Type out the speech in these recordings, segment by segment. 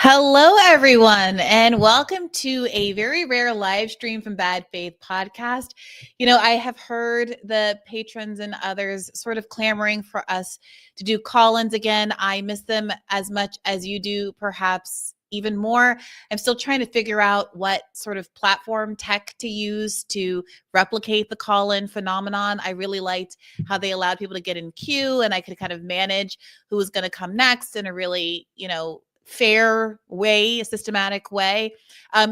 Hello, everyone, and welcome to a very rare live stream from Bad Faith Podcast. You know, I have heard the patrons and others sort of clamoring for us to do call-ins again. I miss them as much as you do, perhaps even more. I'm still trying to figure out what sort of platform tech to use to replicate the call-in phenomenon. I really liked how they allowed people to get in queue, and I could kind of manage who was going to come next in a really, fair way, a systematic way.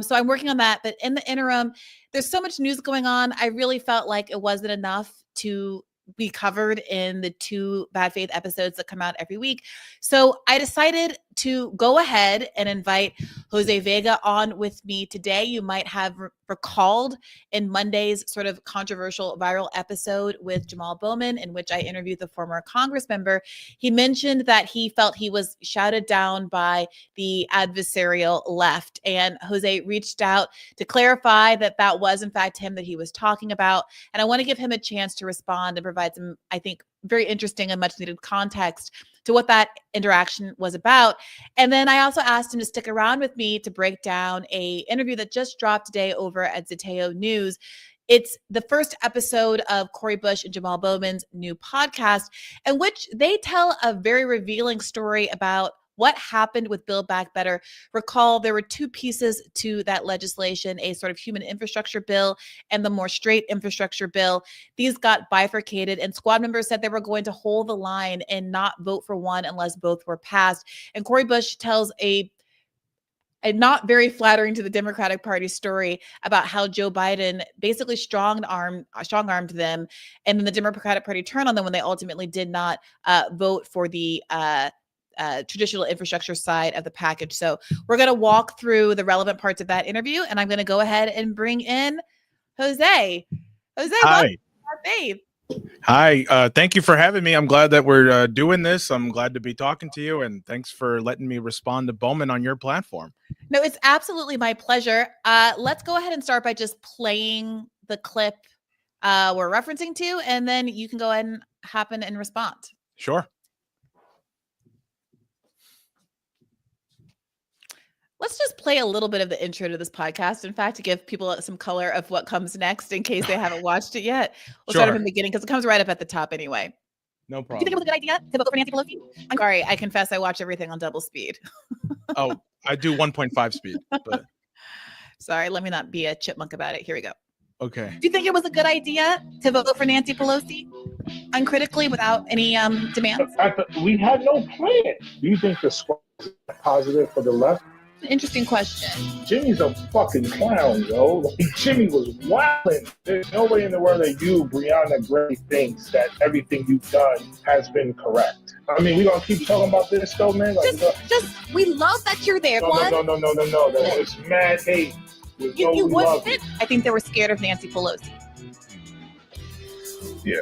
So I'm working on that. But in the interim, there's so much news going on. I really felt like it wasn't enough to be covered in the 2 Bad Faith episodes that come out every week. So I decided to go ahead and invite Jose Vega on with me today. You might have recalled in Monday's sort of controversial viral episode with Jamaal Bowman, in which I interviewed the former Congress member. He mentioned that he felt he was shouted down by the adversarial left. And Jose reached out to clarify that that was in fact him that he was talking about. And I want to give him a chance to respond and provide some, I think, very interesting and much needed context to what that interaction was about. And then I also asked him to stick around with me to break down a interview that just dropped today over at Zeteo News. It's the first episode of Cori and Jamaal Bowman's new podcast, in which they tell a very revealing story about what happened with Build Back Better. Recall, there were 2 pieces to that legislation, a sort of human infrastructure bill and the more straight infrastructure bill. These got bifurcated, and squad members said they were going to hold the line and not vote for one unless both were passed. And Cori Bush tells a not very flattering to the Democratic Party story about how Joe Biden basically strong-armed them, and then the Democratic Party turned on them when they ultimately did not vote for the traditional infrastructure side of the package. So we're going to walk through the relevant parts of that interview, and I'm going to go ahead and bring in Jose. Hi. Babe. Hi. Thank you for having me. I'm glad that we're doing this. I'm glad to be talking to you, and thanks for letting me respond to Bowman on your platform. No, it's absolutely my pleasure. Let's go ahead and start by just playing the clip we're referencing to, and then you can go ahead and hop in and respond. Sure. Let's just play a little bit of the intro to this podcast. In fact, to give people some color of what comes next in case they haven't watched it yet. We'll start from the beginning because it comes right up at the top anyway. No problem. Do you think it was a good idea to vote for Nancy Pelosi? I'm sorry, I confess I watch everything on double speed. Oh, I do 1.5 speed. But sorry, let me not be a chipmunk about it. Here we go. Okay. Do you think it was a good idea to vote for Nancy Pelosi uncritically without any demands? We had no plan. Do you think the squad is positive for the left? Interesting question. Jimmy's a fucking clown, yo. Like, Jimmy was wilding. There's no way in the world that you, Brianna Gray, thinks that everything you've done has been correct. I mean, we gonna keep talking about this though, man. Like, we love that you're there. No. There was mad hate. You wasn't. I think they were scared of Nancy Pelosi. Yeah.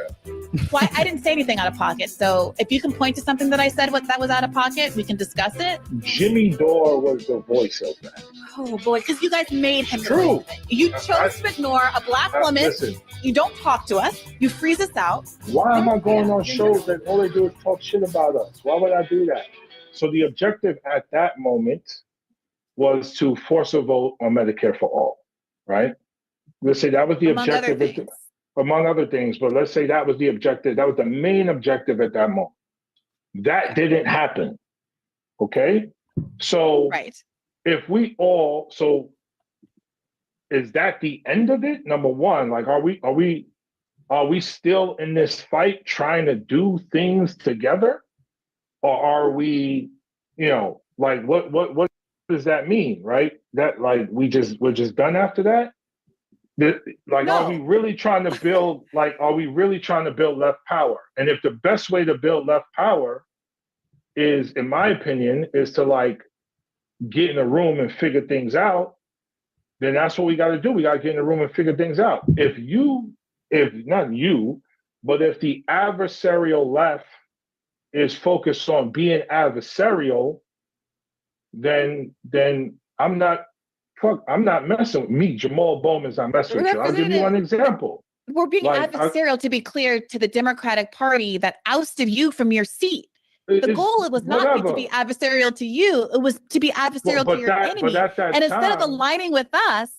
Well, I didn't say anything out of pocket. So if you can point to something that I said that was out of pocket, we can discuss it. Jimmy Dore was the voice of that. Oh boy, because you guys made him. True. You chose to ignore a black woman. Listen, you don't talk to us. You freeze us out. Why am I going on shows that all they do is talk shit about us? Why would I do that? So the objective at that moment was to force a vote on Medicare for all, right? Let's say that was the objective. Among other things, but let's say that was the objective. That was the main objective at that moment. That didn't happen. Okay? So right. If we all, so is that the end of it? Number one, like, are we still in this fight trying to do things together? Or are we, like what does that mean, right? That like we're just done after that? No. Are we really trying to build left power? And if the best way to build left power is, in my opinion, is to like get in a room and figure things out, then that's what we got to do. We got to get in a room and figure things out. If not you, but if the adversarial left is focused on being adversarial, then I'm not messing with me. Jamaal Bowman's not messing with you. I'll give you one example. We're being adversarial, to be clear, to the Democratic Party that ousted you from your seat. The goal was not to be adversarial to you. It was to be adversarial to your enemy. But at that and instead time, of aligning with us,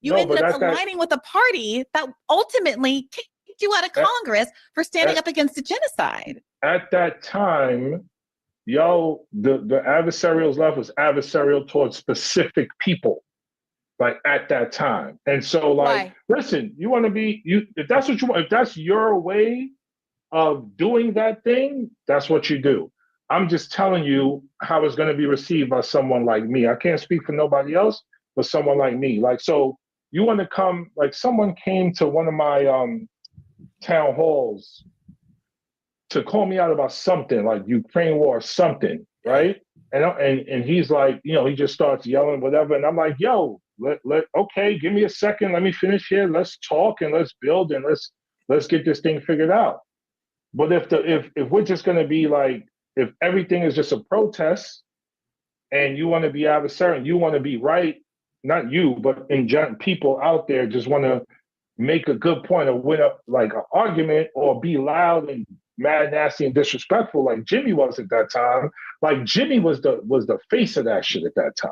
you ended up aligning with a party that ultimately kicked you out of Congress for standing up against the genocide. At that time, the adversarial's left was adversarial towards specific people, like at that time. And so, like, listen, you want to be if that's what you want, if that's your way of doing that thing, that's what you do. I'm just telling you how it's going to be received by someone like me. I can't speak for nobody else, but someone like me. Like, so you want to come, like someone came to one of my town halls to call me out about something like Ukraine war or something, right? And he's like, he just starts yelling, whatever. And I'm like, yo, okay, give me a second. Let me finish here. Let's talk and let's build and let's get this thing figured out. But if we're just going to be like, if everything is just a protest and you want to be adversarial, you want to be right, not you, but in general, people out there just want to make a good point or win up like an argument or be loud and mad, nasty, and disrespectful like Jimmy was at that time. Like Jimmy was the face of that shit at that time.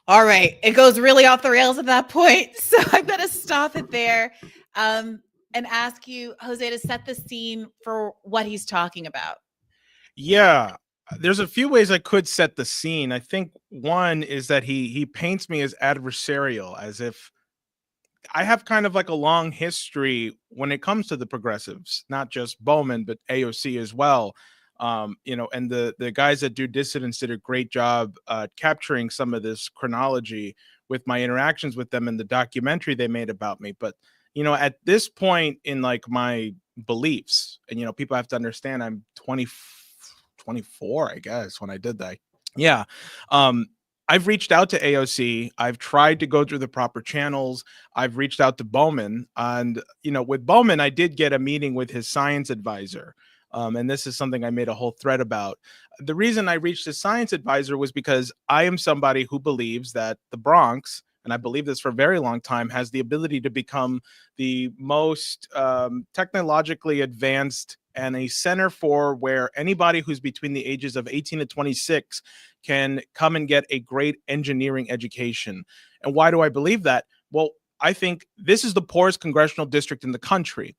All right. It goes really off the rails at that point. So I'm going to stop it there and ask you, Jose, to set the scene for what he's talking about. Yeah. There's a few ways I could set the scene. I think one is that he paints me as adversarial, as if I have kind of like a long history when it comes to the progressives, not just Bowman, but AOC as well. And the guys that do Dissidents did a great job capturing some of this chronology with my interactions with them in the documentary they made about me. But, at this point in like my beliefs, and, people have to understand I'm 24, I guess, when I did that. Yeah. I've reached out to AOC. I've tried to go through the proper channels. I've reached out to Bowman. And, with Bowman, I did get a meeting with his science advisor. And this is something I made a whole thread about. The reason I reached his science advisor was because I am somebody who believes that the Bronx, and I believe this for a very long time, has the ability to become the most technologically advanced and a center for where anybody who's between the ages of 18 to 26 can come and get a great engineering education. And why do I believe that? Well, I think this is the poorest congressional district in the country.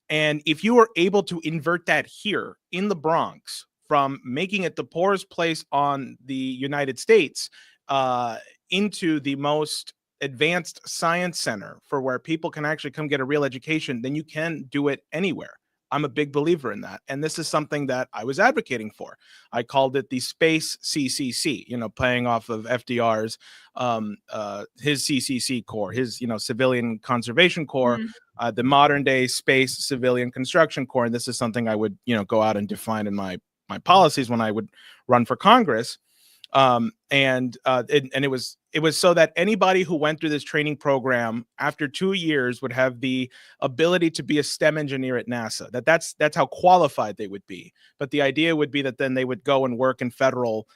And if you are able to invert that here in the Bronx, from making it the poorest place on the United States into the most advanced science center for where people can actually come get a real education, then you can do it anywhere. I'm a big believer in that. And this is something that I was advocating for. I called it the Space CCC, playing off of FDR's, his CCC Corps, his, Civilian Conservation Corps, the modern day Space Civilian Construction Corps. And this is something I would, go out and define in my policies when I would run for Congress. It was so that anybody who went through this training program after 2 years would have the ability to be a STEM engineer at NASA. That's how qualified they would be. But the idea would be that then they would go and work in federal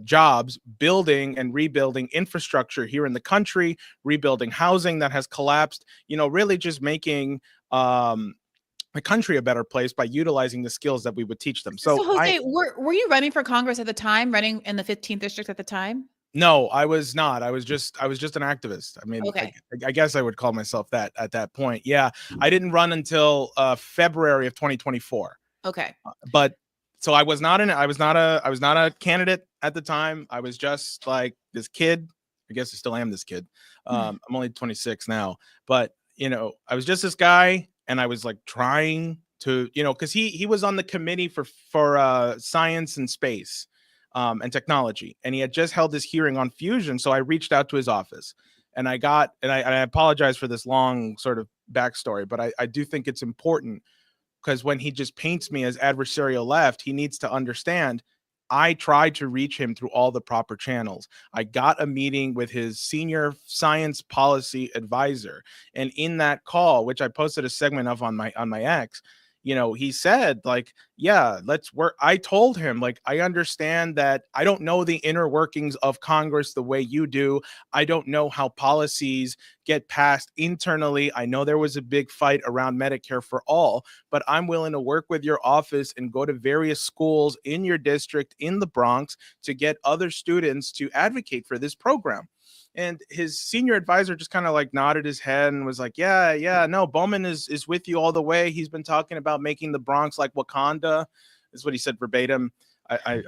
jobs, building and rebuilding infrastructure here in the country, rebuilding housing that has collapsed, really just making the country a better place by utilizing the skills that we would teach them. So Jose, were you running for Congress at the time, running in the 15th district at the time? No, I was not. I was just an activist. I mean, okay. I guess I would call myself that at that point. Yeah. I didn't run until February of 2024. Okay. But so I was not a candidate at the time. I was just like this kid. I guess I still am this kid. I'm only 26 now, but I was just this guy. And I was like trying to, because he was on the committee for science and space and technology. And he had just held this hearing on fusion. So I reached out to his office and I apologize for this long sort of backstory, but I do think it's important because when he just paints me as adversarial left, he needs to understand I tried to reach him through all the proper channels. I got a meeting with his senior science policy advisor. And in that call, which I posted a segment of on my X, he said like, yeah, let's work. I told him, like, I understand that I don't know the inner workings of Congress the way you do. I don't know how policies get passed internally. I know there was a big fight around Medicare for all, but I'm willing to work with your office and go to various schools in your district in the Bronx to get other students to advocate for this program. And his senior advisor just kind of like nodded his head and was like, yeah, no, Bowman is with you all the way. He's been talking about making the Bronx like Wakanda, is what he said verbatim. I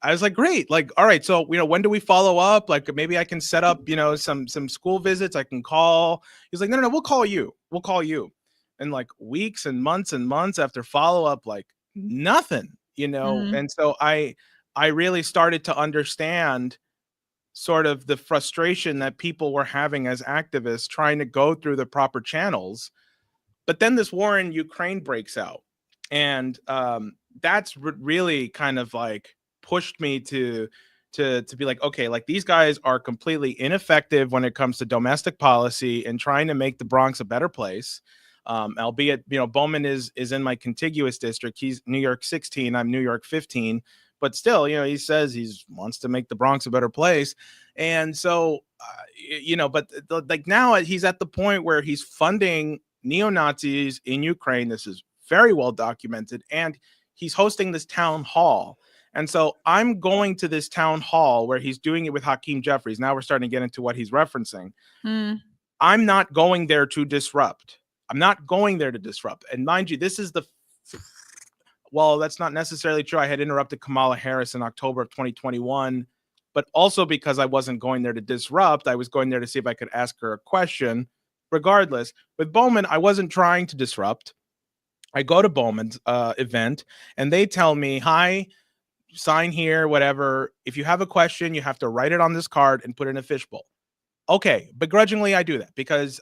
was like, great. Like, all right. So, when do we follow up? Like, maybe I can set up, some school visits I can call. He's like, no, we'll call you. We'll call you. And like weeks and months after follow up, like nothing. And so I really started to understand sort of the frustration that people were having as activists trying to go through the proper channels. But then this war in Ukraine breaks out. And that's really kind of like pushed me to be like, okay, like these guys are completely ineffective when it comes to domestic policy and trying to make the Bronx a better place. Albeit, Bowman is in my contiguous district. He's New York 16. I'm New York 15. But still, he says he wants to make the Bronx a better place. And so, but like now he's at the point where he's funding neo-Nazis in Ukraine. This is very well documented. And he's hosting this town hall. And so I'm going to this town hall where he's doing it with Hakeem Jeffries. Now we're starting to get into what he's referencing. I'm not going there to disrupt. I'm not going there to disrupt. And mind you, this is well, that's not necessarily true. I had interrupted Kamala Harris in October of 2021, but also because I wasn't going there to disrupt. I was going there to see if I could ask her a question. Regardless, with Bowman, I wasn't trying to disrupt. I go to Bowman's event and they tell me, hi, sign here, whatever. If you have a question, you have to write it on this card and put it in a fishbowl. Okay, begrudgingly, I do that because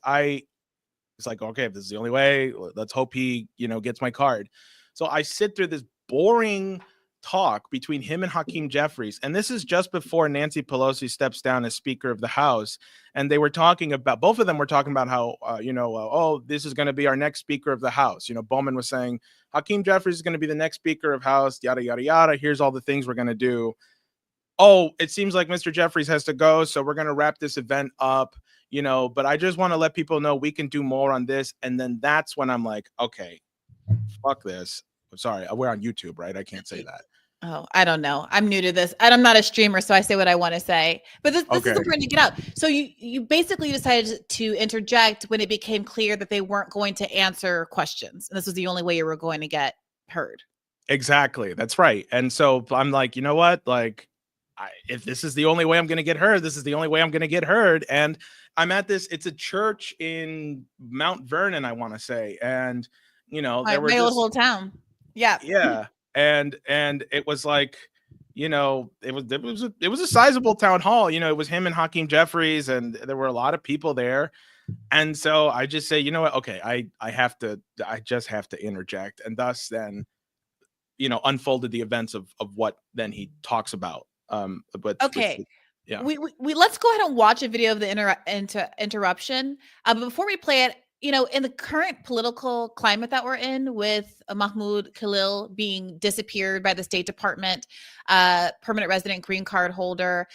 it's like, okay, if this is the only way, let's hope he, gets my card. So I sit through this boring talk between him and Hakeem Jeffries. And this is just before Nancy Pelosi steps down as Speaker of the House. And they were talking about, both of them were talking about how, oh, this is going to be our next Speaker of the House. Bowman was saying, Hakeem Jeffries is going to be the next Speaker of House, yada, yada, yada. Here's all the things we're going to do. Oh, it seems like Mr. Jeffries has to go. So we're going to wrap this event up. But I just want to let people know we can do more on this. And then that's when I'm like, okay, fuck this. I'm sorry. We're on YouTube, right? I can't say that. Oh, I don't know. I'm new to this. I'm not a streamer, so I say what I want to say. But this is important to get out. So you basically decided to interject when it became clear that they weren't going to answer questions. And this was the only way you were going to get heard. Exactly. That's right. And so I'm like, you know what? Like, if this is the only way I'm going to get heard, this is the only way I'm going to get heard. And I'm at it's a church in Mount Vernon, I want to say. And, there were my old whole town. Yeah. Yeah. And it was like, it was a sizable town hall. It was him and Hakeem Jeffries, and there were a lot of people there. And so I just say, you know what? Okay, I just have to interject. And thus then, unfolded the events of what then he talks about. But okay. Yeah. We let's go ahead and watch a video of the interruption. But before we play it, in the current political climate that we're in, with Mahmoud Khalil being disappeared by the State Department, permanent resident green card holder,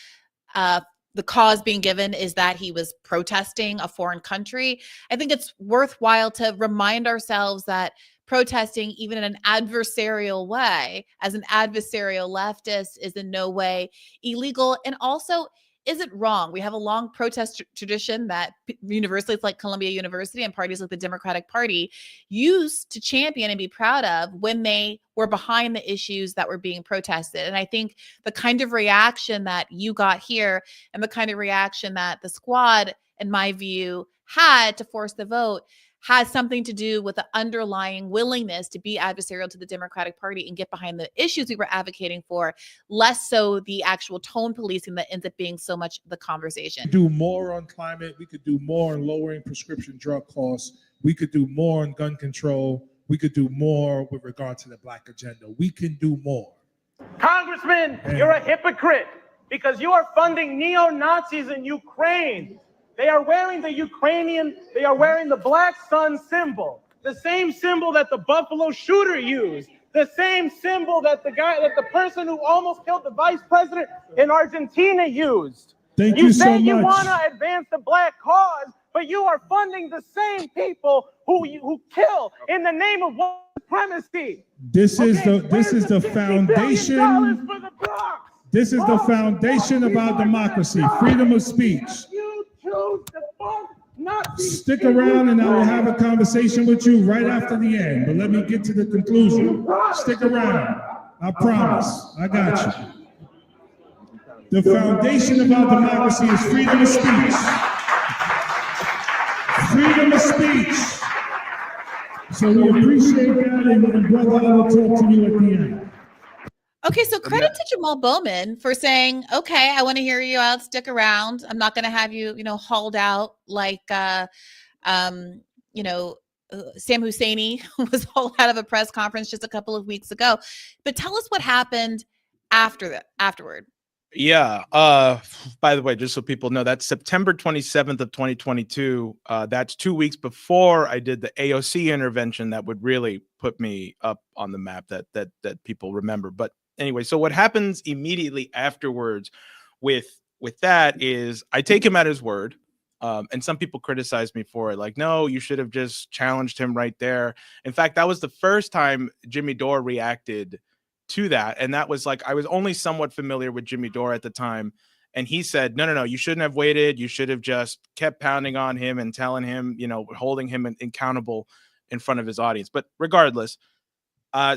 the cause being given is that he was protesting a foreign country. I think it's worthwhile to remind ourselves that protesting, even in an adversarial way, as an adversarial leftist, is in no way illegal, and also isn't wrong. We have a long protest tradition that universities like Columbia University and parties like the Democratic Party used to champion and be proud of when they were behind the issues that were being protested. And I think the kind of reaction that you got here and the kind of reaction that the squad, in my view, had to force the vote has something to do with the underlying willingness to be adversarial to the Democratic Party and get behind the issues we were advocating for, less so the actual tone policing that ends up being so much the conversation. Do more on climate. We could do more on lowering prescription drug costs. We could do more on gun control. We could do more with regard to the Black agenda. We can do more. Congressman, you're a hypocrite because you are funding neo-Nazis in Ukraine. They are wearing the Ukrainian, they are wearing the Black Sun symbol, the same symbol that the Buffalo shooter used, the same symbol that the person who almost killed the vice president in Argentina used. Thank You you say so you much. want to advance the black cause, but you are funding the same people who kill in the name of white supremacy. This is the foundation. For the Bronx? This is the foundation of our democracy, freedom of speech. You choose to fund Nazi Stick around and I will have a conversation with you right after the end, but let me get to the conclusion. Stick around. I promise. I got you. The foundation of our democracy is freedom of speech. Freedom of speech. So we appreciate that, and brother, I will talk to you at the end. Okay, so credit to Jamaal Bowman for saying, okay, I want to hear you out, stick around. I'm not going to have you, hauled out like, Sam Husseini was hauled out of a press conference just a couple of weeks ago. But tell us what happened afterward. Yeah. By the way, just so people know, that's September 27th of 2022. That's 2 weeks before I did the AOC intervention that would really put me up on the map that people remember. But anyway, so what happens immediately afterwards with that is I take him at his word. And some people criticize me for it. Like, no, you should have just challenged him right there. In fact, that was the first time Jimmy Dore reacted to that. And that was like, I was only somewhat familiar with Jimmy Dore at the time. And he said, no, you shouldn't have waited. You should have just kept pounding on him and telling him, holding him accountable in front of his audience. But regardless,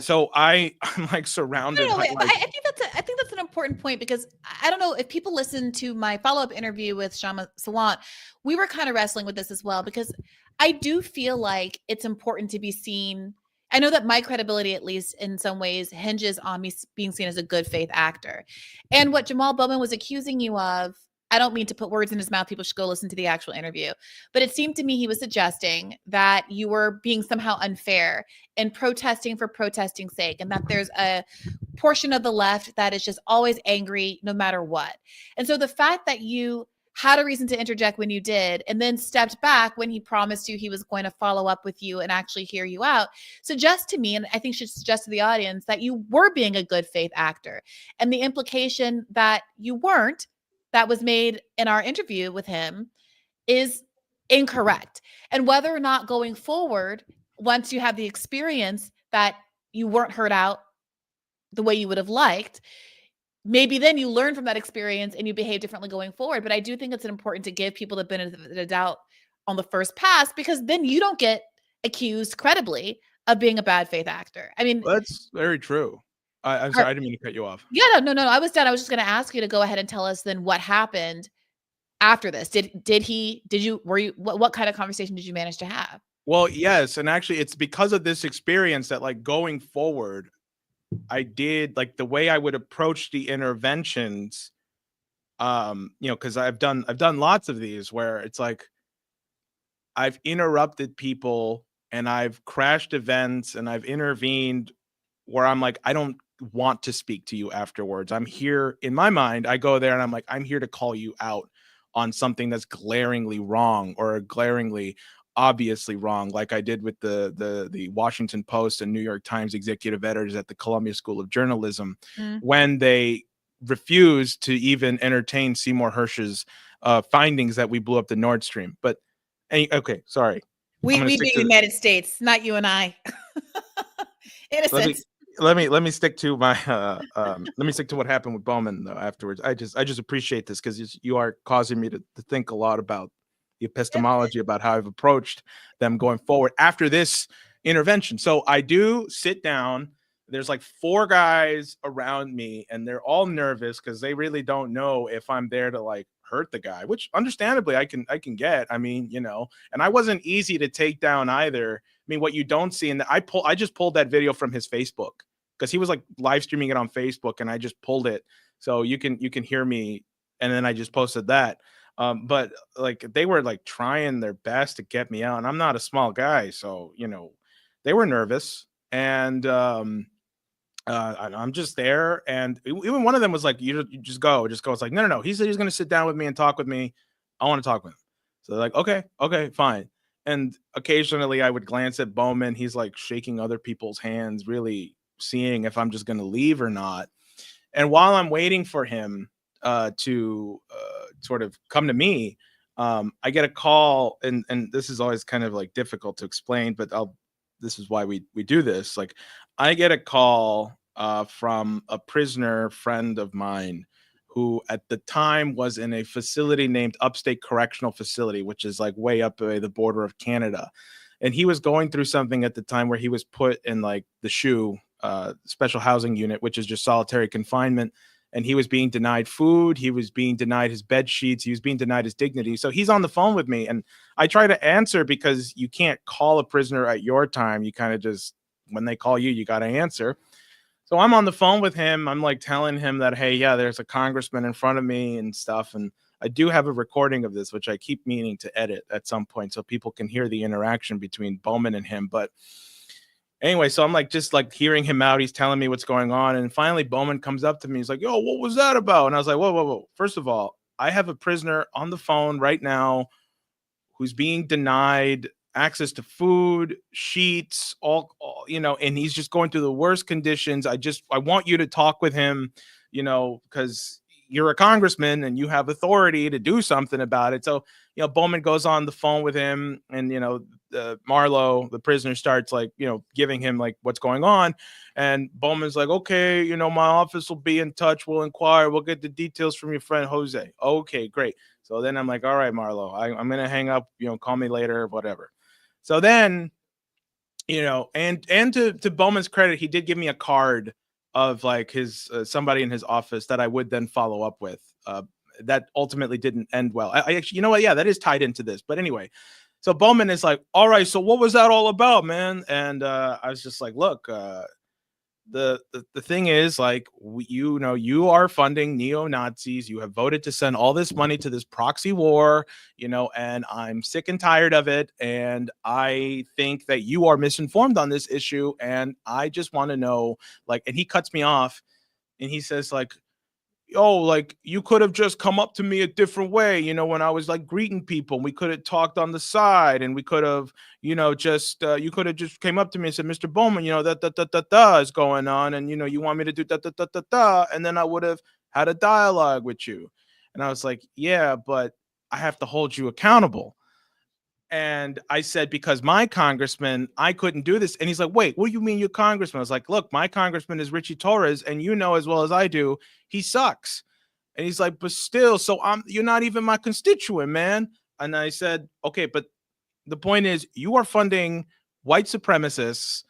so I'm like surrounded. No, I think that's an important point, because I don't know if people listen to my follow-up interview with Shama Sawant, we were kind of wrestling with this as well, because I do feel like it's important to be seen. I know that my credibility, at least in some ways, hinges on me being seen as a good faith actor. And what Jamaal Bowman was accusing you of, I don't mean to put words in his mouth. People should go listen to the actual interview. But it seemed to me he was suggesting that you were being somehow unfair and protesting for protesting's sake, and that there's a portion of the left that is just always angry no matter what. And so the fact that you had a reason to interject when you did, and then stepped back when he promised you he was going to follow up with you and actually hear you out, suggests to me, and I think should suggest to the audience, that you were being a good faith actor. And the implication that you weren't, that was made in our interview with him, is incorrect. And whether or not going forward, once you have the experience that you weren't heard out the way you would have liked, maybe then you learn from that experience and you behave differently going forward. But I do think it's important to give people the benefit of the doubt on the first pass, because then you don't get accused credibly of being a bad faith actor. I mean, that's very true. I'm sorry, I didn't mean to cut you off. Yeah, no, I was done. I was just going to ask you to go ahead and tell us then what happened after this. What kind of conversation did you manage to have? Well, yes. And actually it's because of this experience that, like, going forward, I did, like, the way I would approach the interventions, because I've done lots of these where it's like I've interrupted people and I've crashed events and I've intervened where I'm like, I don't want to speak to you afterwards. I'm here, in my mind, I go there and I'm like, I'm here to call you out on something that's glaringly wrong or glaringly obviously wrong, like I did with the Washington Post and New York Times executive editors at the Columbia School of Journalism, when they refused to even entertain Seymour Hersh's findings that we blew up the Nord Stream. But okay, sorry. We being the United States, not you and I. Innocence. Let me stick to my let me stick to what happened with Bowman though afterwards. I just appreciate this, because you are causing me to think a lot about the epistemology about how I've approached them going forward after this intervention. So I do sit down. There's like 4 guys around me and they're all nervous because they really don't know if I'm there to like hurt the guy, which understandably I can get. I mean, and I wasn't easy to take down either. I mean, what you don't see, and I just pulled that video from his Facebook because he was like live streaming it on Facebook, and I just pulled it so you can hear me, and then I just posted that. But like they were like trying their best to get me out, and I'm not a small guy, so they were nervous, and I'm just there, and even one of them was like, "You just go." It's like, no. He said he's going to sit down with me and talk with me. I want to talk with him. So they're like, okay, fine. And occasionally I would glance at Bowman. He's like shaking other people's hands, really seeing if I'm just going to leave or not. And while I'm waiting for him to sort of come to me, I get a call, and this is always kind of like difficult to explain, but this is why we do this. Like, I get a call from a prisoner friend of mine who at the time was in a facility named Upstate Correctional Facility, which is like way up the border of Canada. And he was going through something at the time where he was put in like the SHU, special housing unit, which is just solitary confinement. And he was being denied food. He was being denied his bed sheets. He was being denied his dignity. So he's on the phone with me, and I try to answer because you can't call a prisoner at your time. You kind of just, when they call you, you got to answer. So I'm on the phone with him. I'm like telling him that, hey, yeah, there's a congressman in front of me and stuff. And I do have a recording of this, which I keep meaning to edit at some point so people can hear the interaction between Bowman and him. But anyway, so I'm like just like hearing him out. He's telling me what's going on. And finally, Bowman comes up to me. He's like, yo, what was that about? And I was like, whoa. First of all, I have a prisoner on the phone right now who's being denied access to food, sheets, all, and he's just going through the worst conditions. I want you to talk with him, because you're a congressman and you have authority to do something about it. So, Bowman goes on the phone with him, and, Marlo, the prisoner, starts like, giving him like what's going on. And Bowman's like, okay, my office will be in touch. We'll inquire. We'll get the details from your friend, Jose. Okay, great. So then I'm like, all right, Marlo, I'm going to hang up, call me later, whatever. So then, and to Bowman's credit, he did give me a card of like his somebody in his office that I would then follow up with. That ultimately didn't end well. I actually, you know what? Yeah, that is tied into this. But anyway, so Bowman is like, all right, so what was that all about, man? And I was just like, look, the thing is, like, you are funding neo-Nazis. You have voted to send all this money to this proxy war, and I'm sick and tired of it. And I think that you are misinformed on this issue. And I just want to know, like, and he cuts me off and he says, like, oh, like, you could have just come up to me a different way, when I was like greeting people. We could have talked on the side, and we could have, just you could have just came up to me and said, Mr. Bowman, that is going on, and you want me to do that, and then I would have had a dialogue with you. And I was like, yeah, but I have to hold you accountable. And I said, because my congressman, I couldn't do this. And he's like, wait, what do you mean your congressman? I was like, look, my congressman is Richie Torres, and as well as I do, he sucks. And he's like, but still, so you're not even my constituent, man. And I said, okay, but the point is, you are funding white supremacists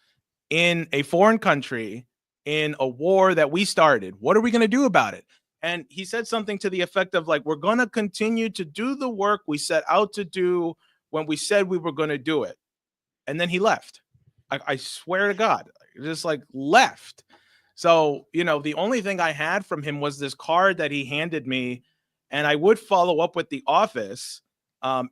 in a foreign country in a war that we started. What are we going to do about it? And he said something to the effect of like, we're going to continue to do the work we set out to do when we said we were going to do it. And then he left. I swear to God, just like left. So, the only thing I had from him was this card that he handed me, and I would follow up with the office. That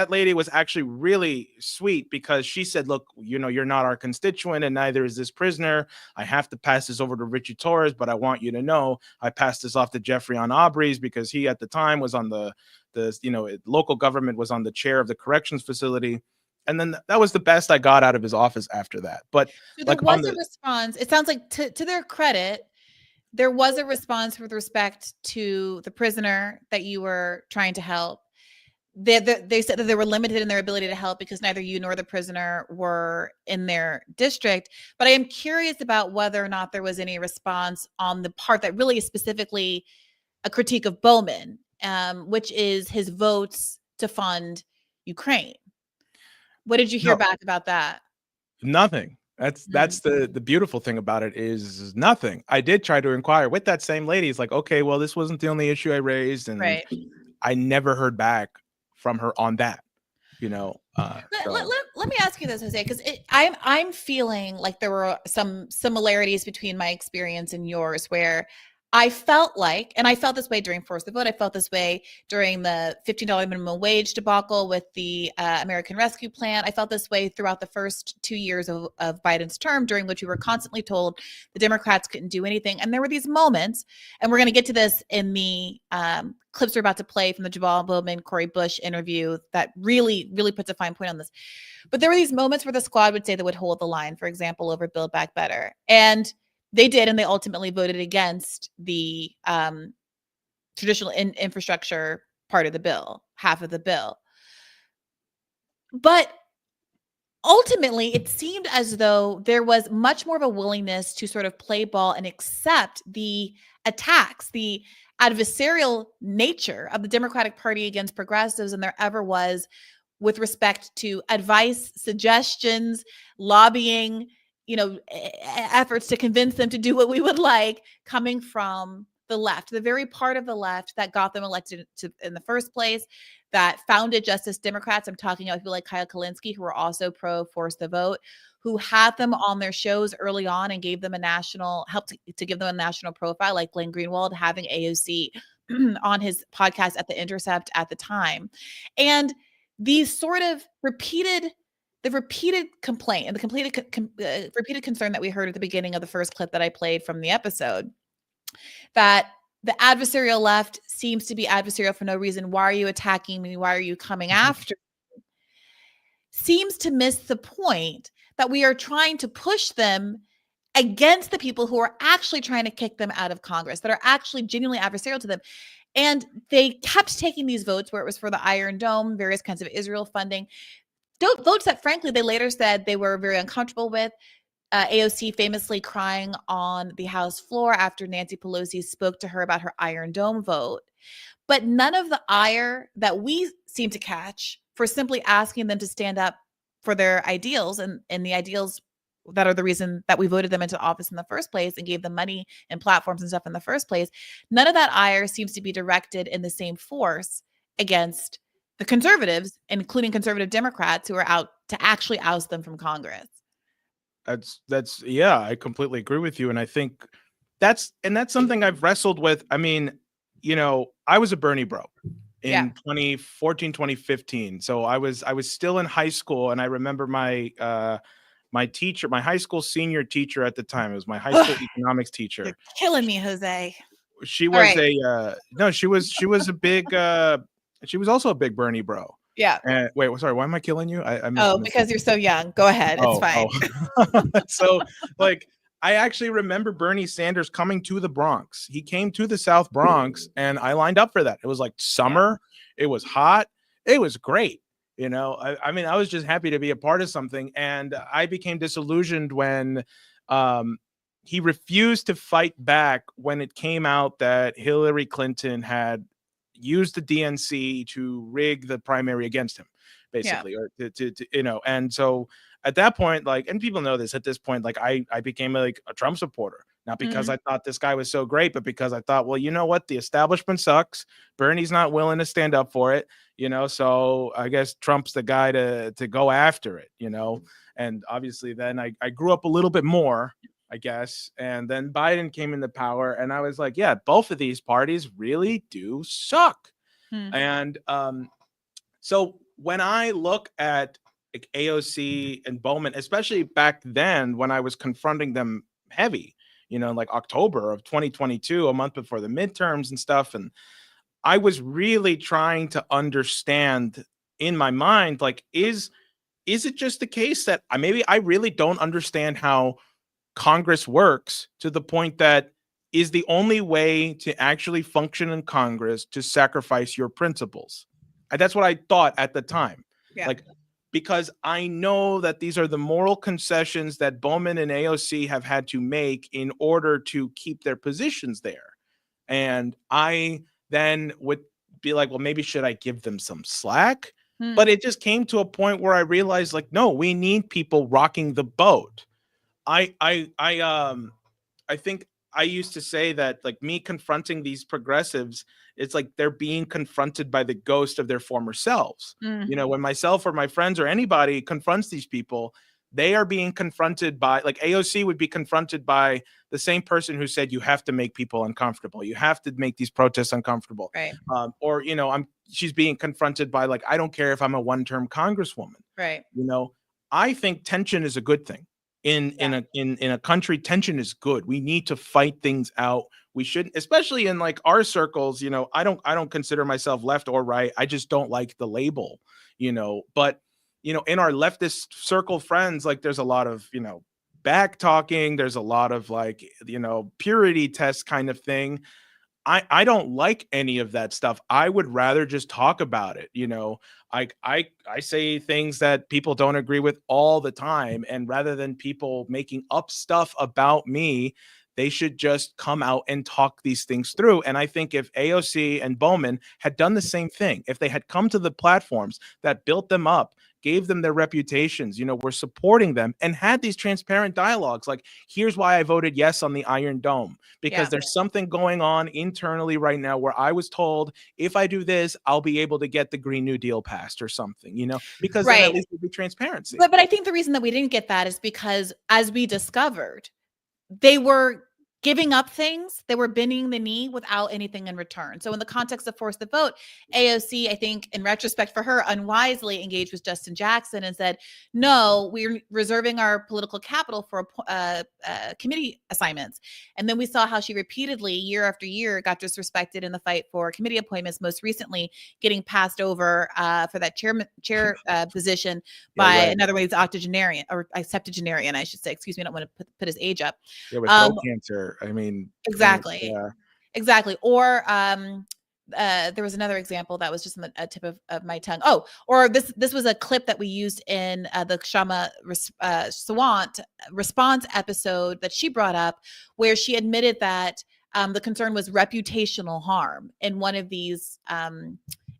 lady was actually really sweet because she said, look, you're not our constituent, and neither is this prisoner. I have to pass this over to Richie Torres, but I want you to know I passed this off to Jeffrey on Aubry's because he at the time was on the local government, was on the chair of the corrections facility. And then that was the best I got out of his office after that. But so there was a response. It sounds like to their credit, there was a response with respect to the prisoner that you were trying to help. They said that they were limited in their ability to help because neither you nor the prisoner were in their district. But I am curious about whether or not there was any response on the part that really is specifically a critique of Bowman, which is his votes to fund Ukraine. What did you hear back about that? Nothing. That's the beautiful thing about it is nothing. I did try to inquire with that same lady. It's like, okay, well, this wasn't the only issue I raised, and I never heard back from her on that. Let me ask you this, Jose, because I'm feeling like there were some similarities between my experience and yours, where I felt like, and I felt this way during Force the Vote, I felt this way during the $15 minimum wage debacle with the American Rescue Plan. I felt this way throughout the first 2 years of Biden's term, during which we were constantly told the Democrats couldn't do anything. And there were these moments, and we're going to get to this in the clips we're about to play from the Jamaal Bowman, Cori Bush interview that really, really puts a fine point on this. But there were these moments where the squad would say they would hold the line, for example, over Build Back Better. And they did, and they ultimately voted against the traditional infrastructure part of the bill, half of the bill. But ultimately, it seemed as though there was much more of a willingness to sort of play ball and accept the attacks, the adversarial nature of the Democratic Party against progressives than there ever was with respect to advice, suggestions, lobbying, efforts to convince them to do what we would like, coming from the left, the very part of the left that got them elected in the first place, that founded Justice Democrats. I'm talking about people like Kyle Kalinske, who were also pro Force the Vote, who had them on their shows early on and gave them helped to give them a national profile, like Glenn Greenwald having AOC on his podcast at The Intercept at the time. And these sort of repeated complaint and the repeated concern that we heard at the beginning of the first clip that I played from the episode, that the adversarial left seems to be adversarial for no reason. Why are you attacking me? Why are you coming after me? Seems to miss the point that we are trying to push them against the people who are actually trying to kick them out of Congress, that are actually genuinely adversarial to them. And they kept taking these votes where it was for the Iron Dome, various kinds of Israel funding, votes that, frankly, they later said they were very uncomfortable with. AOC famously crying on the House floor after Nancy Pelosi spoke to her about her Iron Dome vote. But none of the ire that we seem to catch for simply asking them to stand up for their ideals and the ideals that are the reason that we voted them into office in the first place and gave them money and platforms and stuff in the first place, none of that ire seems to be directed in the same force against the conservatives, including conservative Democrats who are out to actually oust them from Congress. That's I completely agree with you. And I think that's something I've wrestled with. I mean, I was a Bernie bro in 2014, 2015. So I was still in high school, and I remember my teacher, my high school senior teacher at the time, it was my high school economics teacher. You're killing me, Jose. She was she was a big she was also a big Bernie bro. Yeah. Wait, sorry, why am I killing you? I because you're so young. Go ahead. It's fine. So, I actually remember Bernie Sanders coming to the Bronx. He came to the South Bronx, and I lined up for that. It was like summer. It was hot. It was great. I mean, I was just happy to be a part of something. And I became disillusioned when he refused to fight back when it came out that Hillary Clinton had used the DNC to rig the primary against him, basically, or to and so at that point, and people know this at this point, I became a Trump supporter, not because I thought this guy was so great, but because I thought, well, you know what, the establishment sucks. Bernie's not willing to stand up for it, so I guess Trump's the guy to go after it, and obviously then I grew up a little bit more, I guess. And then Biden came into power, and I was like, yeah, both of these parties really do suck. And so when I look at AOC and Bowman, especially back then when I was confronting them heavy, October of 2022, a month before the midterms and stuff, and I was really trying to understand in my mind, is it just the case that maybe I really don't understand how Congress works, to the point that is the only way to actually function in Congress to sacrifice your principles? And that's what I thought at the time. Because I know that these are the moral concessions that Bowman and AOC have had to make in order to keep their positions there. And I then would be like, well, maybe should I give them some slack? But it just came to a point where I realized, no, we need people rocking the boat. I think I used to say that me confronting these progressives, it's like they're being confronted by the ghost of their former selves. When myself or my friends or anybody confronts these people, They are being confronted by, like, AOC would be confronted by the same person who said you have to make people uncomfortable, you have to make these protests uncomfortable, Right. Or she's being confronted by, like, I don't care if I'm a one-term congresswoman. Right. I think tension is a good thing. In a country, tension is good. We need to fight things out. We shouldn't, especially in like our circles. I don't consider myself left or right. I just don't like the label. But in our leftist circle friends, like, there's a lot of back talking. There's a lot of like purity test kind of thing. I don't like any of that stuff. I would rather just talk about it. I say things that people don't agree with all the time. And rather than people making up stuff about me, they should just come out and talk these things through. And I think if AOC and Bowman had done the same thing, if they had come to the platforms that built them up, gave them their reputations, were supporting them, and had these transparent dialogues, like, here's why I voted yes on the Iron Dome, because there's something going on internally right now where I was told if I do this, I'll be able to get the Green New Deal passed or something, because then at least there'd be transparency. But I think the reason that we didn't get that is because, as we discovered, they were giving up things. They were bending the knee without anything in return. So in the context of Force the Vote, AOC, I think in retrospect for her, unwisely engaged with Justin Jackson and said, no, we're reserving our political capital for committee assignments. And then we saw how she repeatedly, year after year, got disrespected in the fight for committee appointments, most recently getting passed over for that chair position by another way, octogenarian, or septuagenarian, I should say. Excuse me, I don't want to put his age up. Yeah, with throat cancer. I mean, exactly. Or there was another example that was just on the tip of my tongue. Oh, or this was a clip that we used in the Kshama Sawant response episode that she brought up, where she admitted that the concern was reputational harm in one of these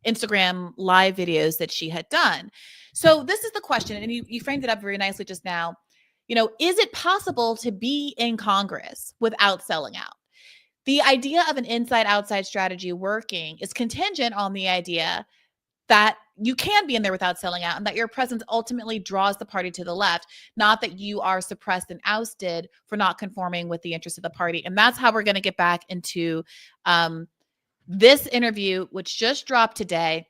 Instagram live videos that she had done. So this is the question, and you framed it up very nicely just now. Is it possible to be in Congress without selling out? The idea of an inside-outside strategy working is contingent on the idea that you can be in there without selling out, and that your presence ultimately draws the party to the left, not that you are suppressed and ousted for not conforming with the interests of the party. And that's how we're going to get back into this interview, which just dropped today.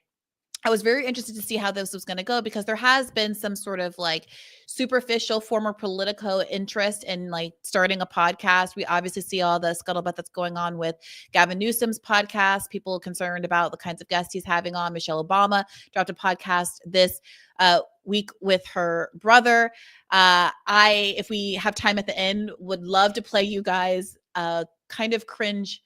I was very interested to see how this was going to go, because there has been some sort of like superficial former Politico interest in like starting a podcast. We obviously see all the scuttlebutt that's going on with Gavin Newsom's podcast, people concerned about the kinds of guests he's having on. Michelle Obama dropped a podcast this week with her brother. If we have time at the end, would love to play you guys a kind of cringe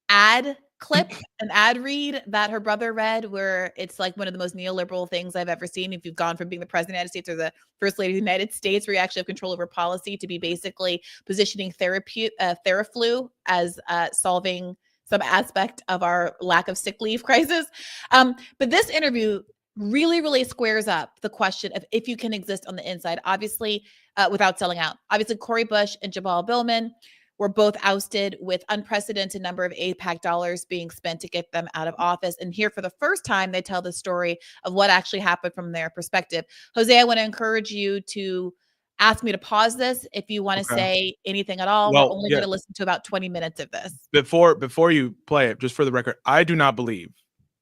ad clip, an ad read that her brother read, where it's like one of the most neoliberal things I've ever seen. If you've gone from being the president of the United States or the first lady of the United States, where you actually have control over policy, to be basically positioning Theraflu as solving some aspect of our lack of sick leave crisis. But this interview really, really squares up the question of if you can exist on the inside, obviously, without selling out. Obviously, Cori Bush and Jamaal Bowman were both ousted, with unprecedented number of AIPAC dollars being spent to get them out of office. And here, for the first time, they tell the story of what actually happened from their perspective. Jose, I want to encourage you to ask me to pause this if you want to say anything at all. We're only going to listen to about 20 minutes of this. Before you play it, just for the record, I do not believe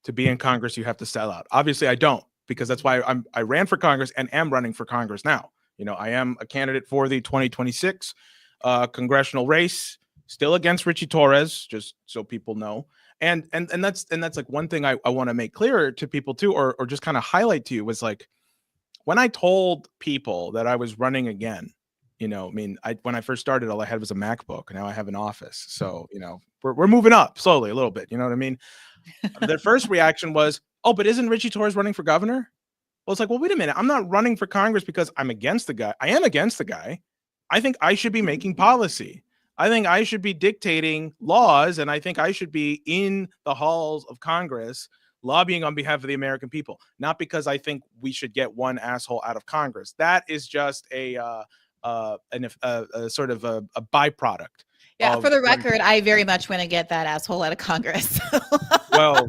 to be in Congress you have to sell out. Obviously, I don't, because that's why I ran for Congress and am running for Congress now. I am a candidate for the 2026 congressional race, still against Richie Torres, just so people know. And that's like one thing I want to make clearer to people too, or just kind of highlight to you, was like, when I told people that I was running again, when I first started, all I had was a MacBook, and now I have an office. So, we're moving up slowly a little bit. You know what I mean? Their first reaction was, oh, but isn't Richie Torres running for governor? Well, it's like, well, wait a minute. I'm not running for Congress because I'm against the guy. I am against the guy. I think I should be making policy. I think I should be dictating laws, and I think I should be in the halls of Congress lobbying on behalf of the American people, not because I think we should get one asshole out of Congress. That is just a sort of a byproduct. Yeah, for the record, I very much want to get that asshole out of Congress. Well,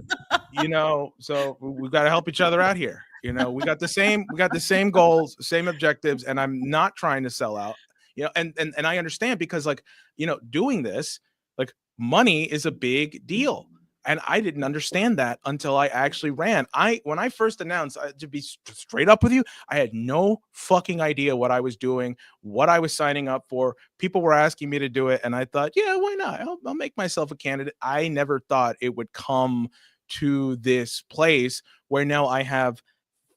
so we've got to help each other out here. You know, we got the same goals, same objectives, and I'm not trying to sell out. You know, and I understand because, like, you know, doing this, like, money is a big deal. And I didn't understand that until I actually ran. When I first announced, to be straight up with you, I had no fucking idea what I was doing, what I was signing up for. People were asking me to do it, and I thought, yeah, why not? I'll make myself a candidate. I never thought it would come to this place where now I have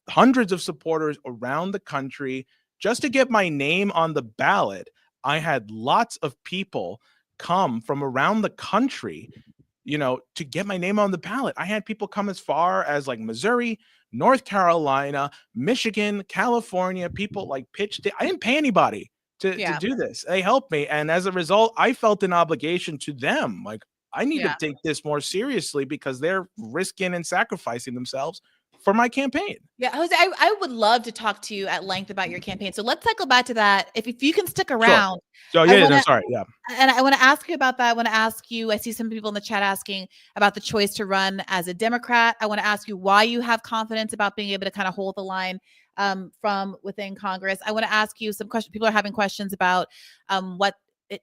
hundreds of supporters around the country just to get my name on the ballot. I had lots of people come from around the country, you know, to get my name on the ballot. I had people come as far as like Missouri, North Carolina, Michigan, California. People like pitched it. I didn't pay anybody to do this. They helped me. And as a result, I felt an obligation to them. Like, I need to take this more seriously because they're risking and sacrificing themselves for my campaign. Yeah, Jose, I would love to talk to you at length about your campaign. So let's cycle back to that. If you can stick around. Sure. So yeah, sorry. Yeah. And I want to ask you about that. I want to ask you, I see some people in the chat asking about the choice to run as a Democrat. I want to ask you why you have confidence about being able to kind of hold the line from within Congress. I want to ask you some questions. People are having questions about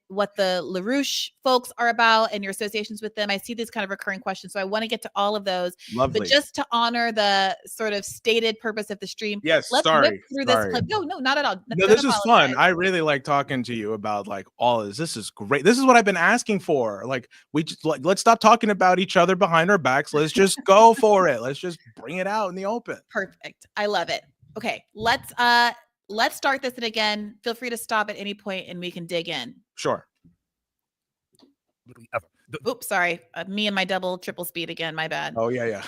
what the LaRouche folks are about and your associations with them. I see these kind of recurring questions. So I want to get to all of those. Lovely. But just to honor the sort of stated purpose of the stream. Yes. Let's whip through this clip. No, not at all. No, this is fun. I really like talking to you about like all of this. This is great. This is what I've been asking for. Like, let's stop talking about each other behind our backs. Let's just go for it. Let's just bring it out in the open. Perfect. I love it. Okay. Let's start this. And again, feel free to stop at any point and we can dig in. Sure. Oops, sorry. Me and my double, triple speed again. My bad. Oh, yeah.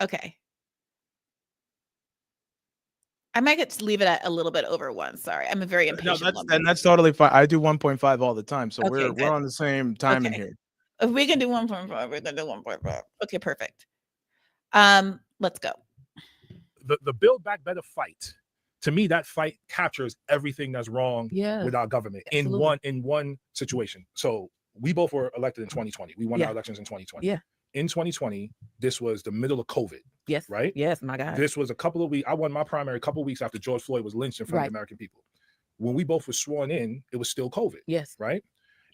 Okay. I might get to leave it at a little bit over 1. Sorry. I'm a very impatient woman. That's totally fine. I do 1.5 all the time. So Okay, we're on the same timing here. If we can do 1.5, we can do 1.5. Okay, perfect. Let's go. The Build Back Better fight. To me, that fight captures everything that's wrong with our government in one situation. So we both were elected in 2020. We won our elections in 2020. Yeah. In 2020, this was the middle of COVID. Yes. Right? Yes, my God. This was a couple of weeks. I won my primary a couple of weeks after George Floyd was lynched in front of the American people. When we both were sworn in, it was still COVID. Yes. Right?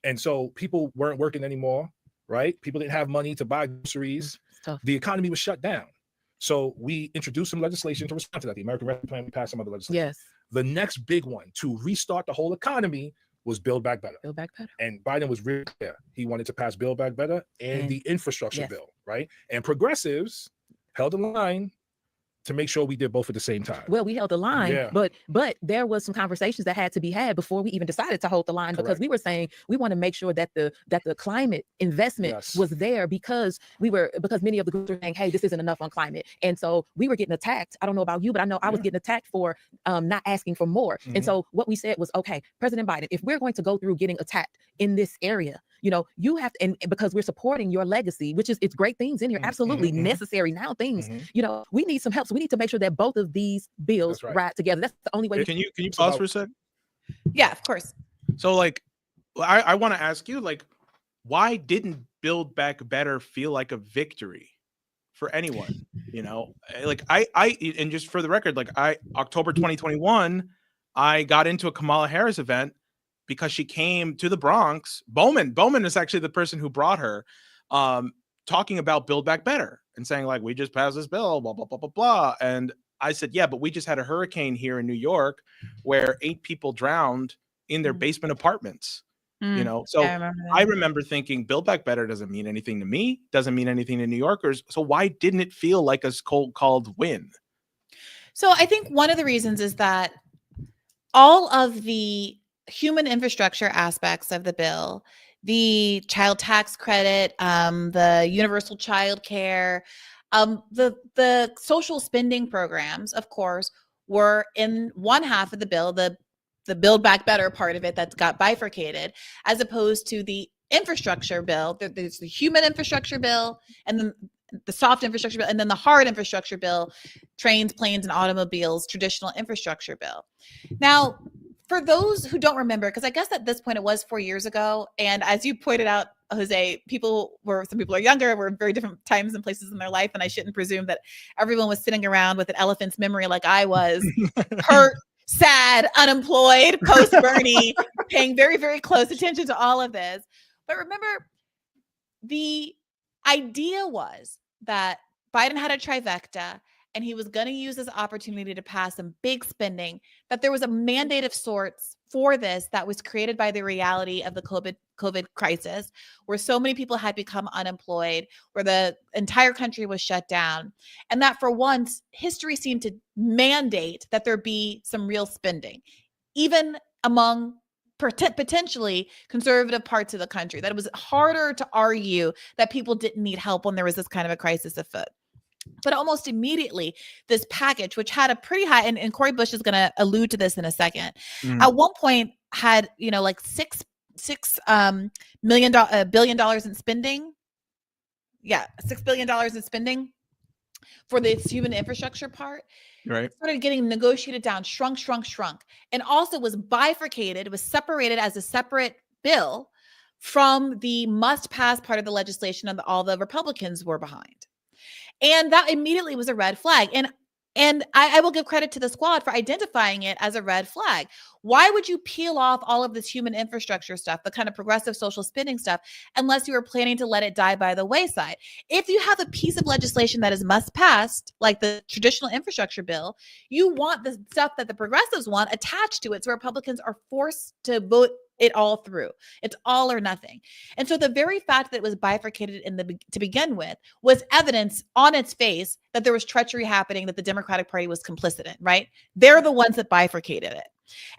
And so people weren't working anymore. Right? People didn't have money to buy groceries. The economy was shut down. So we introduced some legislation to respond to that. The American Rescue Plan, we passed some other legislation. Yes. The next big one to restart the whole economy was Build Back Better. Build Back Better. And Biden was really clear. He wanted to pass Build Back Better and the infrastructure bill, right? And progressives held the line to make sure we did both at the same time. Well, we held the line, but there was some conversations that had to be had before we even decided to hold the line. Because we were saying we want to make sure that the climate investment was there because many of the groups were saying, hey, this isn't enough on climate. And so we were getting attacked. I don't know about you, but I know I was getting attacked for not asking for more. And so what we said was, okay, President Biden, if we're going to go through getting attacked in this area, you know, you have to, and because we're supporting your legacy, which is, it's great things in here, absolutely necessary now things, you know, we need some help. So we need to make sure that both of these bills ride together. That's the only way. Can you pause for a sec? Yeah, of course. So like, I want to ask you, like, why didn't Build Back Better feel like a victory for anyone? You know, like and just for the record, like October 2021, I got into a Kamala Harris event because she came to the Bronx. Bowman is actually the person who brought her, talking about Build Back Better and saying like, we just passed this bill, blah, blah, blah, blah, blah. And I said, yeah, but we just had a hurricane here in New York where 8 people drowned in their basement apartments, you know? So I remember thinking Build Back Better doesn't mean anything to me, doesn't mean anything to New Yorkers. So why didn't it feel like a cold win? So I think one of the reasons is that all of the human infrastructure aspects of the bill, the child tax credit, the universal child care, the social spending programs, of course, were in one half of the bill, the Build Back Better part of it that got bifurcated, as opposed to the infrastructure bill. There's the human infrastructure bill, and then the soft infrastructure bill, and then the hard infrastructure bill, trains, planes, and automobiles, traditional infrastructure bill. Now, for those who don't remember, because I guess at this point it was 4 years ago, and as you pointed out Jose, some people are younger, were very different times and places in their life, and I shouldn't presume that everyone was sitting around with an elephant's memory like I was, hurt, sad, unemployed, post Bernie, paying very, very close attention to all of this. But remember, the idea was that Biden had a trifecta, and he was going to use this opportunity to pass some big spending, that there was a mandate of sorts for this that was created by the reality of the COVID crisis, where so many people had become unemployed, where the entire country was shut down, and that for once, history seemed to mandate that there be some real spending, even among potentially conservative parts of the country, that it was harder to argue that people didn't need help when there was this kind of a crisis afoot. But almost immediately, this package, which had a pretty high, and Cori Bush is going to allude to this in a second, at one point had, like $6 billion in spending. Yeah, $6 billion in spending for the human infrastructure part. Right. Started getting negotiated down, shrunk, and also was bifurcated, was separated as a separate bill from the must-pass part of the legislation that all the Republicans were behind. And that immediately was a red flag. And I will give credit to the squad for identifying it as a red flag. Why would you peel off all of this human infrastructure stuff, the kind of progressive social spending stuff, unless you were planning to let it die by the wayside? If you have a piece of legislation that is must pass, like the traditional infrastructure bill, you want the stuff that the progressives want attached to it, so Republicans are forced to vote it all through. It's all or nothing. And so the very fact that it was bifurcated to begin with was evidence on its face that there was treachery happening, that the Democratic Party was complicit in, right? They're the ones that bifurcated it.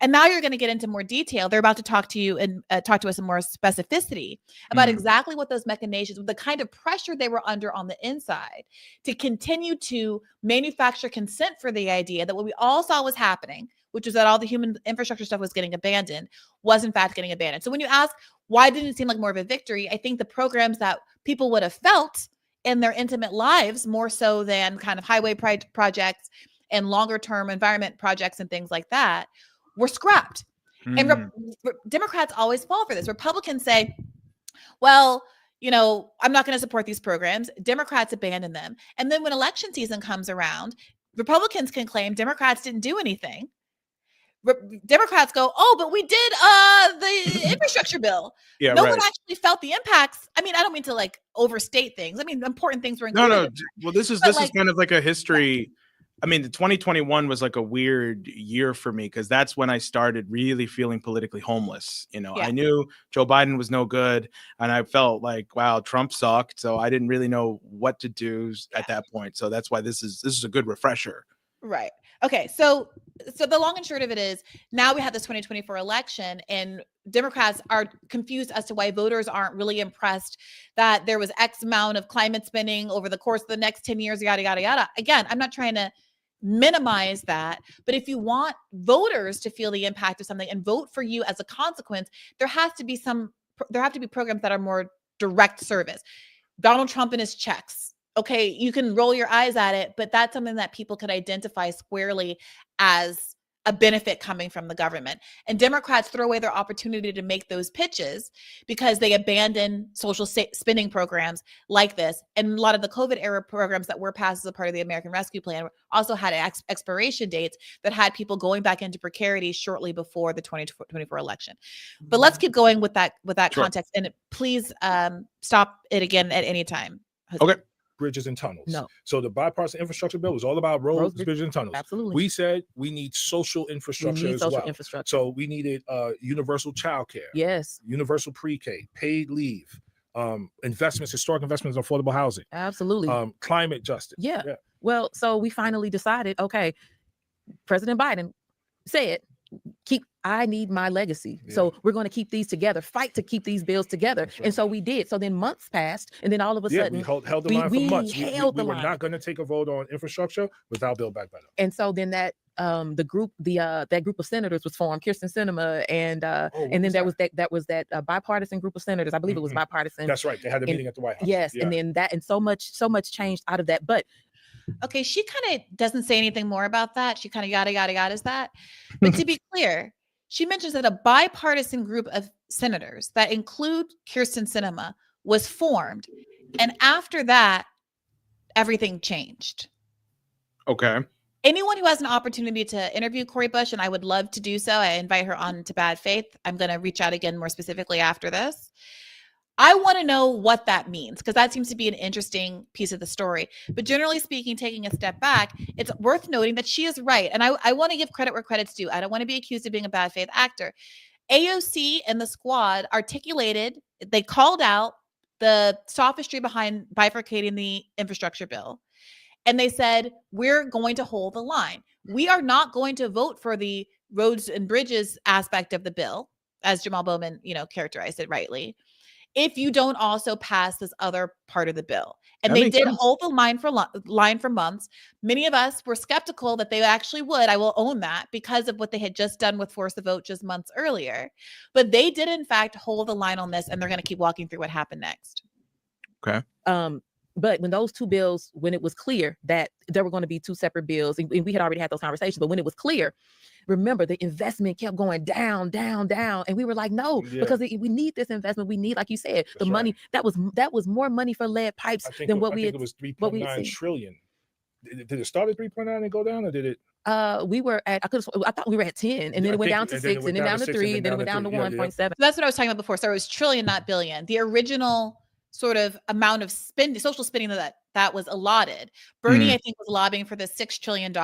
And now you're going to get into more detail. They're about to talk to you and talk to us in more specificity about exactly what those machinations, the kind of pressure they were under on the inside to continue to manufacture consent for the idea that what we all saw was happening, which was that all the human infrastructure stuff was getting abandoned, was in fact getting abandoned. So when you ask, why didn't it seem like more of a victory? I think the programs that people would have felt in their intimate lives, more so than kind of highway projects and longer term environment projects and things like that, were scrapped. And Democrats always fall for this. Republicans say, well, I'm not going to support these programs. Democrats abandon them. And then when election season comes around, Republicans can claim Democrats didn't do anything. Democrats go, oh, but we did the infrastructure bill. Yeah, no one actually felt the impacts. I mean, I don't mean to overstate things. I mean, important things were included. No. Well, this is kind of like a history. I mean, the 2021 was like a weird year for me because that's when I started really feeling politically homeless. I knew Joe Biden was no good, and I felt like, wow, Trump sucked. So I didn't really know what to do at that point. So that's why this is a good refresher. Right. Okay. So the long and short of it is, now we have this 2024 election, and Democrats are confused as to why voters aren't really impressed that there was X amount of climate spending over the course of the next 10 years, yada, yada, yada. Again, I'm not trying to minimize that, but if you want voters to feel the impact of something and vote for you as a consequence, there have to be programs that are more direct service. Donald Trump and his checks. Okay, you can roll your eyes at it, but that's something that people could identify squarely as a benefit coming from the government. And Democrats throw away their opportunity to make those pitches because they abandon social spending programs like this. And a lot of the COVID era programs that were passed as a part of the American Rescue Plan also had expiration dates that had people going back into precarity shortly before the 2024 election. But let's keep going with that sure. Context. And please stop it again at any time. Okay. Bridges and tunnels. No. So the bipartisan infrastructure bill was all about roads, bridges, and tunnels. Absolutely. We said we need social infrastructure as well. So we needed universal child care. Yes. Universal pre-K, paid leave, investments, historic investments in affordable housing. Absolutely. Climate justice. Yeah. Well, so we finally decided, okay, President Biden said, I need my legacy. Yeah. So we're going to keep these together, fight to keep these bills together. Right. And so we did. So then months passed, and then all of a sudden, we held the line for months. We were not going to take a vote on infrastructure without Build Back Better. And so then that that group of senators was formed, Kirsten Sinema, and then there was that bipartisan group of senators. I believe it was bipartisan. That's right. They had a meeting at the White House. Yes, yeah. And then so much changed out of that. But okay, she kind of doesn't say anything more about that. She kind of yada yada yada is that. But to be clear, she mentions that a bipartisan group of senators that include Kyrsten Sinema was formed. And after that, everything changed. Okay. Anyone who has an opportunity to interview Cori Bush, and I would love to do so, I invite her on to Bad Faith. I'm going to reach out again more specifically after this. I want to know what that means, because that seems to be an interesting piece of the story. But generally speaking, taking a step back, it's worth noting that she is right. And I want to give credit where credit's due. I don't want to be accused of being a bad faith actor. AOC and the squad articulated, they called out the sophistry behind bifurcating the infrastructure bill. And they said, we're going to hold the line. We are not going to vote for the roads and bridges aspect of the bill, as Jamaal Bowman, characterized it rightly, if you don't also pass this other part of the bill. And they did hold the line for months. Many of us were skeptical that they actually would. I will own that, because of what they had just done with Force the Vote just months earlier. But they did, in fact, hold the line on this, and they're going to keep walking through what happened next. Okay. But when those two bills, when it was clear that there were going to be two separate bills, and we had already had those conversations, but when it was clear, remember, the investment kept going down, down, down. And we were like, no, because we need this investment. We need, like you said, the money. That was more money for lead pipes than what we had. It was 3.9 trillion. Did it start at 3.9 and go down, or did it? We were at, I thought we were at 10, and then it went down to 6, and then down to 3, and then it went down to 1.7. That's what I was talking about before. So it was trillion, not billion. The original sort of amount of social spending that was allotted. Bernie, I think, was lobbying for the $6 trillion.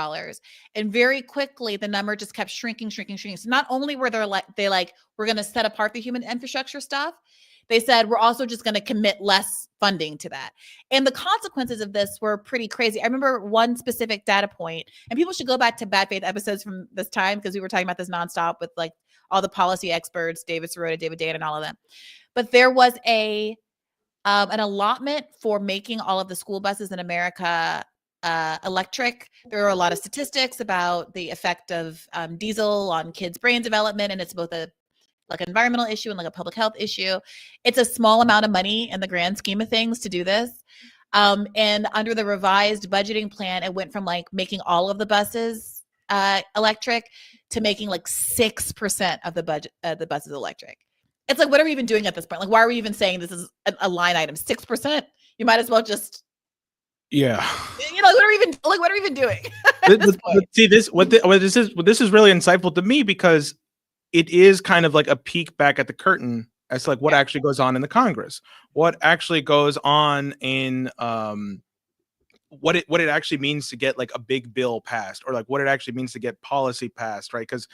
And very quickly, the number just kept shrinking. So not only were they like, we're going to set apart the human infrastructure stuff, they said, we're also just going to commit less funding to that. And the consequences of this were pretty crazy. I remember one specific data point, and people should go back to Bad Faith episodes from this time, because we were talking about this nonstop with like all the policy experts, David Sirota, David Dan, and all of them. But there was an allotment for making all of the school buses in America electric. There are a lot of statistics about the effect of diesel on kids' brain development, and it's both an environmental issue and like a public health issue. It's a small amount of money in the grand scheme of things to do this. And under the revised budgeting plan, it went from like making all of the buses electric to making like 6% of the budget, the buses electric. It's like, what are we even doing at this point? Like, why are we even saying this is a line item? 6%? You might as well just, what are we even doing? See, this is really insightful to me, because it is kind of like a peek back at the curtain as to like what actually goes on in the Congress, what actually goes on in what it actually means to get like a big bill passed, or like what it actually means to get policy passed, right? Because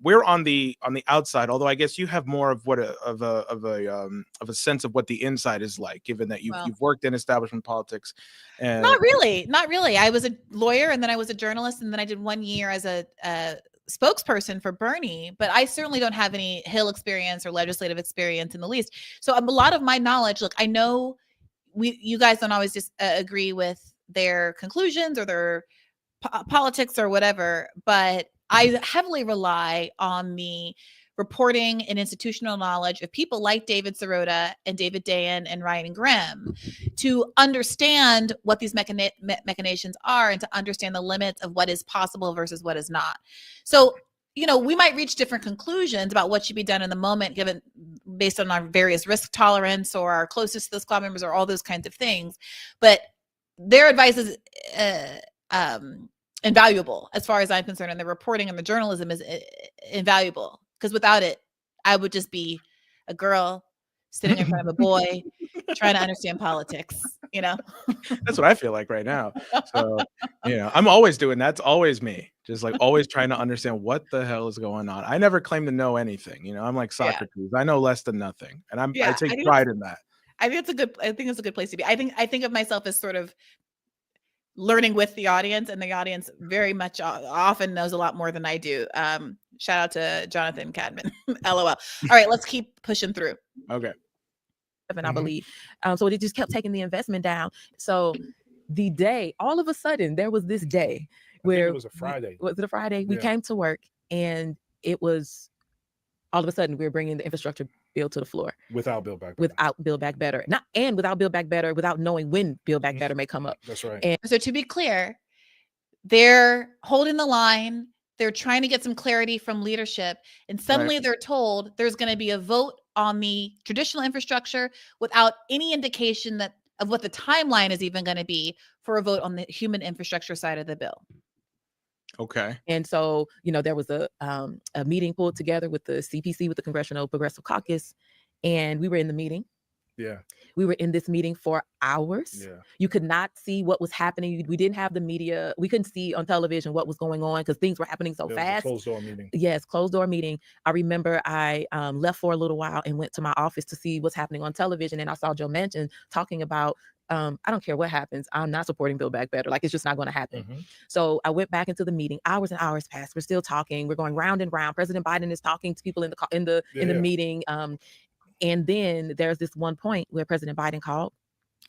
we're on the outside, although I guess you have more of a sense of what the inside is like, given that you've worked in establishment politics. And not really. I was a lawyer, and then I was a journalist, and then I did 1 year as a spokesperson for Bernie, but I certainly don't have any Hill experience or legislative experience in the least. So a lot of my knowledge, look, I know you guys don't always just agree with their conclusions or their politics or whatever, but I heavily rely on the reporting and institutional knowledge of people like David Sirota and David Dayan and Ryan Grimm to understand what these machinations are, and to understand the limits of what is possible versus what is not. So, we might reach different conclusions about what should be done in the moment, based on our various risk tolerance or our closest to the squad members or all those kinds of things. But their advice is invaluable as far as I'm concerned, and the reporting and the journalism is invaluable, because without it, I would just be a girl sitting in front of a boy trying to understand politics. That's what I feel like right now. So I'm always doing that. It's always me, just like always trying to understand what the hell is going on. I never claim to know anything. I'm like Socrates. I know less than nothing, and I take pride in that. I think it's a good place to be. I think of myself as sort of learning with the audience, and the audience very much often knows a lot more than I do. Shout out to Jonathan Cadman. LOL. All right, let's keep pushing through. Okay. I believe. So it just kept taking the investment down. So the day, all of a sudden, there was this day where it was a Friday. Was it a Friday? We came to work, and it was all of a sudden we were bringing the infrastructure bill to the floor without Build Back Better. Without Build Back Better, without Build Back Better, without knowing when Build Back Better may come up. That's right. And so, to be clear, they're holding the line. They're trying to get some clarity from leadership. And suddenly they're told there's going to be a vote on the traditional infrastructure without any indication of what the timeline is even going to be for a vote on the human infrastructure side of the bill. Okay. And so, there was a meeting pulled together with the CPC, with the Congressional Progressive Caucus, and we were in the meeting. Yeah. We were in this meeting for hours. Yeah. You could not see what was happening. We didn't have the media. We couldn't see on television what was going on because things were happening so fast. Closed door meeting. Yes, closed door meeting. I remember I left for a little while and went to my office to see what's happening on television. And I saw Joe Manchin talking about, I don't care what happens. I'm not supporting Build Back Better. Like, it's just not going to happen. Mm-hmm. So I went back into the meeting. Hours and hours passed. We're still talking. We're going round and round. President Biden is talking to people in the meeting. And then there's this one point where President Biden called,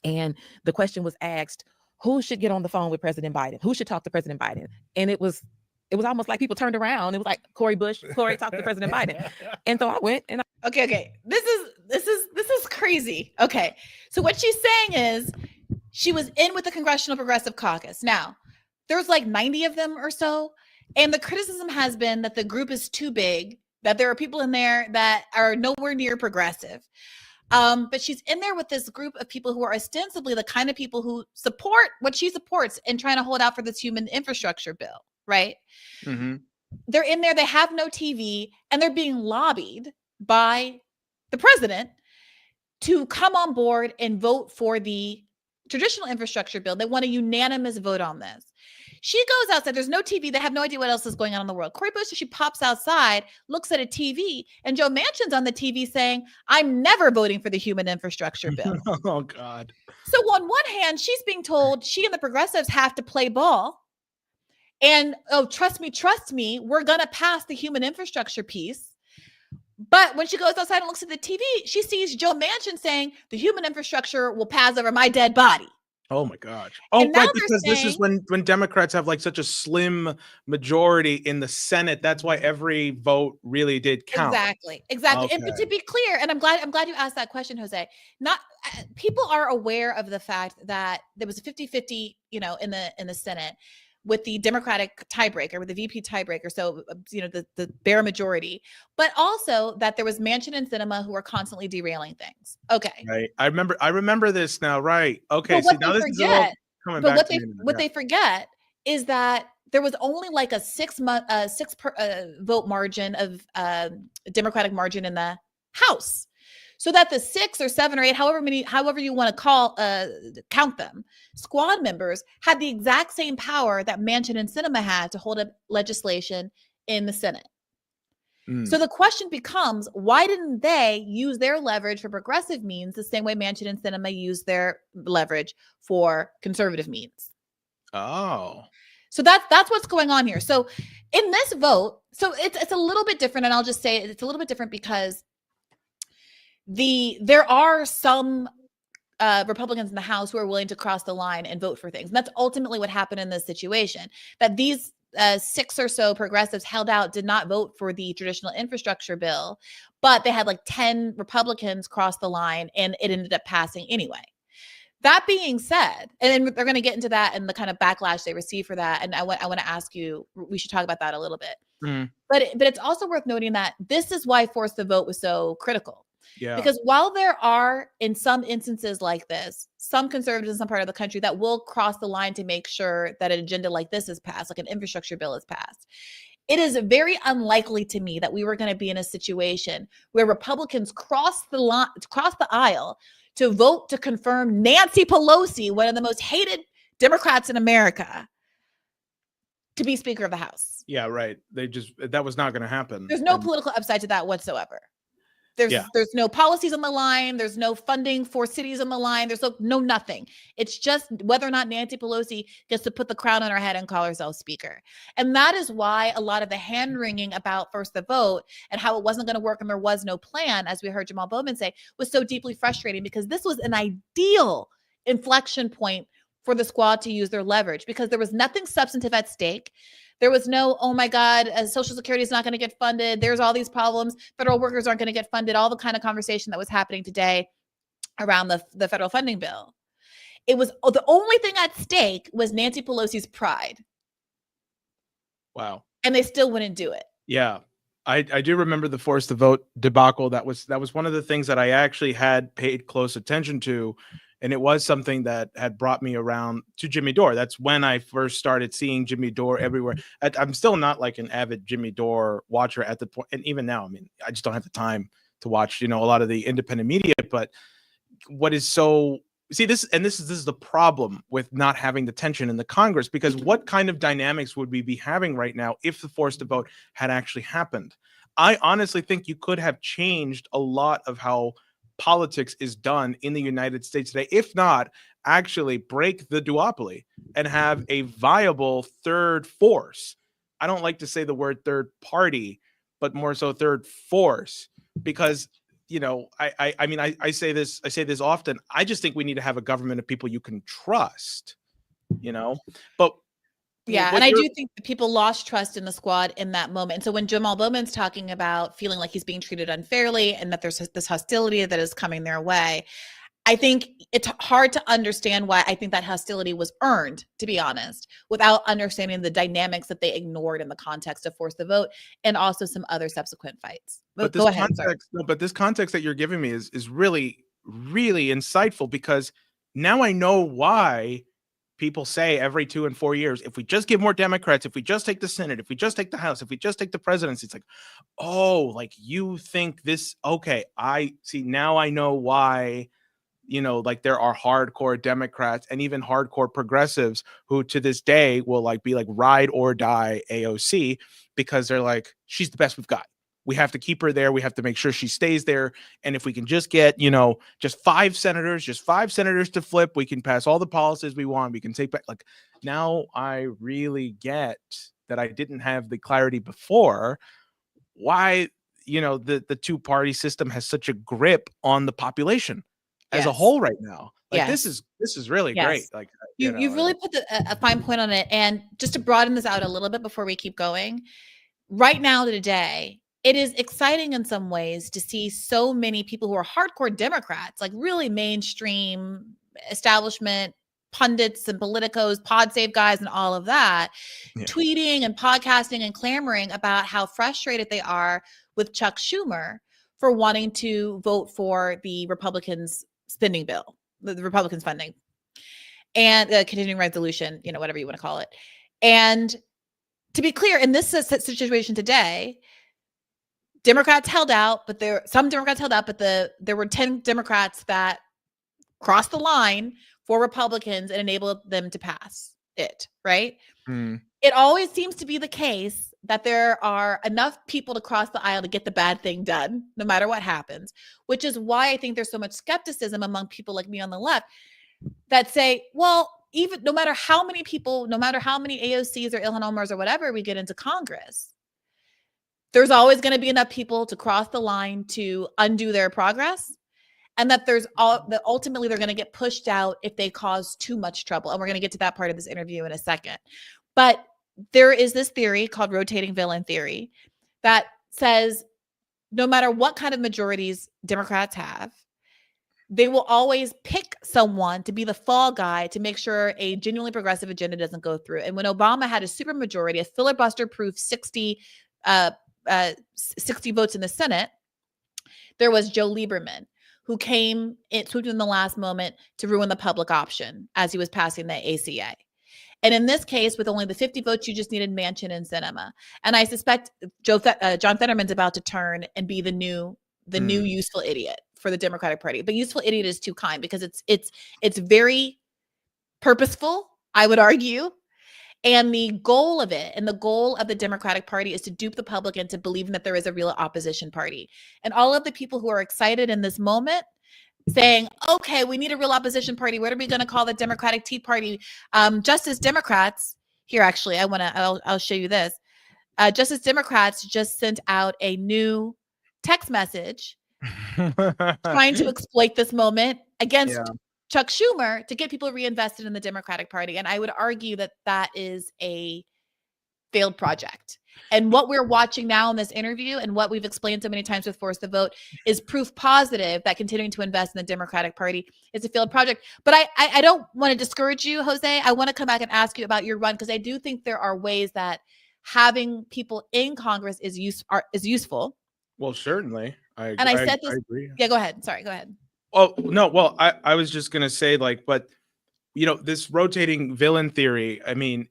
and the question was asked, who should get on the phone with President Biden? Who should talk to President Biden? And it was almost like people turned around. It was like, Cori talked to President Biden. And so I went and Okay. This is crazy. Okay. So what she's saying is she was in with the Congressional Progressive Caucus. Now, there's like 90 of them or so. And the criticism has been that the group is too big, that there are people in there that are nowhere near progressive. But she's in there with this group of people who are ostensibly the kind of people who support what she supports and trying to hold out for this human infrastructure bill, right? Mm-hmm. They're in there, they have no TV, and they're being lobbied by the president to come on board and vote for the traditional infrastructure bill. They want a unanimous vote on this. She goes outside. There's no TV. They have no idea what else is going on in the world. Cori Bush, she pops outside, looks at a TV, and Joe Manchin's on the TV saying, I'm never voting for the human infrastructure bill. Oh, God. So on one hand, she's being told she and the progressives have to play ball. And, trust me, we're going to pass the human infrastructure piece. But when she goes outside and looks at the TV, she sees Joe Manchin saying the human infrastructure will pass over my dead body. Oh my gosh. Oh, right, because this is when Democrats have like such a slim majority in the Senate. That's why every vote really did count. Exactly. Okay. And to be clear, and I'm glad you asked that question, Jose. People are aware of the fact that there was a 50-50, in the Senate with the Democratic tiebreaker, with the VP tiebreaker. So, the bare majority, but also that there was Manchin and Sinema who were constantly derailing things. Okay. Right. I remember this now. Right. Okay. So now this is all coming back to me. What they forget is that there was only like a 6 vote margin of Democratic margin in the House. So that the 6 or 7 or 8, however you want to count them, squad members had the exact same power that Manchin and Sinema had to hold up legislation in the Senate. So the question becomes, why didn't they use their leverage for progressive means the same way Manchin and Sinema used their leverage for conservative means? Oh. So that's what's going on here. So in this vote, so it's a little bit different, and I'll just say it's a little bit different because there are some Republicans in the House who are willing to cross the line and vote for things. And that's ultimately what happened in this situation, that these 6 or so progressives held out, did not vote for the traditional infrastructure bill, but they had like 10 Republicans cross the line and it ended up passing anyway. That being said, and they're going to get into that and the kind of backlash they receive for that. And I want to ask you, we should talk about that a little bit. But it's also worth noting that this is why force the vote was so critical. Yeah. Because while there are, in some instances like this, some conservatives in some part of the country that will cross the line to make sure that an agenda like this is passed, like an infrastructure bill is passed, it is very unlikely to me that we were going to be in a situation where Republicans cross the aisle to vote to confirm Nancy Pelosi, one of the most hated Democrats in America, to be Speaker of the House. Yeah, right. That was not going to happen. There's no political upside to that whatsoever. There's no policies on the line. There's no funding for cities on the line. There's no nothing. It's just whether or not Nancy Pelosi gets to put the crown on her head and call herself Speaker. And that is why a lot of the hand-wringing about first the vote and how it wasn't going to work and there was no plan, as we heard Jamaal Bowman say, was so deeply frustrating, because this was an ideal inflection point for the squad to use their leverage, because there was nothing substantive at stake. There was no, oh my God, Social Security is not going to get funded. There's all these problems. Federal workers aren't going to get funded. All the kind of conversation that was happening today around the federal funding bill. It was the only thing at stake was Nancy Pelosi's pride. Wow. and they still wouldn't do it. Yeah. I do remember the force the vote debacle. That was one of the things that I actually had paid close attention to. And it was something that had brought me around to Jimmy Dore. That's when I first started seeing Jimmy Dore everywhere. I'm still not like an avid Jimmy Dore watcher at the point. And even now, I mean, I just don't have the time to watch, a lot of the independent media. But what is so this is the problem with not having the tension in the Congress, because what kind of dynamics would we be having right now if the force to vote had actually happened? I honestly think you could have changed a lot of how politics is done in the United States today, if not actually break the duopoly and have a viable third force. I don't like to say the word third party, but more so third force, because I say this often. I just think we need to have a government of people you can trust, but yeah, and I do think that people lost trust in the squad in that moment. And so when Jamaal Bowman's talking about feeling like he's being treated unfairly and that there's this hostility that is coming their way, I think it's hard to understand why I think that hostility was earned, to be honest, without understanding the dynamics that they ignored in the context of force the vote and also some other subsequent fights. But go ahead. But this context that you're giving me is really, really insightful, because now I know why people say every 2 and 4 years, if we just give more Democrats, if we just take the Senate, if we just take the House, if we just take the presidency, it's like, oh, like you think this, okay, I see, now I know why, like there are hardcore Democrats and even hardcore progressives who to this day will like be like ride or die AOC, because they're like, she's the best we've got. We have to keep her there. We have to make sure she stays there. And if we can just get, just 5 senators to flip, we can pass all the policies we want. We can take back. Like, now I really get that I didn't have the clarity before why, the two-party system has such a grip on the population as a whole right now. Like, this is really great. Like, you've really put a fine point on it. And just to broaden this out a little bit before we keep going, right now today, it is exciting in some ways to see so many people who are hardcore Democrats, like really mainstream establishment pundits and politicos, pod save guys and all of that, tweeting and podcasting and clamoring about how frustrated they are with Chuck Schumer for wanting to vote for the Republicans' spending bill, the Republicans' funding and the continuing resolution, whatever you want to call it. And to be clear, in this situation today, Democrats held out, but there were 10 Democrats that crossed the line for Republicans and enabled them to pass it, right? It always seems to be the case that there are enough people to cross the aisle to get the bad thing done, no matter what happens, which is why I think there's so much skepticism among people like me on the left that say, well, even no matter how many people, no matter how many AOCs or Ilhan Omars or whatever we get into Congress, there's always going to be enough people to cross the line to undo their progress. And that that ultimately they're going to get pushed out if they cause too much trouble. And we're going to get to that part of this interview in a second. But there is this theory called rotating villain theory that says no matter what kind of majorities Democrats have, they will always pick someone to be the fall guy to make sure a genuinely progressive agenda doesn't go through. And when Obama had a supermajority, a filibuster-proof 60 votes in the Senate, there was Joe Lieberman, who swooped in the last moment to ruin the public option as he was passing the ACA. And in this case, with only the 50 votes, you just needed Manchin and Sinema. And I suspect John Fetterman's about to turn and be the new useful idiot for the Democratic Party. But useful idiot is too kind, because it's very purposeful, I would argue. And the goal of it, and the goal of the Democratic Party, is to dupe the public into believing that there is a real opposition party. And all of the people who are excited in this moment saying, okay, we need a real opposition party. What are we going to call the Democratic Tea Party? Justice Democrats, here, actually, I'll show you this. Justice Democrats just sent out a new text message trying to exploit this moment against Chuck Schumer to get people reinvested in the Democratic Party. And I would argue that that is a failed project. And what we're watching now in this interview, and what we've explained so many times with Force the Vote, is proof positive that continuing to invest in the Democratic Party is a failed project. But I don't want to discourage you, Jose. I want to come back and ask you about your run, because I do think there are ways that having people in Congress is useful. Well, certainly. I said this. agree. Yeah, go ahead. Sorry, go ahead. Oh, no. Well, I was just going to say, like, but, this rotating villain theory, I mean,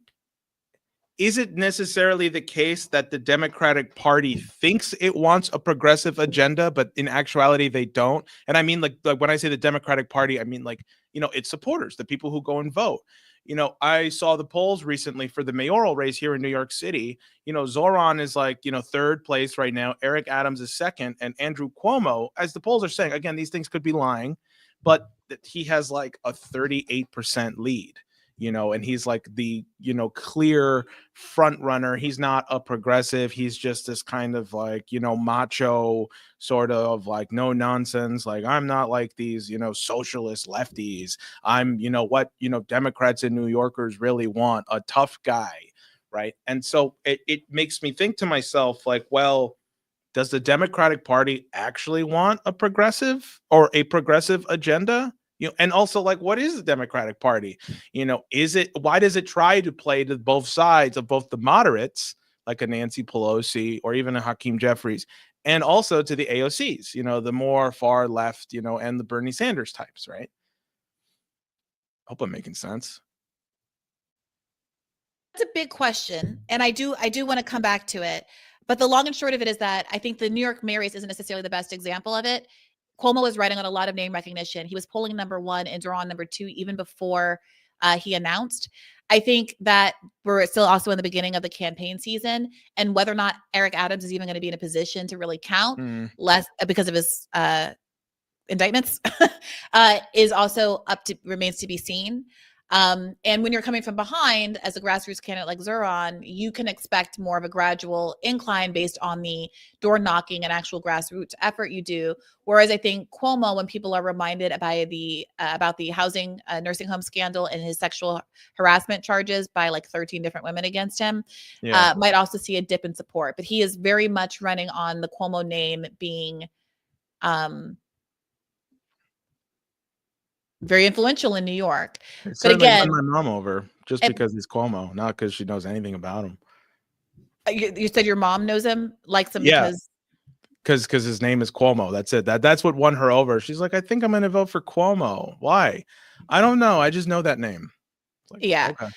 is it necessarily the case that the Democratic Party thinks it wants a progressive agenda, but in actuality, they don't? And I mean, like when I say the Democratic Party, I mean, like, its supporters, the people who go and vote. I saw the polls recently for the mayoral race here in New York City. Zoran is like, third place right now. Eric Adams is second. And Andrew Cuomo, as the polls are saying, again, these things could be lying, but he has like a 38% lead, and he's like the, clear front runner. He's not a progressive. He's just this kind of like, macho sort of like no nonsense. Like, I'm not like these, socialist lefties. I'm, what, Democrats and New Yorkers really want, a tough guy. Right. And so it makes me think to myself, like, well, does the Democratic Party actually want a progressive or a progressive agenda? And also, like, what is the Democratic Party? Why does it try to play to both sides of both the moderates, like a Nancy Pelosi or even a Hakeem Jeffries, and also to the AOCs, the more far left, and the Bernie Sanders types, right? Hope I'm making sense. That's a big question. And I do want to come back to it. But the long and short of it is that I think the New York mayor race isn't necessarily the best example of it. Cuomo was riding on a lot of name recognition. He was polling number 1 and Zoran number 2 even before he announced. I think that we're still also in the beginning of the campaign season, and whether or not Eric Adams is even going to be in a position to really count less because of his indictments is also remains to be seen. And when you're coming from behind as a grassroots candidate like Zoran, you can expect more of a gradual incline based on the door knocking and actual grassroots effort you do. Whereas I think Cuomo, when people are reminded about the housing nursing home scandal and his sexual harassment charges by like 13 different women against him, might also see a dip in support. But he is very much running on the Cuomo name being very influential in New York. It's but again, won my mom over just because he's Cuomo, not because she knows anything about him. You said your mom knows him, likes him because his name is Cuomo. That's it. That's what won her over. She's like, I think I'm going to vote for Cuomo. Why? I don't know. I just know that name. Like, okay.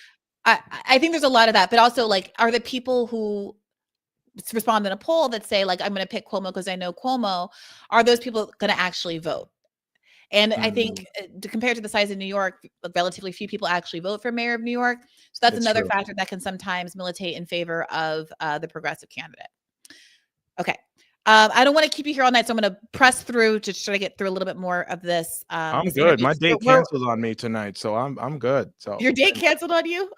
I think there's a lot of that, but also like, are the people who respond in a poll that say like, I'm going to pick Cuomo because I know Cuomo, are those people going to actually vote? And I think compared to the size of New York, relatively few people actually vote for mayor of New York. So that's another factor that can sometimes militate in favor of the progressive candidate. Okay. I don't want to keep you here all night, so I'm going to press through to try to get through a little bit more of this. I'm good. My date canceled on me tonight, so I'm good. So your date canceled on you?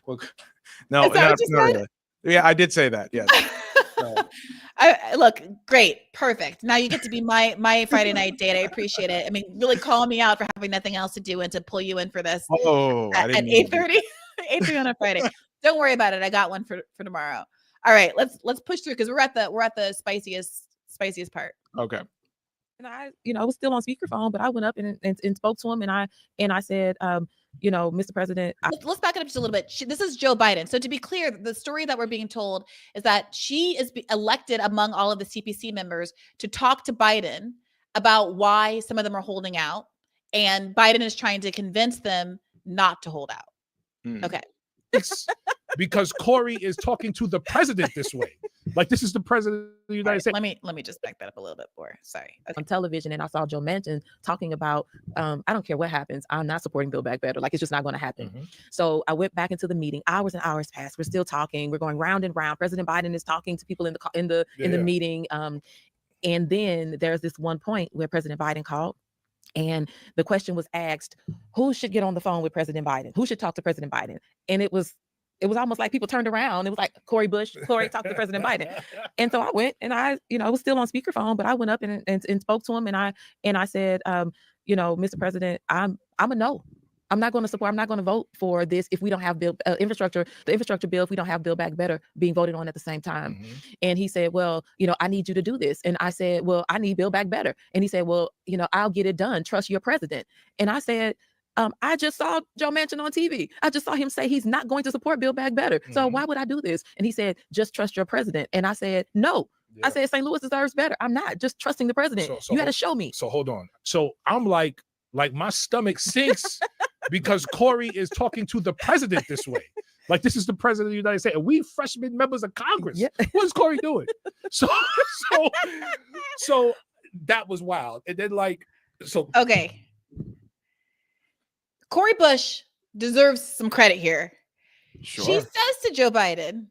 Well, no, not really. Yeah, I did say that. Yes. Look, great, perfect. Now you get to be my Friday night date. I appreciate it. I mean, really calling me out for having nothing else to do and to pull you in for this. At 8:30 on a Friday. Don't worry about it. I got one for tomorrow. All right, let's push through because we're at the spiciest part. Okay. And I was still on speakerphone, but I went up and spoke to him, and I said, Mr. President. Let's back it up just a little bit. This is Joe Biden. So to be clear, the story that we're being told is that she is elected among all of the CPC members to talk to Biden about why some of them are holding out, and Biden is trying to convince them not to hold out. Okay. Because Cori is talking to the president this way. Like, this is the president of the United States. Let me just back that up a little bit more. Sorry. Okay. On television, and I saw Joe Manchin talking about, I don't care what happens, I'm not supporting Build Back Better. Like, it's just not going to happen. So I went back into the meeting. Hours and hours passed. We're still talking. We're going round and round. President Biden is talking to people in the meeting. And then there's this one point where President Biden called. And the question was asked, who should get on the phone with President Biden? Who should talk to President Biden? And it was almost like people turned around. It was like, Cori talked to President Biden. And so I went and I was still on speakerphone, but I went up and spoke to him. And I said, Mr. President, I'm a no. I'm not going to support. I'm not going to vote for this if we don't have the infrastructure bill. If we don't have Build Back Better being voted on at the same time. And he said, well, I need you to do this. And I said, well, I need Build Back Better. And he said, well, I'll get it done. Trust your president. And I said, I just saw Joe Manchin on TV. I just saw him say he's not going to support Build Back Better. So why would I do this? And he said, just trust your president. And I said, no. I said, St. Louis deserves better. I'm not just trusting the president. You had to show me. So hold on. So I'm like my stomach sinks because Cori is talking to the president this way. Like, this is the president of the United States. And we freshman members of Congress. Yeah. What is Cori doing? So that was wild. And then okay. Cori Bush deserves some credit here. Sure. She says to Joe Biden,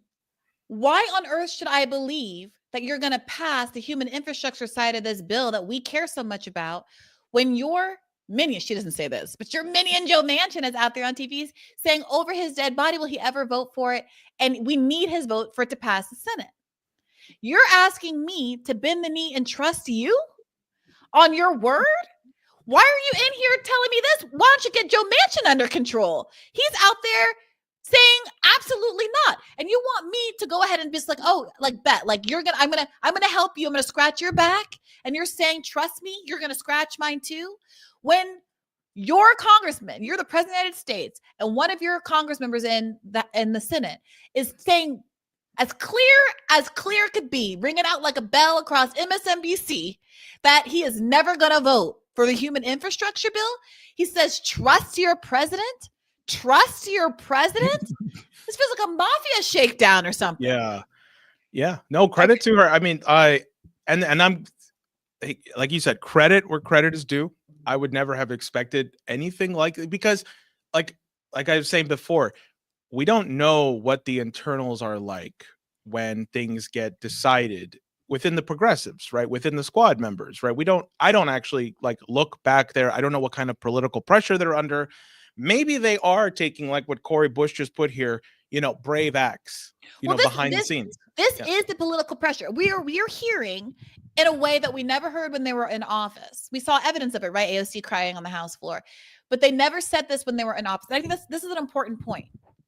why on earth should I believe that you're going to pass the human infrastructure side of this bill that we care so much about when your minion, she doesn't say this, but your minion Joe Manchin is out there on TV saying over his dead body, will he ever vote for it? And we need his vote for it to pass the Senate. You're asking me to bend the knee and trust you on your word? Why are you in here telling me this? Why don't you get Joe Manchin under control? He's out there saying absolutely not. And you want me to go ahead and just bet, I'm gonna help you. I'm gonna scratch your back. And you're saying, trust me, you're gonna scratch mine too. When your congressman, you're the president of the United States, and one of your congress members in the Senate is saying as clear could be, ringing out like a bell across MSNBC, that he is never gonna vote for the human infrastructure bill. He says, trust your president. Trust your president. This feels like a mafia shakedown or something. Yeah. No, credit to her. I mean, I'm like you said, credit where credit is due. I would never have expected anything like it because, like I was saying before, we don't know what the internals are like when things get decided within the progressives, right? Within the squad members, right? I don't actually look back there. I don't know what kind of political pressure they're under. Maybe they are taking, like what Cori Bush just put here, brave acts, behind the scenes. This is the political pressure. We are hearing in a way that we never heard when they were in office. We saw evidence of it, right? AOC crying on the House floor, but they never said this when they were in office. I think this is an important point.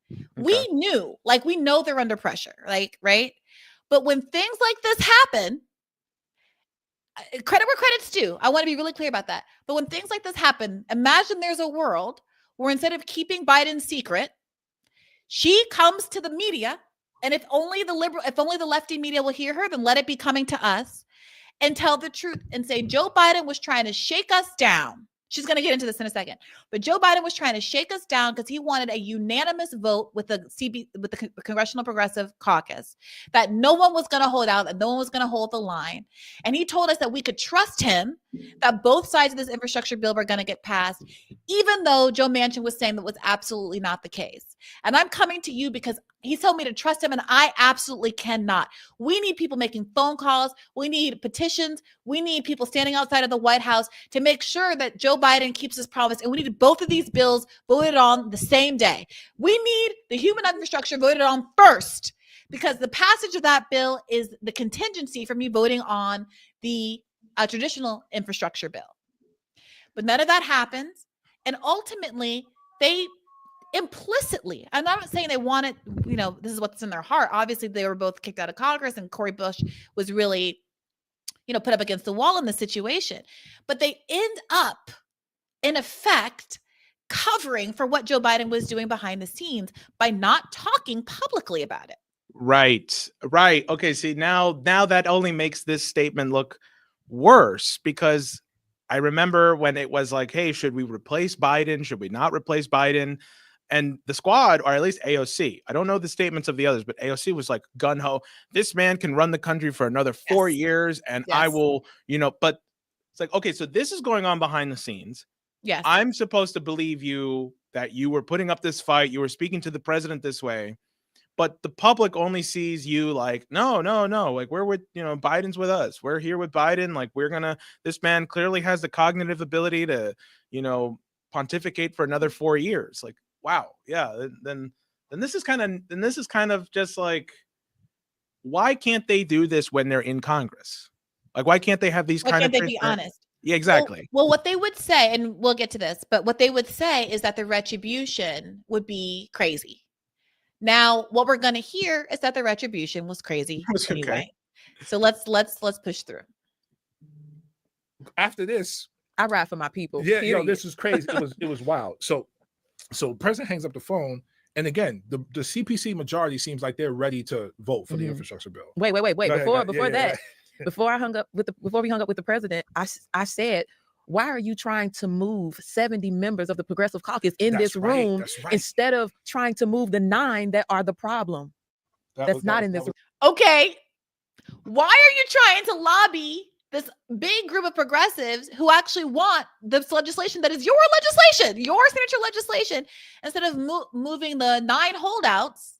Okay. We knew, we know they're under pressure, right? But when things like this happen, credit where credit's due. I want to be really clear about that. But when things like this happen, imagine there's a world where instead of keeping Biden's secret, she comes to the media, and if only the lefty media will hear her, then let it be coming to us and tell the truth and say Joe Biden was trying to shake us down. She's going to get into this in a second, but Joe Biden was trying to shake us down because he wanted a unanimous vote with the Congressional Progressive Caucus, that no one was going to hold out, that no one was going to hold the line. And he told us that we could trust him, that both sides of this infrastructure bill were going to get passed, even though Joe Manchin was saying that was absolutely not the case. And I'm coming to you because he told me to trust him, and I absolutely cannot. We need people making phone calls. We need petitions. We need people standing outside of the White House to make sure that Joe Biden keeps his promise. And we need both of these bills voted on the same day. We need the human infrastructure voted on first, because the passage of that bill is the contingency for me voting on the traditional infrastructure bill. But none of that happens. And ultimately, they implicitly, I'm not saying they want it, this is what's in their heart. Obviously, they were both kicked out of Congress, and Cori Bush was really, put up against the wall in the situation. But they end up, in effect, covering for what Joe Biden was doing behind the scenes by not talking publicly about it. Right. Okay, see, now that only makes this statement look worse, because I remember when it was like, hey, should we replace Biden? Should we not replace Biden? And the squad, or at least AOC, I don't know the statements of the others, but AOC was like gung-ho. This man can run the country for another 4 years, and I will, but it's like, okay, so this is going on behind the scenes. Yes. I'm supposed to believe you that you were putting up this fight. You were speaking to the president this way, but the public only sees you like, no. Like, we're with, Biden's with us. We're here with Biden. Like, this man clearly has the cognitive ability to, pontificate for another 4 years. Like, wow. Yeah. Then this is kind of just like, why can't they do this when they're in Congress? Like, why can't they have these kind of? Why can't they be honest? Yeah, exactly. Well, what they would say, and we'll get to this, but what they would say is that the retribution would be crazy. Now, what we're going to hear is that the retribution was crazy anyway. Okay. So let's push through. After this, I ride for my people. Yeah, period. this is crazy. It was wild. So president hangs up the phone, and again, the CPC majority seems like they're ready to vote for the infrastructure bill. Wait. Before we hung up with the president, I said, why are you trying to move 70 members of the Progressive Caucus in this room instead of trying to move the 9 that are the problem? That's not in this room. Okay. Why are you trying to lobby this big group of progressives who actually want this legislation that is your legislation, your signature legislation, instead of moving the 9 holdouts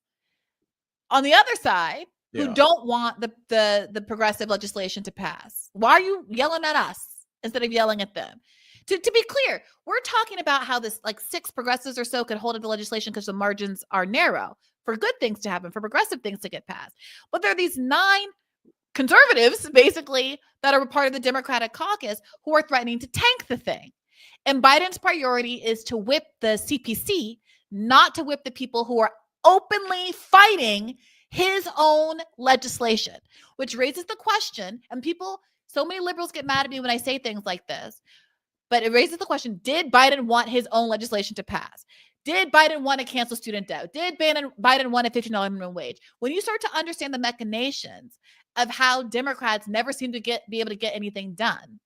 on the other side who don't want the progressive legislation to pass? Why are you yelling at us instead of yelling at them? To be clear, we're talking about how this like 6 progressives or so could hold up the legislation because the margins are narrow for good things to happen, for progressive things to get passed. But there are these 9 conservatives, basically, that are part of the Democratic caucus who are threatening to tank the thing. And Biden's priority is to whip the CPC, not to whip the people who are openly fighting his own legislation, which raises the question, and people, so many liberals get mad at me when I say things like this, but it raises the question, did Biden want his own legislation to pass? Did Biden want to cancel student debt? Did Biden want a $15 minimum wage? When you start to understand the machinations of how Democrats never seem to be able to get anything done,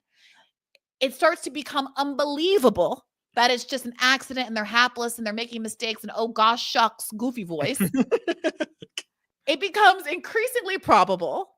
it starts to become unbelievable that it's just an accident and they're hapless and they're making mistakes and oh gosh, shucks, goofy voice. It becomes increasingly probable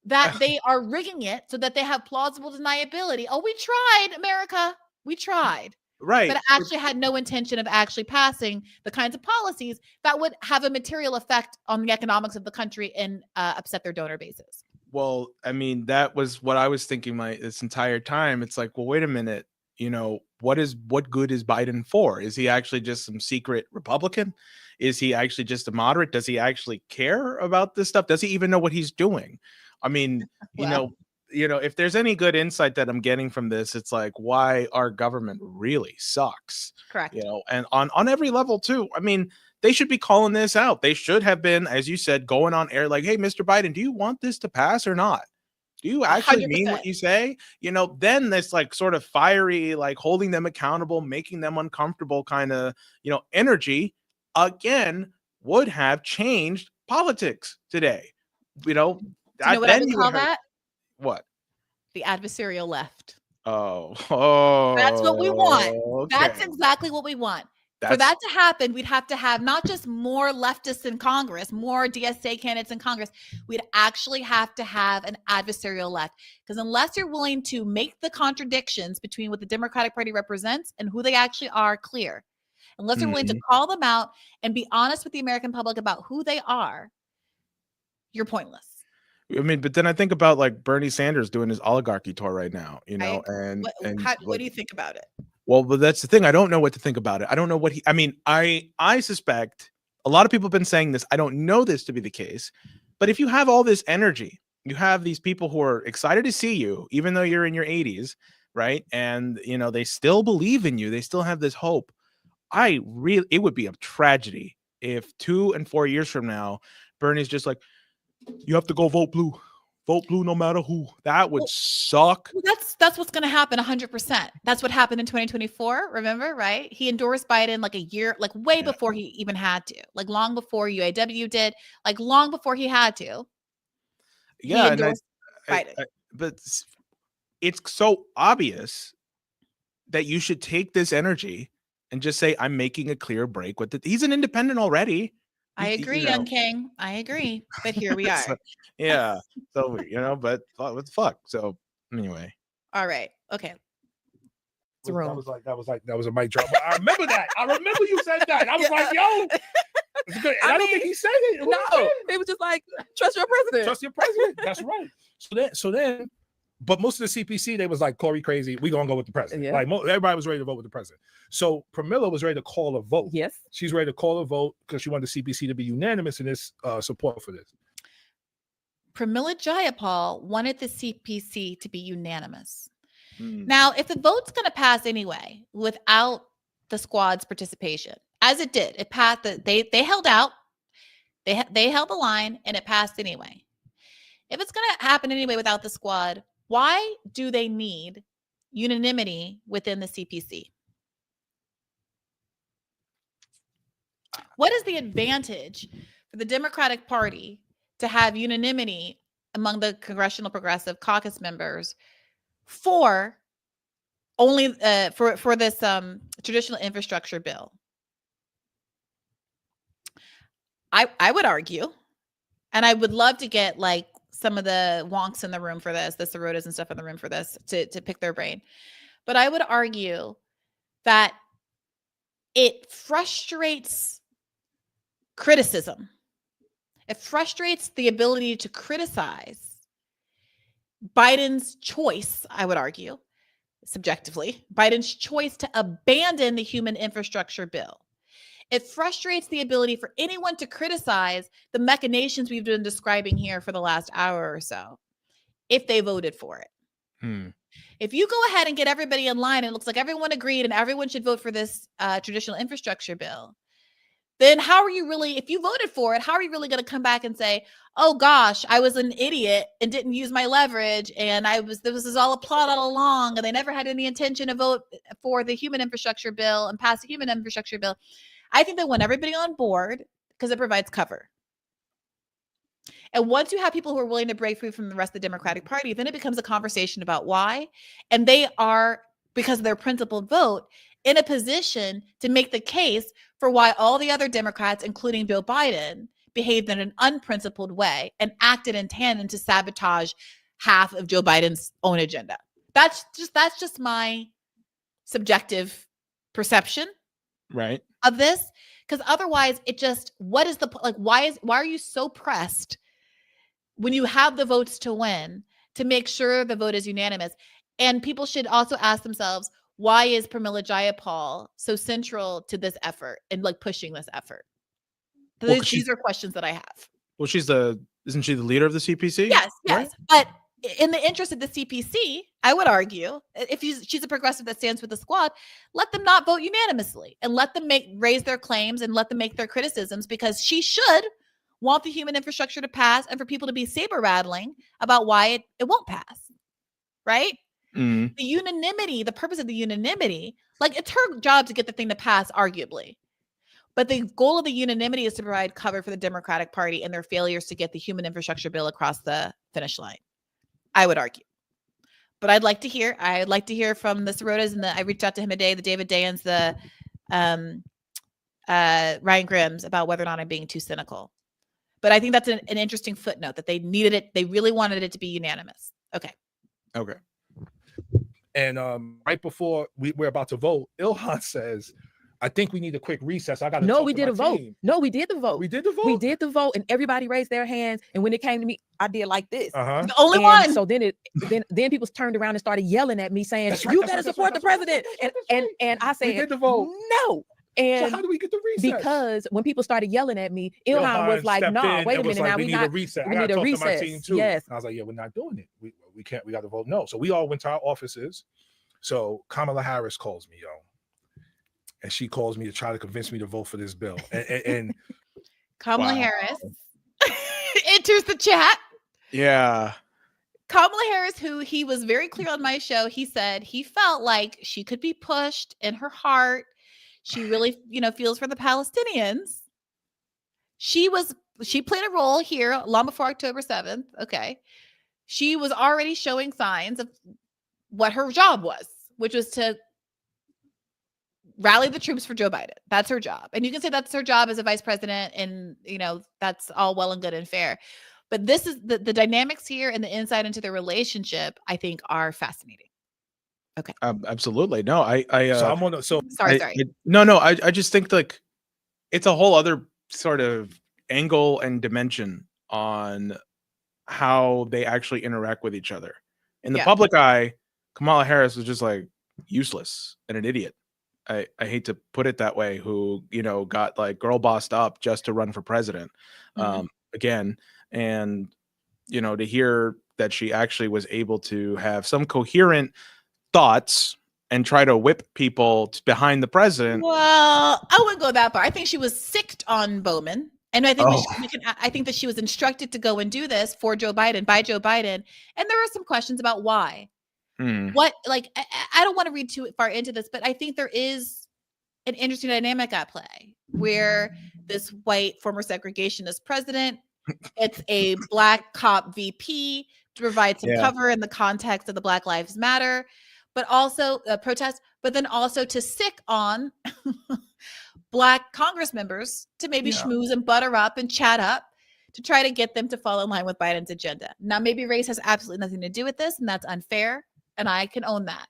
that they are rigging it so that they have plausible deniability. Oh, we tried, America. We tried. Right. But it actually had no intention of actually passing the kinds of policies that would have a material effect on the economics of the country and upset their donor bases. Well, I mean, that was what I was thinking this entire time. It's like, well, wait a minute. What good is Biden for? Is he actually just some secret Republican? Is he actually just a moderate? Does he actually care about this stuff? Does he even know what he's doing? I mean, if there's any good insight that I'm getting from this, it's like why our government really sucks. Correct. And on every level too. I mean, they should be calling this out. They should have been, as you said, going on air like, hey, Mr. Biden, do you want this to pass or not? Do you actually 100%. mean what you say? Then this like sort of fiery, like holding them accountable, making them uncomfortable kind of, energy again would have changed politics today. Do you know what I would call that? What? The adversarial left. Oh, that's what we want. Okay. That's exactly what we want. For that to happen, we'd have to have not just more leftists in Congress, more DSA candidates in Congress. We'd actually have to have an adversarial left. Because unless you're willing to make the contradictions between what the Democratic Party represents and who they actually are clear, unless you're willing to call them out and be honest with the American public about who they are, you're pointless. I mean, but then I think about like Bernie Sanders doing his oligarchy tour right now, what do you think about it? Well, but that's the thing. I don't know what to think about it. I don't know what I suspect a lot of people have been saying this. I don't know this to be the case, but if you have all this energy, you have these people who are excited to see you, even though you're in your 80s, right? And, they still believe in you. They still have this hope. It would be a tragedy if 2 and 4 years from now, Bernie's just like, you have to go vote blue no matter who. That would suck. Well, that's what's going to happen 100%. That's what happened in 2024. Remember, right? He endorsed Biden like a year, like way before he even had to, like long before UAW did, like long before he had to. Yeah. But it's so obvious that you should take this energy and just say, I'm making a clear break with it. He's an independent already. I agree, Young King. I agree. But here we are. So, but what the fuck? So anyway. All right. Okay. That was a mic drop. But I remember that. I remember you said that. I was like, yo. It's good. And I don't think he said it. No. It was just like, trust your president. Trust your president. That's right. So then, but most of the CPC, they was like, Cori crazy. We gonna go with the president. Yeah. Like everybody was ready to vote with the president. So Pramila was ready to call a vote. Yes. She's ready to call a vote because she wanted the CPC to be unanimous in this support for this. Pramila Jayapal wanted the CPC to be unanimous. Now, if the vote's going to pass anyway, without the squad's participation, as it did, it passed. They held out. They held the line, and it passed anyway. If it's going to happen anyway without the squad, why do they need unanimity within the CPC? What is the advantage for the Democratic Party to have unanimity among the Congressional Progressive Caucus members for only for this traditional infrastructure bill? I would argue, and I would love to get like some of the wonks in the room for this, the Sarotas and stuff in the room for this to pick their brain. But I would argue that it frustrates criticism. It frustrates the ability to criticize Biden's choice, I would argue, subjectively, Biden's choice to abandon the human infrastructure bill. It frustrates the ability for anyone to criticize the machinations we've been describing here for the last hour or so if they voted for it. If you go ahead and get everybody in line and it looks like everyone agreed and everyone should vote for this traditional infrastructure bill, then how are you really, if you voted for it, how are you really going to come back and say, oh gosh, I was an idiot and didn't use my leverage and this was all a plot all along and they never had any intention to vote for the human infrastructure bill and pass the human infrastructure bill? I think they want everybody on board because it provides cover. And once you have people who are willing to break free from the rest of the Democratic Party, then it becomes a conversation about why. And they are, because of their principled vote, in a position to make the case for why all the other Democrats, including Joe Biden, behaved in an unprincipled way and acted in tandem to sabotage half of Joe Biden's own agenda. That's just my subjective perception. Right. Of this, because otherwise it just, what is the, like, why are you so pressed when you have the votes to win to make sure the vote is unanimous? And people should also ask themselves, why is Pramila Jayapal so central to this effort and like pushing this effort? These are questions that I have. Well, isn't she the leader of the CPC? Yes, right? But in the interest of the CPC, I would argue, if she's a progressive that stands with the squad, let them not vote unanimously and let them raise their claims and let them make their criticisms, because she should want the human infrastructure to pass and for people to be saber rattling about why it won't pass, right? The unanimity, the purpose of the unanimity, like it's her job to get the thing to pass, arguably. But the goal of the unanimity is to provide cover for the Democratic Party and their failures to get the human infrastructure bill across the finish line, I would argue. But I'd like to hear from the Sarotas, and I reached out to him today, the David Dayans, the Ryan Grimms, about whether or not I'm being too cynical. But I think that's an interesting footnote, that they needed it. They really wanted it to be unanimous. Okay. And right before we're about to vote, Ilhan says, I think we need a quick recess. I got to No, we did a vote. No, we did the vote. We did the vote? We did the vote, and everybody raised their hands. And when it came to me, I did like this. The only one. So then people turned around and started yelling at me saying, you better support the president. And I said, we did the vote. No. And so how do we get the recess? Because when people started yelling at me, Ilhan was like, no, wait a minute. Now we need a recess. We need a recess. My team too. Yes. And I was like, yeah, we're not doing it. We can't. We got to vote no. So we all went to our offices. So Kamala Harris calls me, and she calls me to try to convince me to vote for this bill. And Kamala Harris enters the chat. Yeah. Kamala Harris, who he was very clear on my show, he said he felt like she could be pushed in her heart. She really, feels for the Palestinians. She played a role here long before October 7th. Okay. She was already showing signs of what her job was, which was to rally the troops for Joe Biden. That's her job. And you can say that's her job as a vice president, and that's all well and good and fair. But this is the dynamics here and the insight into their relationship, I think, are fascinating. Okay. Absolutely. No, sorry. I just think like it's a whole other sort of angle and dimension on how they actually interact with each other. In the public eye, Kamala Harris was just like useless and an idiot. I hate to put it that way, who, got like girl bossed up just to run for president again. And, to hear that she actually was able to have some coherent thoughts and try to whip people behind the president. Well, I wouldn't go that far. I think she was sicked on Bowman. And I think I think that she was instructed to go and do this for Joe Biden, by Joe Biden. And there are some questions about why. What, like, I don't want to read too far into this, but I think there is an interesting dynamic at play where this white former segregationist president, it's a black cop VP to provide some cover in the context of the Black Lives Matter, but also protest, but then also to sick on black Congress members to maybe schmooze and butter up and chat up to try to get them to fall in line with Biden's agenda. Now, maybe race has absolutely nothing to do with this, and that's unfair, and I can own that.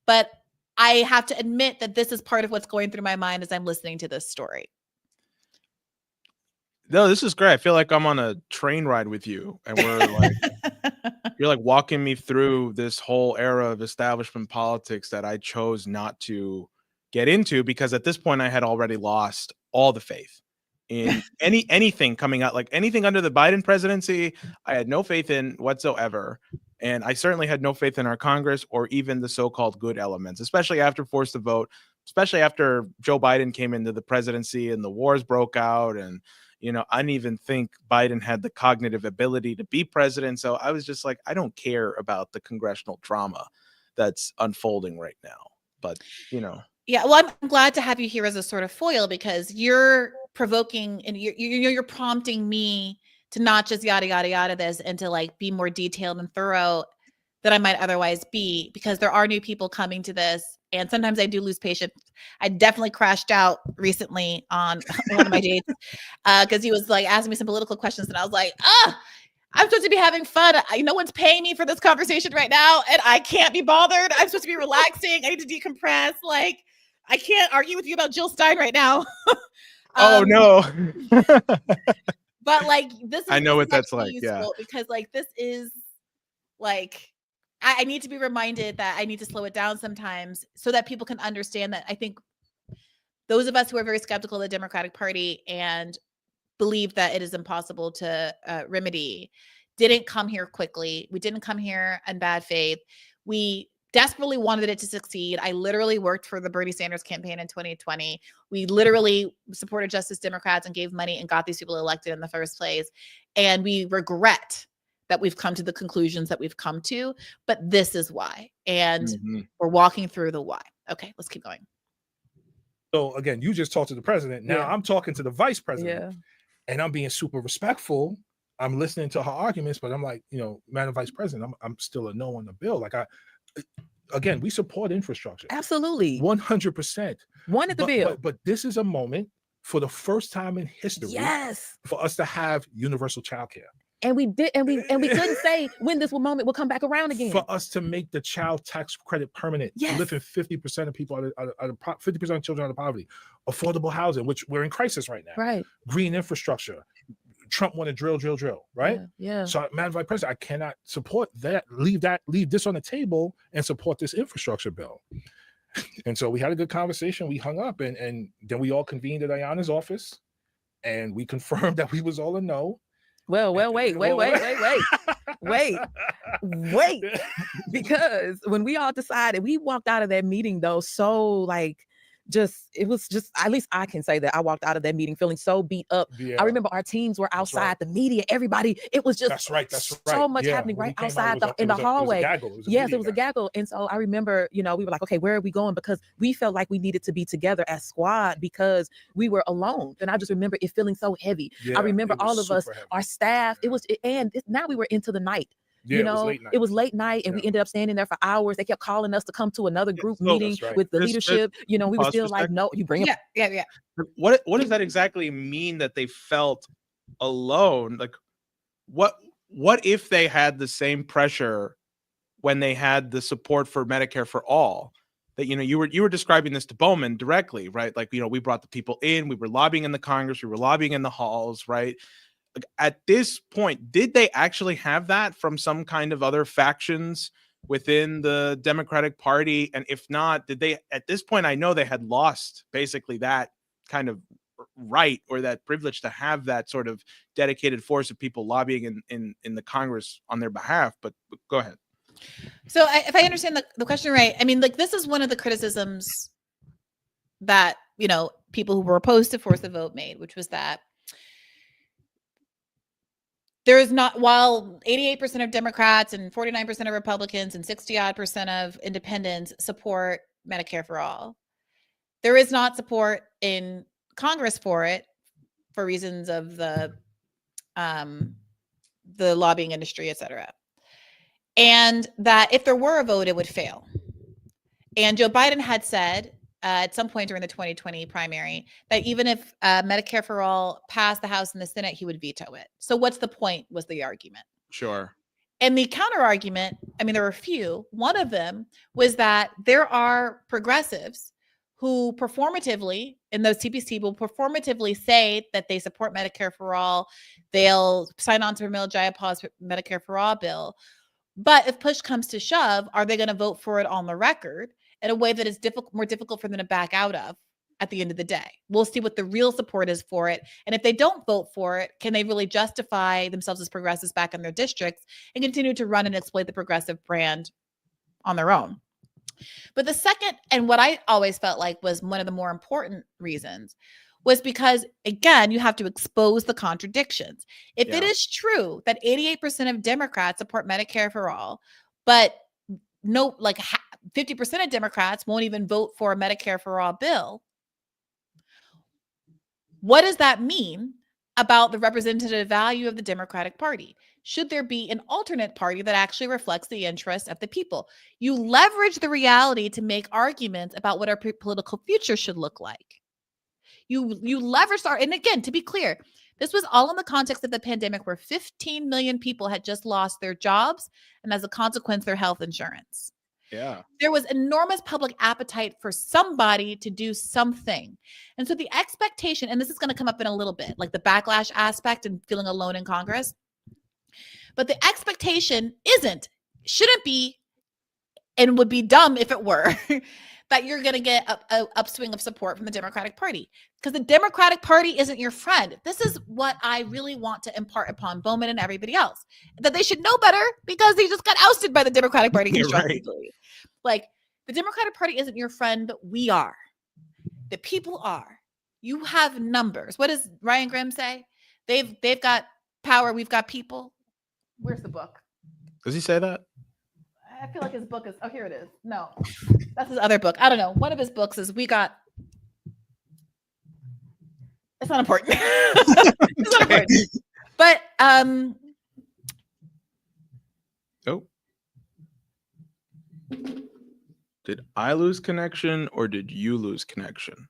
But I have to admit that this is part of what's going through my mind as I'm listening to this story. No, this is great. I feel like I'm on a train ride with you, and we're like, you're like walking me through this whole era of establishment politics that I chose not to get into because at this point I had already lost all the faith in anything coming out, like anything under the Biden presidency. I had no faith in whatsoever. And I certainly had no faith in our Congress or even the so-called good elements, especially after forced to vote, especially after Joe Biden came into the presidency and the wars broke out. And, you know, I didn't even think Biden had the cognitive ability to be president. So I was just like, I don't care about the congressional drama that's unfolding right now. But, you know. Yeah, well, I'm glad to have you here as a sort of foil because you're provoking and you're prompting me to not just yada, yada, yada this and to like be more detailed and thorough than I might otherwise be because there are new people coming to this. And sometimes I do lose patience. I definitely crashed out recently on one of my dates because he was like asking me some political questions and I was like, I'm supposed to be having fun. No one's paying me for this conversation right now and I can't be bothered. I'm supposed to be relaxing. I need to decompress. Like, I can't argue with you about Jill Stein right now. Oh, no. But like this is I know what that's like. Yeah. Because like this is like I need to be reminded that I need to slow it down sometimes so that people can understand that I think those of us who are very skeptical of the Democratic Party and believe that it is impossible to remedy didn't come here quickly. We didn't come here in bad faith. We desperately wanted it to succeed. I literally worked for the Bernie Sanders campaign in 2020. We literally supported Justice Democrats and gave money and got these people elected in the first place. And we regret that we've come to the conclusions that we've come to, but this is why. And we're walking through the why. Okay, let's keep going. So again, you just talked to the president. Now I'm talking to the vice president and I'm being super respectful. I'm listening to her arguments, but I'm like, you know, Madam Vice President, I'm still a no on the bill. Like again, we support infrastructure. Absolutely. 100%. Wanted the bill. But this is a moment for the first time in history for us to have universal childcare. And we did, and we couldn't say when this moment will come back around again. For us to make the child tax credit permanent, lifting 50% of people out of 50% of children out of poverty, affordable housing, which we're in crisis right now. Right. Green infrastructure. Trump want to drill, right? Yeah. So, Madam Vice President, I cannot support that. Leave this on the table and support this infrastructure bill. And so we had a good conversation. We hung up, and then we all convened at Ayana's office, and we confirmed that we was all a no. Well, wait. Because when we all decided, we walked out of that meeting though, so like, it was just, at least I can say that I walked out of that meeting feeling so beat up. I remember our teams were outside the media, everybody, it was just so much happening right outside in the hallway. It was a gaggle. And so I remember, you know, we were like, okay, where are we going? Because we felt like we needed to be together as squad because we were alone. And I just remember it feeling so heavy. I remember all of us, our staff, now we were into the night. Yeah, you know, it was late night and we ended up standing there for hours. They kept calling us to come to another group meeting with the leadership. You know, we were still like, no, you bring it. Yeah. What does that exactly mean that they felt alone? Like what if they had the same pressure when they had the support for Medicare for all? That, you know, you were describing this to Bowman directly, right? Like, you know, we brought the people in, we were lobbying in the Congress, we were lobbying in the halls, right? At this point, did they actually have that from some kind of other factions within the Democratic Party? And if not, did they, at this point, I know they had lost basically that kind of right or that privilege to have that sort of dedicated force of people lobbying in the Congress on their behalf. But go ahead. So if I understand the question right, I mean, like, this is one of the criticisms that, you know, people who were opposed to force the vote made, which was that there's not, while 88% of Democrats and 49% of Republicans and 60% of independents support Medicare for all, there is not support in Congress for it for reasons of the lobbying industry, et cetera. And that if there were a vote, it would fail. And Joe Biden had said at some point during the 2020 primary that even if Medicare for all passed the House and the Senate, he would veto it. So what's the point was the argument. Sure. And the counter argument, I mean, there were a few. One of them was that there are progressives who performatively, in those TPC, will performatively say that they support Medicare for all. They'll sign on to Pramila Jayapal's Medicare for all bill. But if push comes to shove, are they going to vote for it on the record in a way that is more difficult for them to back out of at the end of the day? We'll see what the real support is for it. And if they don't vote for it, can they really justify themselves as progressives back in their districts and continue to run and exploit the progressive brand on their own? But the second, and what I always felt like was one of the more important reasons, was because, again, you have to expose the contradictions. If it is true that 88% of Democrats support Medicare for all, but no, like 50% of Democrats won't even vote for a Medicare for all bill, what does that mean about the representative value of the Democratic Party? Should there be an alternate party that actually reflects the interests of the people? You leverage the reality to make arguments about what our political future should look like. You leverage and again, to be clear, this was all in the context of the pandemic where 15 million people had just lost their jobs and as a consequence, their health insurance. Yeah. There was enormous public appetite for somebody to do something. And so the expectation, and this is going to come up in a little bit, like the backlash aspect and feeling alone in Congress. But the expectation shouldn't be, and would be dumb if it were, that you're going to get an upswing of support from the Democratic Party, because the Democratic Party isn't your friend. This is what I really want to impart upon Bowman and everybody else, that they should know better because they just got ousted by the Democratic Party constructively. Right. Like, the Democratic Party isn't your friend, but we are. The people are. You have numbers. What does Ryan Grimm say? They've got power. We've got people. Where's the book? Does he say that? I feel like his book is, here it is. No, that's his other book. I don't know. One of his books is it's not important. It's not important. But, oh. Did I lose connection or did you lose connection?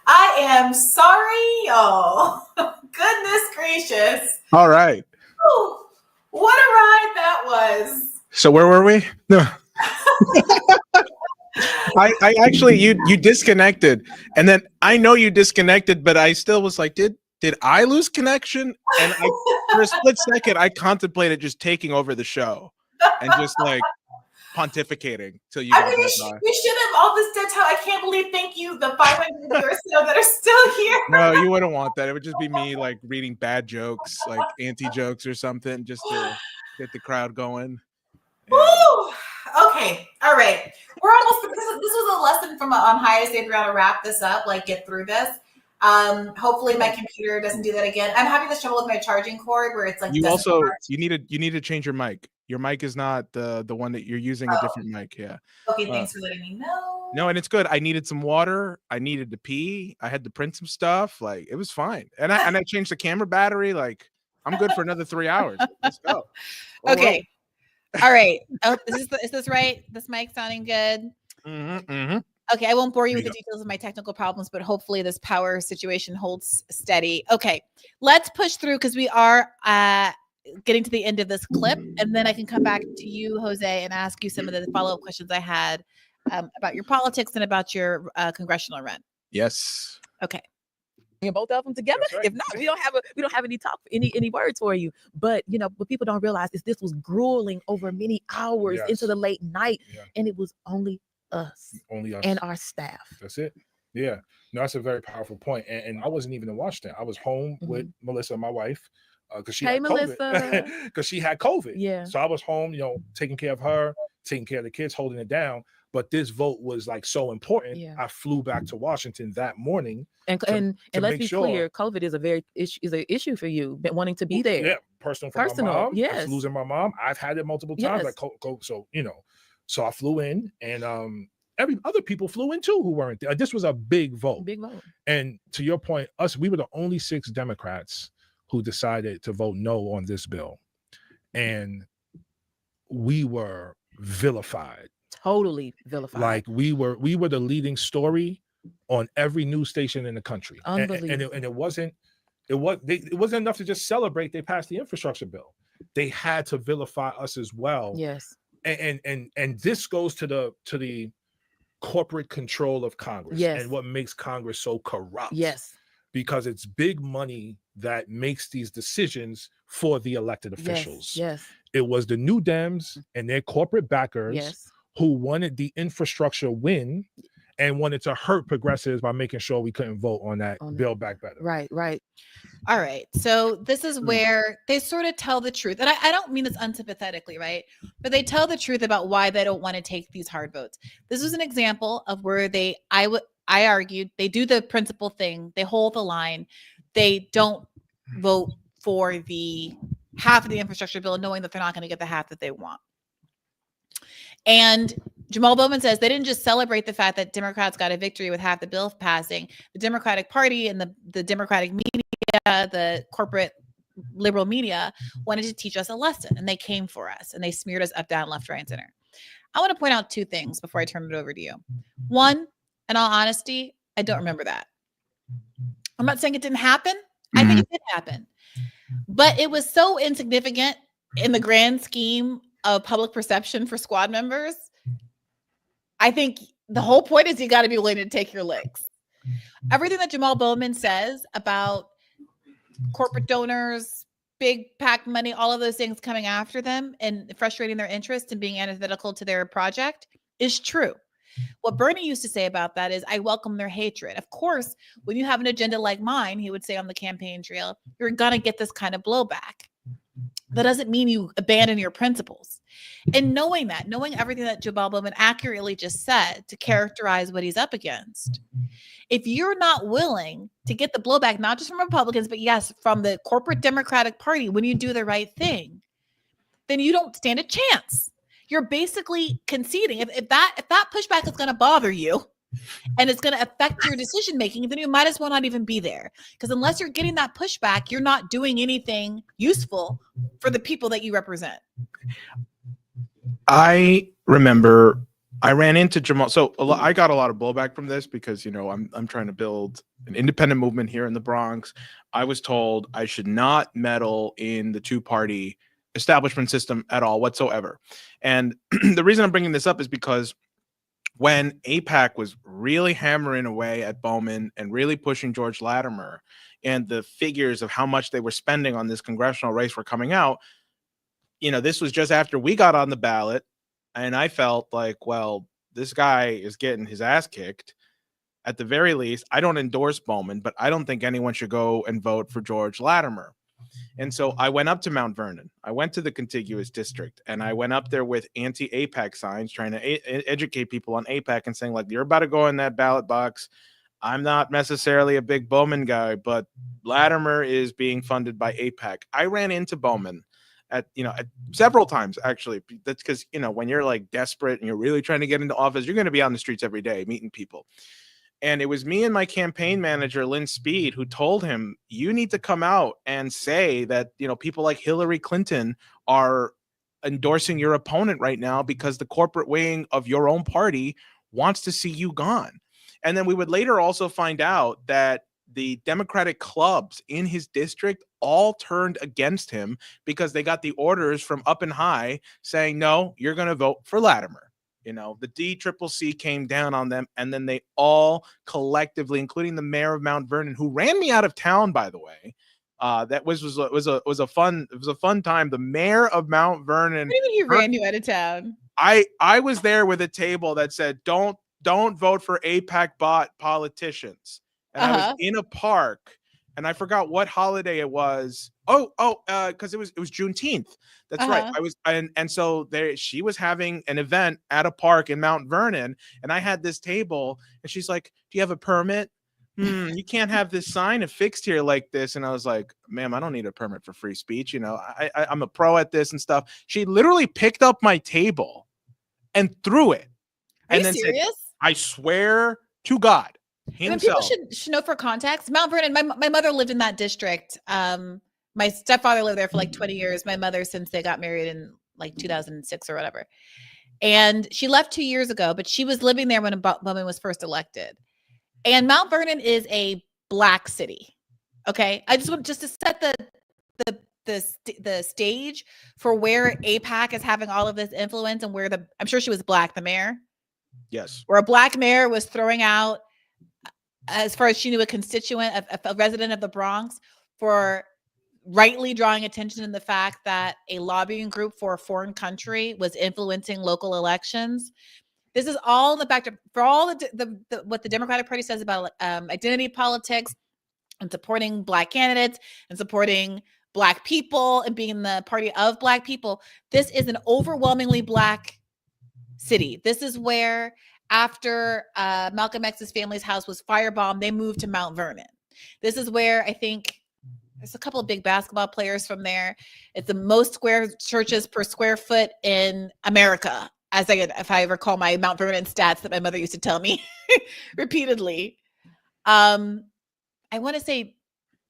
I am sorry, y'all. Goodness gracious. All right. Ooh, what a ride that was. So where were we? No. I actually you disconnected, and then I know you disconnected, but I still was like, did I lose connection? And for a split second, I contemplated just taking over the show and just like pontificating till you. I mean, you should have all this dead time. I can't believe. Thank you, the 500 or so that are still here. No, you wouldn't want that. It would just be me like reading bad jokes, like anti-jokes or something, just to get the crowd going. Woo! Okay, all right. We're almost. This was a lesson from highest day. We're gonna wrap this up. Like, get through this. Hopefully my computer doesn't do that again. I'm having this trouble with my charging cord where it's like you need to change your mic. Your mic is not the one that you're using. A different mic. Yeah. Okay, thanks for letting me know. No, and it's good. I needed some water. I needed to pee. I had to print some stuff. Like, it was fine. And I changed the camera battery. Like, I'm good for another 3 hours. Let's go. Okay. All right. Oh, is this right? This mic sounding good? Okay, I won't bore you with the details of my technical problems, but hopefully this power situation holds steady. Okay, let's push through because we are getting to the end of this clip, and then I can come back to you, Jose, and ask you some of the follow-up questions I had about your politics and about your congressional run. Yes. Okay. Both of them together. Right. If not, we don't have any words for you. But what people don't realize is this was grueling over many hours into the late night, and it was only us and our staff. That's it. Yeah. No, that's a very powerful point. And I wasn't even in Washington. I was home with Melissa, my wife, because she had COVID. Because she had COVID. Yeah. So I was home, taking care of her, taking care of the kids, holding it down. But this vote was like so important. Yeah. I flew back to Washington that morning. And let's be clear, COVID is an issue for you, but wanting to be there. Yeah, personal. My mom. Yes. Losing my mom. I've had it multiple times. Like so I flew in, and other people flew in too who weren't there. This was a big vote. Big vote. And to your point, we were the only 6 Democrats who decided to vote no on this bill, and we were vilified. Totally vilified. Like we were the leading story on every news station in the country. Unbelievable. And it wasn't enough to just celebrate they passed the infrastructure bill. They had to vilify us as well. Yes. And this goes to the corporate control of Congress. Yes. And what makes Congress so corrupt. Yes. Because it's big money that makes these decisions for the elected officials. Yes. It was the New Dems and their corporate backers who wanted the infrastructure win and wanted to hurt progressives by making sure we couldn't vote on that Build Back Better. Right. All right. So this is where they sort of tell the truth. And I don't mean this unsympathetically, right? But they tell the truth about why they don't want to take these hard votes. This was an example of where I argued they do the principle thing. They hold the line. They don't vote for the half of the infrastructure bill, knowing that they're not going to get the half that they want. And Jamaal Bowman says they didn't just celebrate the fact that Democrats got a victory with half the bill passing. The Democratic Party and the Democratic media, the corporate liberal media wanted to teach us a lesson, and they came for us and they smeared us up, down, left, right, and center. I want to point out 2 things before I turn it over to you. One, in all honesty, I don't remember that. I'm not saying it didn't happen. I think it did happen. But it was so insignificant in the grand scheme of public perception for squad members. I think the whole point is you got to be willing to take your licks. Everything that Jamaal Bowman says about corporate donors, big PAC money, all of those things coming after them and frustrating their interest and being antithetical to their project is true. What Bernie used to say about that is, I welcome their hatred. Of course, when you have an agenda like mine, he would say on the campaign trail, you're going to get this kind of blowback. That doesn't mean you abandon your principles. And knowing everything that Jamaal Bowman accurately just said to characterize what he's up against, if you're not willing to get the blowback, not just from Republicans, but yes, from the corporate Democratic Party, when you do the right thing, then you don't stand a chance. You're basically conceding. If that pushback is going to bother you and it's going to affect your decision making, then you might as well not even be there. Because unless you're getting that pushback, you're not doing anything useful for the people that you represent. I remember I ran into Jamaal. So I got a lot of blowback from this because, you know, I'm trying to build an independent movement here in the Bronx. I was told I should not meddle in the two-party establishment system at all whatsoever. And the reason I'm bringing this up is because when AIPAC was really hammering away at Bowman and really pushing George Latimer, and the figures of how much they were spending on this congressional race were coming out, you know, this was just after we got on the ballot. And I felt like, well, this guy is getting his ass kicked. At the very least, I don't endorse Bowman, but I don't think anyone should go and vote for George Latimer. And so I went up to Mount Vernon. I went to the contiguous district, and I went up there with anti-AIPAC signs, trying to educate people on AIPAC and saying, like, you're about to go in that ballot box. I'm not necessarily a big Bowman guy, but Latimer is being funded by AIPAC. I ran into Bowman at several times, actually. That's because, you know, when you're like desperate and you're really trying to get into office, you're going to be on the streets every day meeting people. And it was me and my campaign manager, Lynn Speed, who told him, you need to come out and say that, you know, people like Hillary Clinton are endorsing your opponent right now because the corporate wing of your own party wants to see you gone. And then we would later also find out that the Democratic clubs in his district all turned against him because they got the orders from up and high saying, no, you're going to vote for Latimer. You know, the DCCC came down on them, and then they all collectively, including the mayor of Mount Vernon, who ran me out of town, by the way. That was a fun time. The mayor of Mount Vernon. What do you mean he ran you out of town? I was there with a table that said, don't vote for AIPAC bot politicians. And I was in a park, and I forgot what holiday it was. Because it was Juneteenth. That's right. I was, and so she was having an event at a park in Mount Vernon, and I had this table, and she's like, "Do you have a permit? You can't have this sign affixed here like this." And I was like, "Ma'am, I don't need a permit for free speech. You know, I'm a pro at this and stuff." She literally picked up my table and threw it. Are you serious? Said, "I swear to God." People should know for context. Mount Vernon, my mother lived in that district. My stepfather lived there for like 20 years. My mother, since they got married in like 2006 or whatever. And she left 2 years ago, but she was living there when Bowman was first elected. And Mount Vernon is a Black city. Okay. I just want to set the stage for where AIPAC is having all of this influence, and where I'm sure she was Black, the mayor. Yes. Where a Black mayor was throwing out, as far as she knew, a constituent, a resident of the Bronx, for rightly drawing attention to the fact that a lobbying group for a foreign country was influencing local elections. This is all in the backdrop for all what the Democratic Party says about identity politics and supporting Black candidates and supporting Black people and being the party of Black people. This is an overwhelmingly Black city. This is where, after Malcolm X's family's house was firebombed, they moved to Mount Vernon. This is where I think there's a couple of big basketball players from there. It's the most square churches per square foot in America, if I recall my Mount Vernon stats that my mother used to tell me repeatedly. I want to say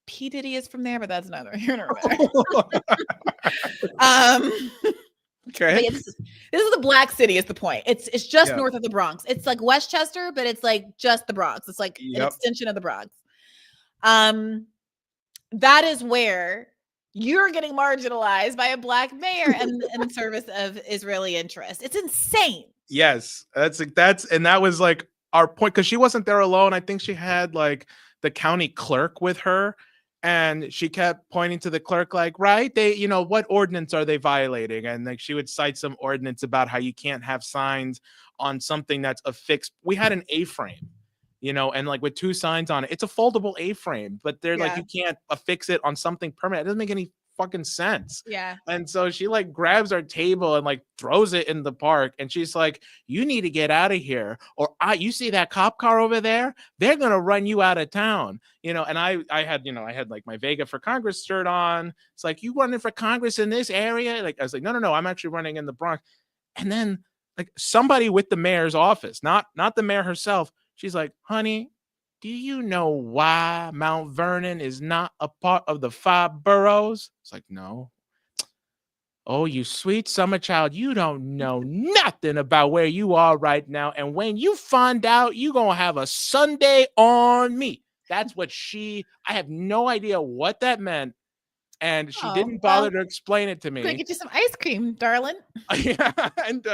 P. Diddy is from there, but that's neither here nor there. Okay. Yeah, this is the Black city is the point. It's just north of the Bronx. It's like Westchester, but it's like just the Bronx. It's like an extension of the Bronx. That is where you're getting marginalized by a Black mayor and in service of Israeli interests. It's insane. Yes, that was like our point, because she wasn't there alone. I think she had like the county clerk with her. And she kept pointing to the clerk like, right, they, you know, what ordinance are they violating? And like she would cite some ordinance about how you can't have signs on something that's affixed. We had an A-frame, you know, and like with two signs on it, it's a foldable A-frame, but they're like, you can't affix it on something permanent. It doesn't make any fucking sense. Yeah. And so she like grabs our table and like throws it in the park, and she's like, you need to get out of here, or you see that cop car over there, they're gonna run you out of town, you know. And I had like my Vega for Congress shirt on. It's like, you running for Congress in this area? Like I was like, no, I'm actually running in the Bronx. And then like somebody with the mayor's office, not the mayor herself, she's like, honey, do you know why Mount Vernon is not a part of the 5 boroughs? It's like, no. oh, you sweet summer child, you don't know nothing about where you are right now. And when you find out, you're going to have a Sunday on me. That's what I have no idea what that meant. And she didn't bother to explain it to me. Could get you some ice cream, darling. Yeah, and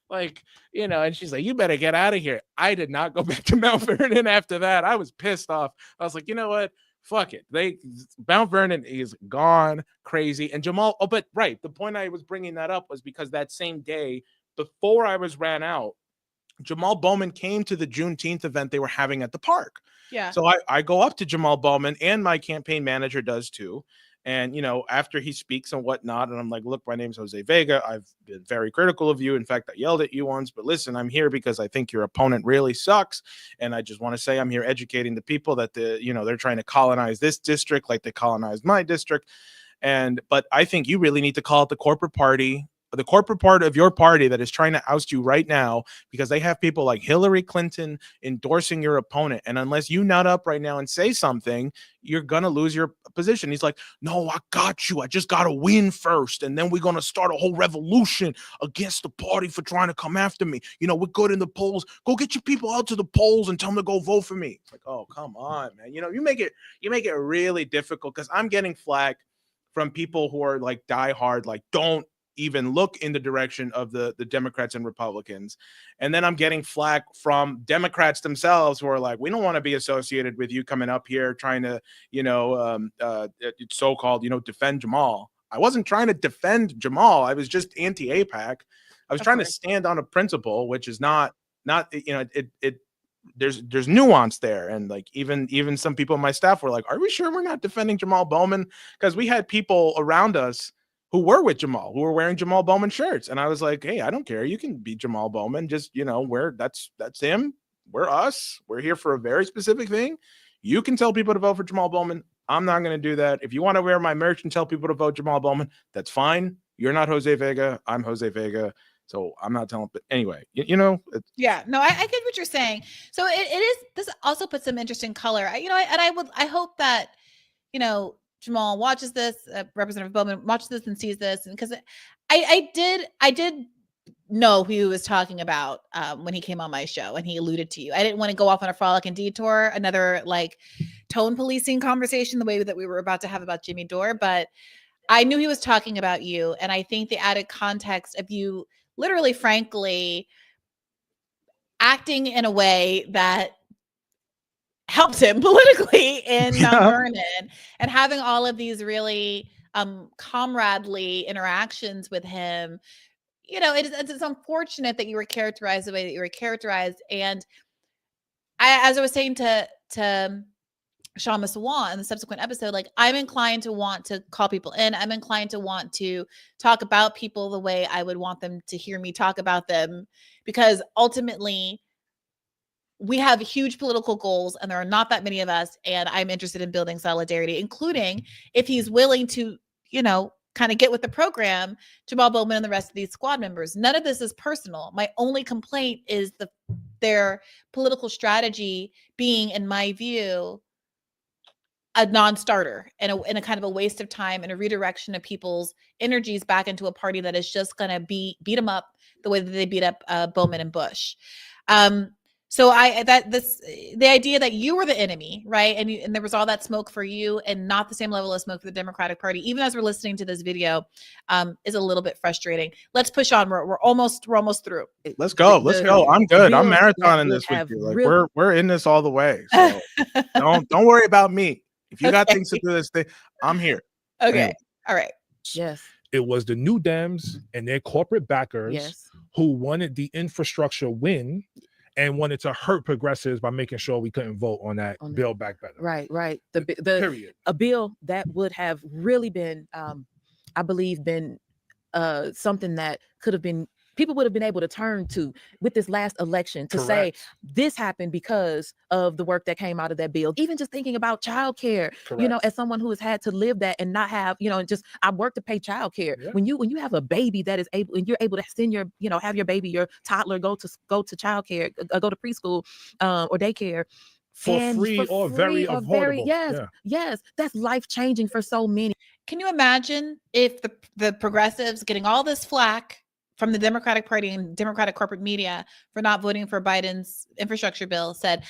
like, you know, and she's like, you better get out of here. I did not go back to Mount Vernon after that. I was pissed off. I was like, you know what? Fuck it. Mount Vernon is gone crazy. And Jamaal, but right, the point I was bringing that up was because that same day, before I was ran out, Jamaal Bowman came to the Juneteenth event they were having at the park. Yeah. So I go up to Jamaal Bowman, and my campaign manager does too. And, you know, after he speaks and whatnot, and I'm like, look, my name's Jose Vega. I've been very critical of you. In fact, I yelled at you once, but listen, I'm here because I think your opponent really sucks. And I just want to say I'm here educating the people that they're trying to colonize this district like they colonized my district. But I think you really need to call it the corporate party, the corporate part of your party that is trying to oust you right now, because they have people like Hillary Clinton endorsing your opponent. And unless you nut up right now and say something, you're going to lose your position. He's like, no, I got you. I just got to win first. And then we're going to start a whole revolution against the party for trying to come after me. You know, we're good in the polls. Go get your people out to the polls and tell them to go vote for me. It's like, oh, come on, man. You know, you make it really difficult, because I'm getting flack from people who are like diehard, like, don't even look in the direction of the Democrats and Republicans. And then I'm getting flack from Democrats themselves who are like, we don't want to be associated with you coming up here trying to, so-called, defend Jamaal. I wasn't trying to defend Jamaal. I was just anti-AIPAC. I was trying to stand on a principle, which is not, there's nuance there. And like, even some people on my staff were like, are we sure we're not defending Jamaal Bowman? Because we had people around us who were with Jamaal, who were wearing Jamaal Bowman shirts. And I was like, hey, I don't care. You can be Jamaal Bowman. Just, that's him. We're us. We're here for a very specific thing. You can tell people to vote for Jamaal Bowman. I'm not going to do that. If you want to wear my merch and tell people to vote Jamaal Bowman, that's fine. You're not Jose Vega. I'm Jose Vega. So I'm not telling, but anyway, yeah, no, I get what you're saying. So it is, this also puts some interesting color. I hope that, Jamaal watches this, Representative Bowman watches this and sees this, and because I did know who he was talking about when he came on my show and he alluded to you. I didn't want to go off on a frolic and detour, another like tone policing conversation the way that we were about to have about Jimmy Dore, but I knew he was talking about you, and I think the added context of you literally, frankly, acting in a way that helped him politically in Mount Vernon, and having all of these really comradely interactions with him. It's unfortunate that you were characterized the way that you were characterized. And as I was saying to Sean Masawan in the subsequent episode, like, I'm inclined to want to call people in. I'm inclined to want to talk about people the way I would want them to hear me talk about them, because ultimately we have huge political goals and there are not that many of us. And I'm interested in building solidarity, including if he's willing to, kind of get with the program, Jamaal Bowman and the rest of these squad members. None of this is personal. My only complaint is their political strategy being, in my view, a non-starter and a kind of a waste of time and a redirection of people's energies back into a party that is just going to beat them up the way that they beat up Bowman and Bush. So the idea that you were the enemy, right? And there was all that smoke for you and not the same level of smoke for the Democratic Party, even as we're listening to this video, is a little bit frustrating. Let's push on. We're almost through. Let's go. I'm good. I'm marathoning this with you. Like, we're in this all the way. So don't worry about me. If you got things to do this thing, I'm here. Okay. Anyway. All right. Yes. It was the New Dems and their corporate backers who wanted the infrastructure win and wanted to hurt progressives by making sure we couldn't vote on that Build Back Better. Right. Period. A bill that would have really been, I believe, something that could have been, people would have been able to turn to with this last election to say this happened because of the work that came out of that bill. Even just thinking about childcare, as someone who has had to live that and not have, I work to pay childcare. Yeah. When you have a baby that is able, and you're able to send your, have your baby, your toddler go to childcare, go to preschool or daycare. For free or very affordable. Yes, that's life changing for so many. Can you imagine if the progressives getting all this flack from the Democratic Party and Democratic corporate media for not voting for Biden's infrastructure bill said,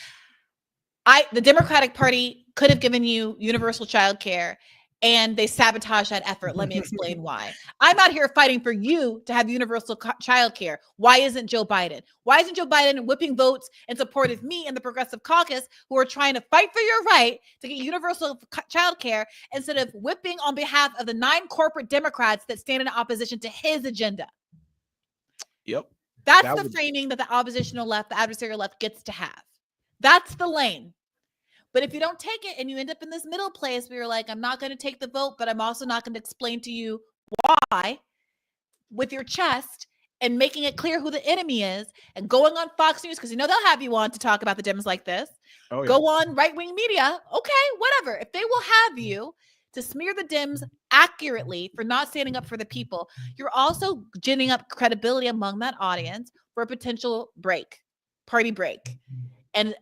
the Democratic Party could have given you universal child care and they sabotage that effort. Let me explain why. I'm out here fighting for you to have universal child care. Why isn't Joe Biden? Why isn't Joe Biden whipping votes in support of me and the Progressive Caucus who are trying to fight for your right to get universal child care instead of whipping on behalf of the 9 corporate Democrats that stand in opposition to his agenda? Yep. That's the framing that the oppositional left, the adversarial left gets to have. That's the lane. But if you don't take it and you end up in this middle place where you're like, I'm not going to take the vote, but I'm also not going to explain to you why with your chest and making it clear who the enemy is and going on Fox News, because they'll have you on to talk about the Dems like this. Oh, yeah. Go on right-wing media. Okay, whatever. If they will have you to smear the Dems accurately for not standing up for the people, you're also ginning up credibility among that audience for a potential party break. And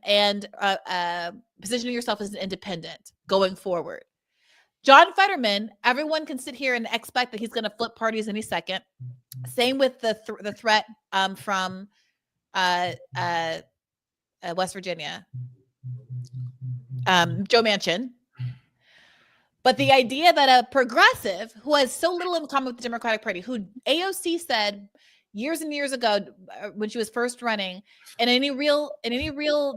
positioning yourself as an independent going forward. John Fetterman, everyone can sit here and expect that he's going to flip parties any second. Same with the threat from West Virginia, Joe Manchin. But the idea that a progressive who has so little in common with the Democratic Party, who AOC said years and years ago when she was first running, in any real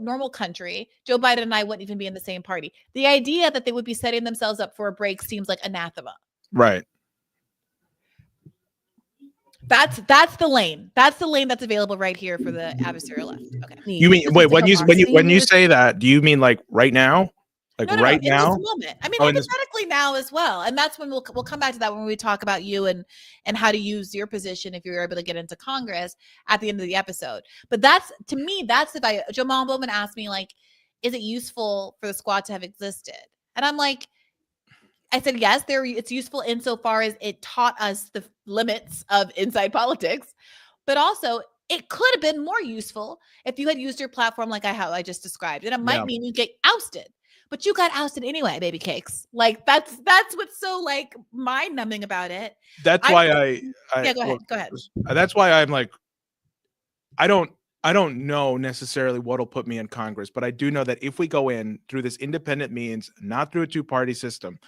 normal country, Joe Biden and I wouldn't even be in the same party. The idea that they would be setting themselves up for a break seems like anathema. Right. That's the lane. That's the lane that's available right here for the adversarial left. Okay. You mean when you say that, do you mean like right now? Like no, right now? In this moment. I mean, hypothetically now as well. And that's when we'll come back to that when we talk about you and how to use your position if you're able to get into Congress at the end of the episode. But that's, to me, that's if Jamaal Bowman asked me, like, is it useful for the squad to have existed? And I'm like, I said, yes, it's useful insofar as it taught us the limits of inside politics, but also it could have been more useful if you had used your platform like how I just described. And it might mean you get ousted. But you got ousted anyway, baby cakes. Like that's what's so like mind numbing about it. That's why go ahead. That's why I'm like, I don't know necessarily what'll put me in Congress, but I do know that if we go in through this independent means, not through a 2-party system,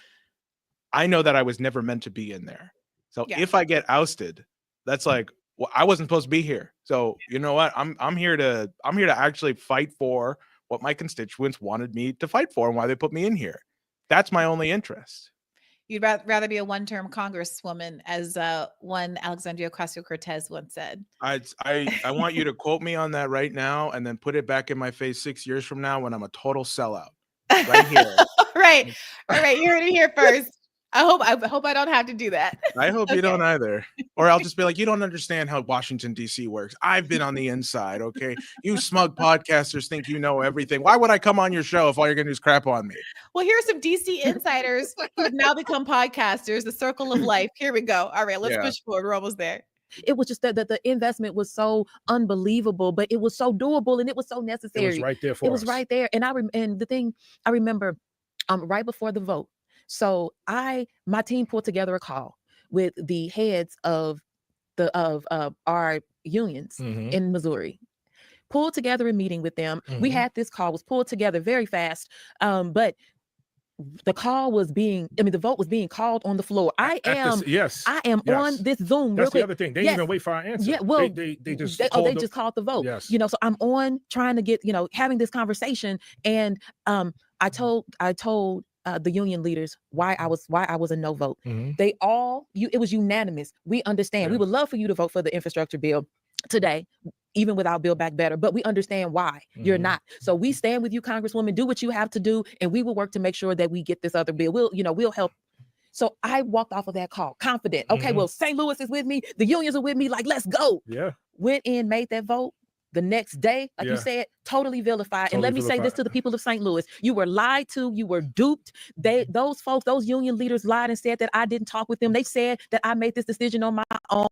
I know that I was never meant to be in there. So if I get ousted, that's like, well, I wasn't supposed to be here. So you know what? I'm here to actually fight for what my constituents wanted me to fight for and why they put me in here. That's my only interest. You'd rather be a one-term congresswoman, as one Alexandria Ocasio-Cortez once said. I want you to quote me on that right now and then put it back in my face 6 years from now when I'm a total sellout. Right here. Right. All right. You heard it here first. I hope I don't have to do that. I hope you don't either. Or I'll just be like, you don't understand how Washington, D.C. works. I've been on the inside, okay? You smug podcasters think you know everything. Why would I come on your show if all you're going to do is crap on me? Well, here are some D.C. insiders who have now become podcasters, the circle of life. Here we go. All right, let's push forward. We're almost there. It was just that the investment was so unbelievable, but it was so doable and it was so necessary. It was right there for us. It was right there. And the thing I remember right before the vote. So my team pulled together a call with the heads of our unions in Missouri. Pulled together a meeting with them. We had this call, was pulled together very fast. But the vote was being called on the floor. I am on this Zoom. That's the other thing. They didn't even wait for our answer. Yeah, well, they just called the vote. Yes. So I'm on trying to get, having this conversation. And I told the union leaders why I was a no vote. They all, it was unanimous. We understand. Yeah. We would love for you to vote for the infrastructure bill today, even without Build Back Better, but we understand why you're not. So we stand with you, Congresswoman. Do what you have to do, and we will work to make sure that we get this other bill. We'll help. So I walked off of that call confident. Okay, well, St. Louis is with me. The unions are with me. Like, let's go. Yeah. Went in, made that vote. The next day, like you said, totally vilified. And let me say this to the people of St. Louis. You were lied to. You were duped. Those folks, those union leaders lied and said that I didn't talk with them. They said that I made this decision on my own.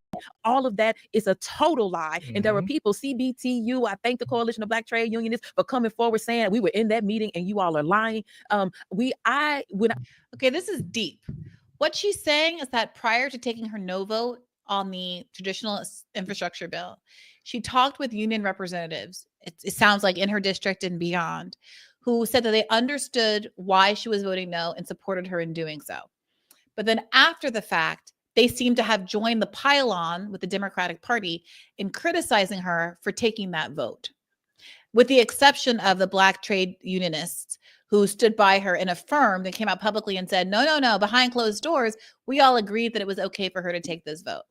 All of that is a total lie. And there were people, CBTU, I thank the Coalition of Black Trade Unionists for coming forward saying we were in that meeting and you all are lying. Okay, this is deep. What she's saying is that prior to taking her no vote on the traditional infrastructure bill, she talked with union representatives, it sounds like in her district and beyond, who said that they understood why she was voting no and supported her in doing so. But then after the fact, they seem to have joined the pile-on with the Democratic Party in criticizing her for taking that vote, with the exception of the Black trade unionists who stood by her and affirmed and came out publicly and said, no, behind closed doors, we all agreed that it was okay for her to take this vote.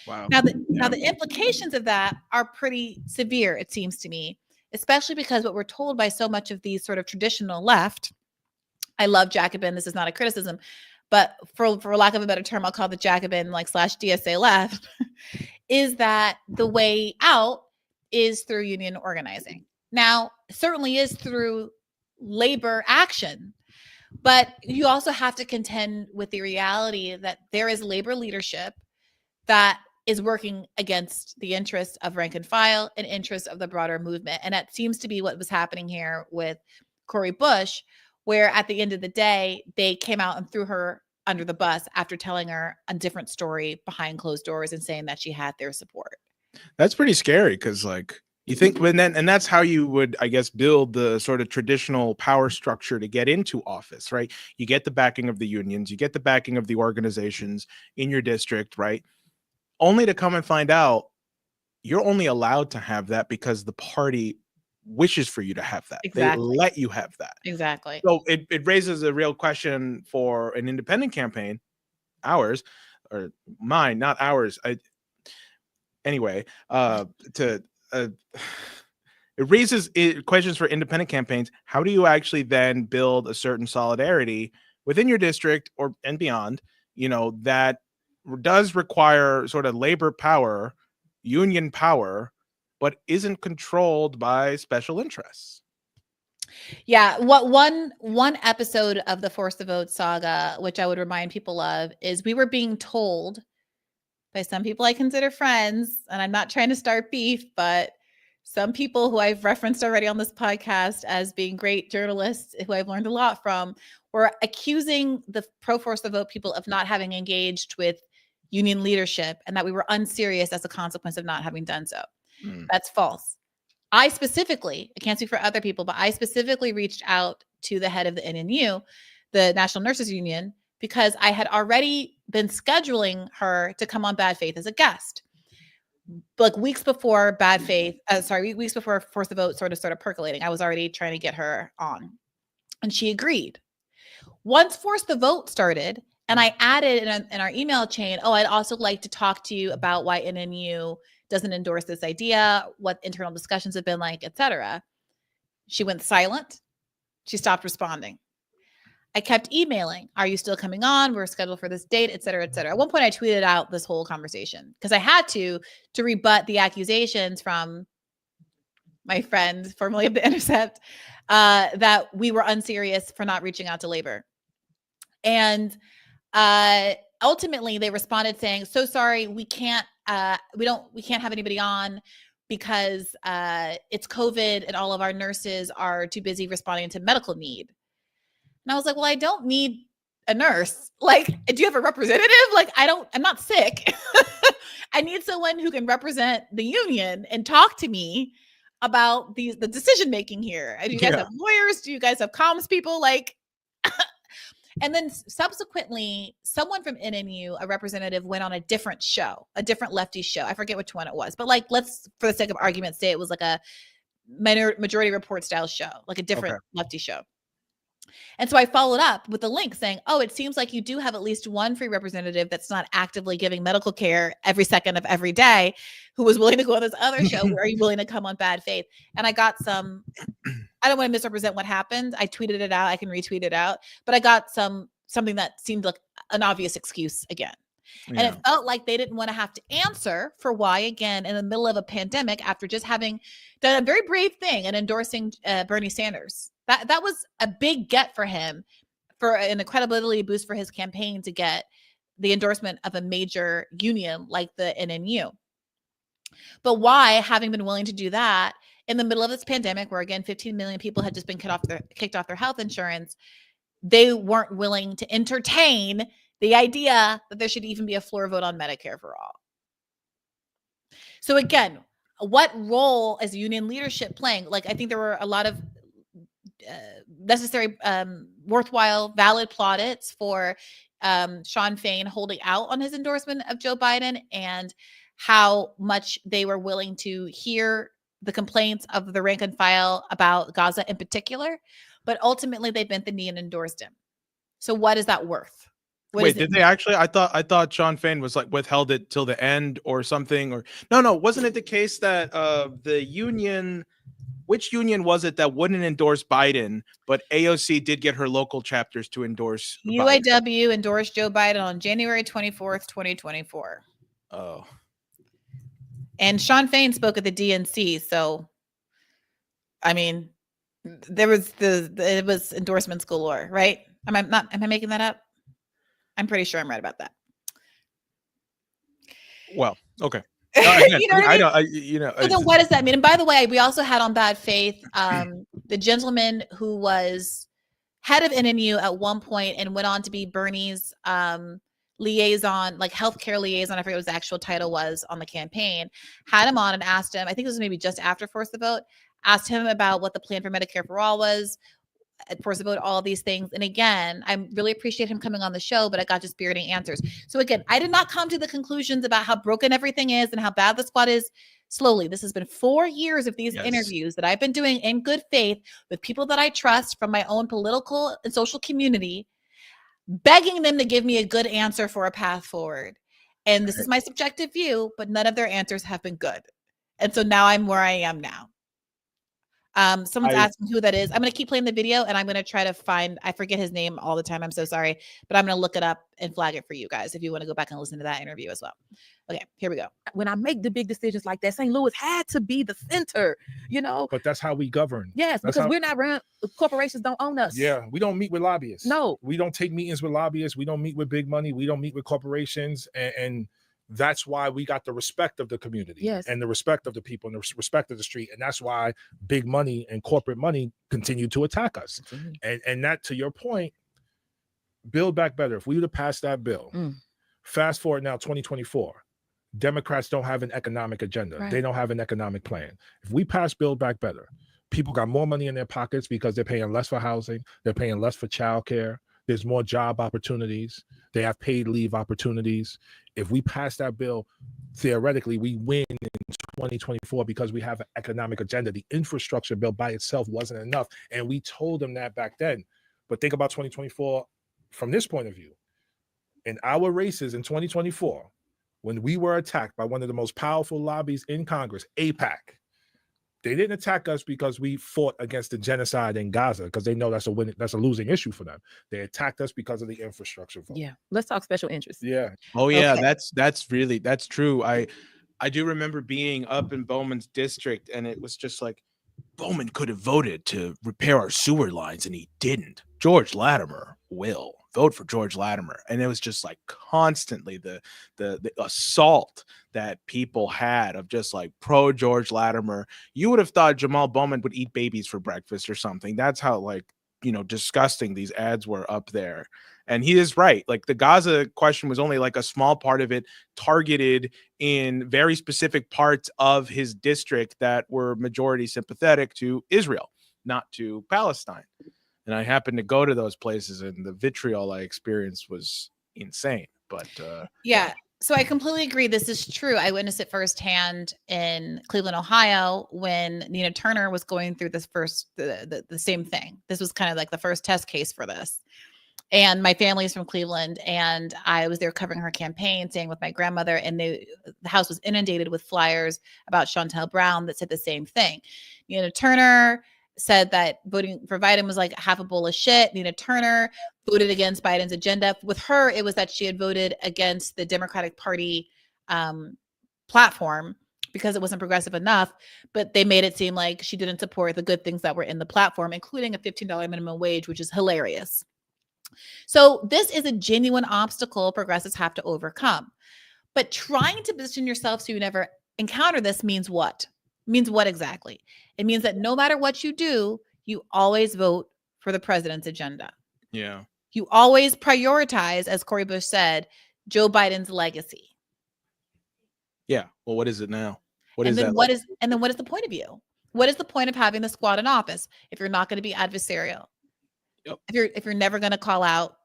Wow. Now the implications of that are pretty severe, it seems to me, especially because what we're told by so much of these sort of traditional left, I love Jacobin, this is not a criticism, but for lack of a better term, I'll call the Jacobin / DSA left, is that the way out is through union organizing. Now, certainly is through labor action, but you also have to contend with the reality that there is labor leadership that is working against the interests of rank and file and interests of the broader movement. And that seems to be what was happening here with Cori Bush, where at the end of the day, they came out and threw her under the bus after telling her a different story behind closed doors and saying that she had their support. That's pretty scary because, like, you think and that's how you would, I guess, build the sort of traditional power structure to get into office, right? You get the backing of the unions, you get the backing of the organizations in your district, right? Only to come and find out you're only allowed to have that because the party wishes for you to have that. Exactly. They let you have that. Exactly. So it raises a real question for an independent campaign, ours, or mine, not ours. It raises questions for independent campaigns. How do you actually then build a certain solidarity within your district and beyond, that does require sort of labor power, union power, but isn't controlled by special interests? Yeah, what one episode of the Force the Vote saga, which I would remind people of, is we were being told by some people I consider friends, and I'm not trying to start beef, but some people who I've referenced already on this podcast as being great journalists who I've learned a lot from, were accusing the pro-Force the Vote people of not having engaged with union leadership and that we were unserious as a consequence of not having done so. That's false. I can't speak for other people, but I specifically reached out to the head of the NNU, the National Nurses Union, because I had already been scheduling her to come on Bad Faith as a guest. Like weeks before weeks before Force the Vote started percolating, I was already trying to get her on. And she agreed. Once Force the Vote started, and I added in our email chain, I'd also like to talk to you about why NNU doesn't endorse this idea, what internal discussions have been like, etc. She went silent. She stopped responding. I kept emailing. Are you still coming on? We're scheduled for this date, et cetera, et cetera. At one point, I tweeted out this whole conversation because I had to rebut the accusations from my friend, formerly of The Intercept, that we were unserious for not reaching out to labor. And ultimately, they responded saying, "So sorry, we can't have anybody on because it's COVID and all of our nurses are too busy responding to medical need." And I was like, well, I don't need a nurse. Like, do you have a representative? Like, I'm not sick. I need someone who can represent the union and talk to me about the decision-making here. Do you guys have lawyers? Do you guys have comms people? Like, and then subsequently, someone from NNU, a representative, went on a different show, a different lefty show. I forget which one it was, but like, let's, for the sake of argument, say it was like a Majority Report style show, like a different lefty show. And so I followed up with a link saying, it seems like you do have at least one free representative that's not actively giving medical care every second of every day who was willing to go on this other show. Are you willing to come on Bad Faith? And I got some, I don't want to misrepresent what happened. I tweeted it out. I can retweet it out. But I got something that seemed like an obvious excuse again. Yeah. And it felt like they didn't want to have to answer for why, again, in the middle of a pandemic, after just having done a very brave thing and endorsing Bernie Sanders. That was a big get for him, and a credibility boost for his campaign to get the endorsement of a major union like the NNU. But why, having been willing to do that in the middle of this pandemic, where again 15 million people had just been kicked off their health insurance, they weren't willing to entertain the idea that there should even be a floor vote on Medicare for all. So again, what role is union leadership playing? Like, I think there were a lot of necessary, worthwhile, valid plaudits for Sean Fain holding out on his endorsement of Joe Biden and how much they were willing to hear the complaints of the rank and file about Gaza in particular. But ultimately, they bent the knee and endorsed him. So what is that worth? Wait, did they actually? I thought Sean Fain was like withheld it till the end or something. Or no, wasn't it the case that the union? Which union was it that wouldn't endorse Biden, but AOC did get her local chapters to endorse UAW Biden? endorsed Joe Biden on January 24th, 2024. Oh. And Sean Fain spoke at the DNC. So, I mean, there was it was endorsements galore, right? Am I making that up? I'm pretty sure I'm right about that. Well, okay. You know what I mean? You know. So then what does that mean? And by the way, we also had on Bad Faith the gentleman who was head of NNU at one point and went on to be Bernie's liaison, like healthcare liaison. I forget what his actual title was on the campaign. Had him on and asked him, I think this was maybe just after Force the Vote, asked him about what the plan for Medicare for All was. Force the Vote, all of these things. And again, I really appreciate him coming on the show, but I got just spiriting answers. So again, I did not come to the conclusions about how broken everything is and how bad the squad is slowly. This has been 4 years of these interviews that I've been doing in good faith with people that I trust from my own political and social community, begging them to give me a good answer for a path forward. And this is my subjective view, but none of their answers have been good. And so now I'm where I am now. Someone's asking who that is. I'm going to keep playing the video and I'm going to try to find, I forget his name all the time. I'm so sorry, but I'm going to look it up and flag it for you guys if you want to go back and listen to that interview as well. Okay, here we go. When I make the big decisions like that, St. Louis had to be the center, you know. But that's how we govern. Yes, because we're not run. Corporations don't own us. Yeah, we don't meet with lobbyists. No, we don't take meetings with lobbyists. We don't meet with big money. We don't meet with corporations, and that's why we got the respect of the community, and the respect of the people, and the respect of the street, and that's why big money and corporate money continue to attack us. And that, to your point, Build Back Better. If we would have passed that bill, fast forward now 2024. Democrats don't have an economic agenda. They don't have an economic plan. If we pass Build Back Better, people got more money in their pockets because they're paying less for housing. They're paying less for childcare. There's more job opportunities. They have paid leave opportunities. If we pass that bill, theoretically, we win in 2024 because we have an economic agenda. The infrastructure bill by itself wasn't enough. And we told them that back then. But think about 2024 from this point of view. In our races in 2024, when we were attacked by one of the most powerful lobbies in Congress, AIPAC, they didn't attack us because we fought against the genocide in Gaza, because they know that's a losing issue for them. They attacked us because of the infrastructure vote. Yeah, let's talk special interests. Yeah. Oh yeah, that's true. I do remember being up in Bowman's district, and it was just like, Bowman could have voted to repair our sewer lines, and he didn't. George Latimer will. Vote for George Latimer. And it was just like constantly the assault that people had of just like pro George Latimer. You would have thought Jamaal Bowman would eat babies for breakfast or something. That's how, like, you know, disgusting these ads were up there. And he is right. Like, the Gaza question was only like a small part of it, targeted in very specific parts of his district that were majority sympathetic to Israel, not to Palestine. And I happened to go to those places, and the vitriol I experienced was insane. But yeah, so I completely agree. This is true. I witnessed it firsthand in Cleveland, Ohio, when Nina Turner was going through this the same thing. This was kind of like the first test case for this. And my family is from Cleveland, and I was there covering her campaign, staying with my grandmother, and the house was inundated with flyers about Shontel Brown that said the same thing. Nina Turner said that voting for Biden was like half a bowl of shit. Nina Turner voted against Biden's agenda. With her, it was that she had voted against the Democratic Party platform because it wasn't progressive enough, but they made it seem like she didn't support the good things that were in the platform, including a $15 minimum wage, which is hilarious. So this is a genuine obstacle progressives have to overcome. But trying to position yourself so you never encounter this means what? Means what exactly? It means that no matter what you do, you always vote for the president's agenda. Yeah. You always prioritize, as Cori Bush said, Joe Biden's legacy. Yeah. Well, what is it now? And then what is the point of you? What is the point of having the squad in office if you're not going to be adversarial? Yep. If you're never going to call out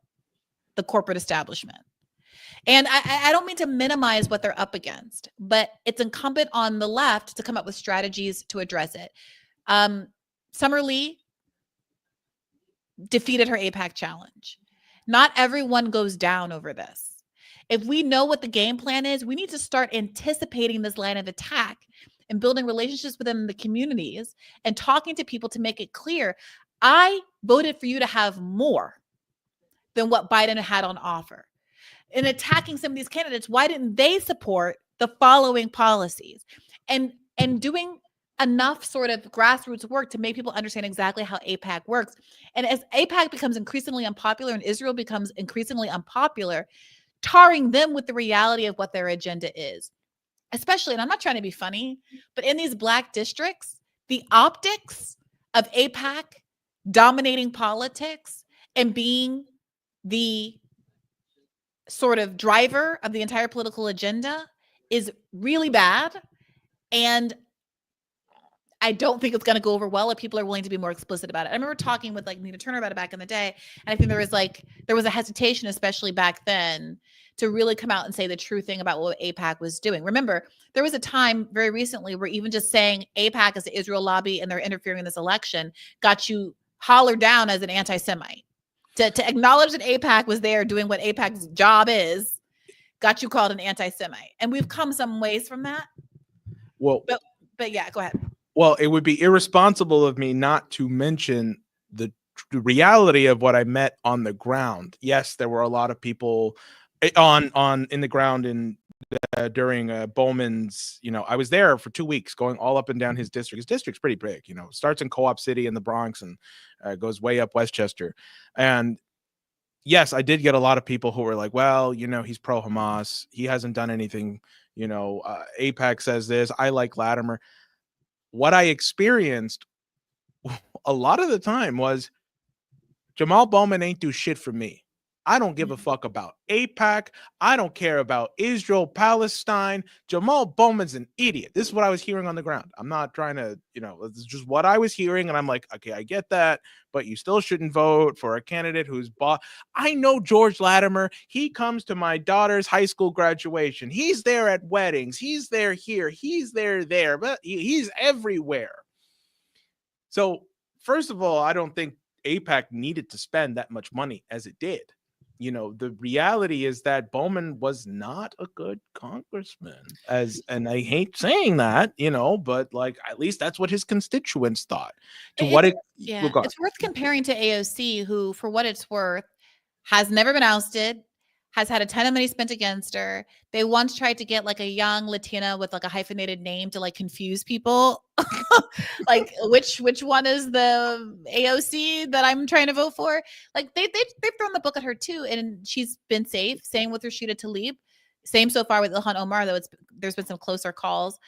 the corporate establishment. And I don't mean to minimize what they're up against, but it's incumbent on the left to come up with strategies to address it. Summer Lee defeated her AIPAC challenge. Not everyone goes down over this. If we know what the game plan is, we need to start anticipating this line of attack and building relationships within the communities and talking to people to make it clear, I voted for you to have more than what Biden had on offer. In attacking some of these candidates, why didn't they support the following policies? And doing enough sort of grassroots work to make people understand exactly how AIPAC works. And as AIPAC becomes increasingly unpopular and Israel becomes increasingly unpopular, tarring them with the reality of what their agenda is. Especially, and I'm not trying to be funny, but in these Black districts, the optics of AIPAC dominating politics and being the sort of driver of the entire political agenda is really bad. And I don't think it's going to go over well if people are willing to be more explicit about it. I remember talking with like Nina Turner about it back in the day. And I think there was a hesitation, especially back then, to really come out and say the true thing about what AIPAC was doing. Remember, there was a time very recently where even just saying AIPAC is the Israel lobby and they're interfering in this election got you hollered down as an anti-Semite. To acknowledge that AIPAC was there doing what AIPAC's job is, got you called an anti-Semite. And we've come some ways from that. Well, but yeah, go ahead. Well, it would be irresponsible of me not to mention the reality of what I met on the ground. Yes, there were a lot of people in the ground during Bowman's, I was there for 2 weeks going all up and down his district. His district's pretty big, starts in Co-op City in the Bronx and goes way up Westchester. And yes, I did get a lot of people who were like, well, he's pro-Hamas. He hasn't done anything. AIPAC says this. I like Latimer. What I experienced a lot of the time was Jamaal Bowman ain't do shit for me. I don't give a fuck about AIPAC. I don't care about Israel, Palestine. Jamaal Bowman's an idiot. This is what I was hearing on the ground. I'm not trying to, this is just what I was hearing. And I'm like, okay, I get that, but you still shouldn't vote for a candidate who's I know George Latimer. He comes to my daughter's high school graduation. He's there at weddings. He's there here. He's there, but he's everywhere. So first of all, I don't think AIPAC needed to spend that much money as it did. The reality is that Bowman was not a good congressman, and I hate saying that, but like at least that's what his constituents thought. It's worth comparing to AOC, who, for what it's worth, has never been ousted, has had a ton of money spent against her. They once tried to get like a young Latina with like a hyphenated name to like confuse people. Like which one is the AOC that I'm trying to vote for? Like they've thrown the book at her too. And she's been safe. Same with Rashida Tlaib. Same so far with Ilhan Omar, though there's been some closer calls.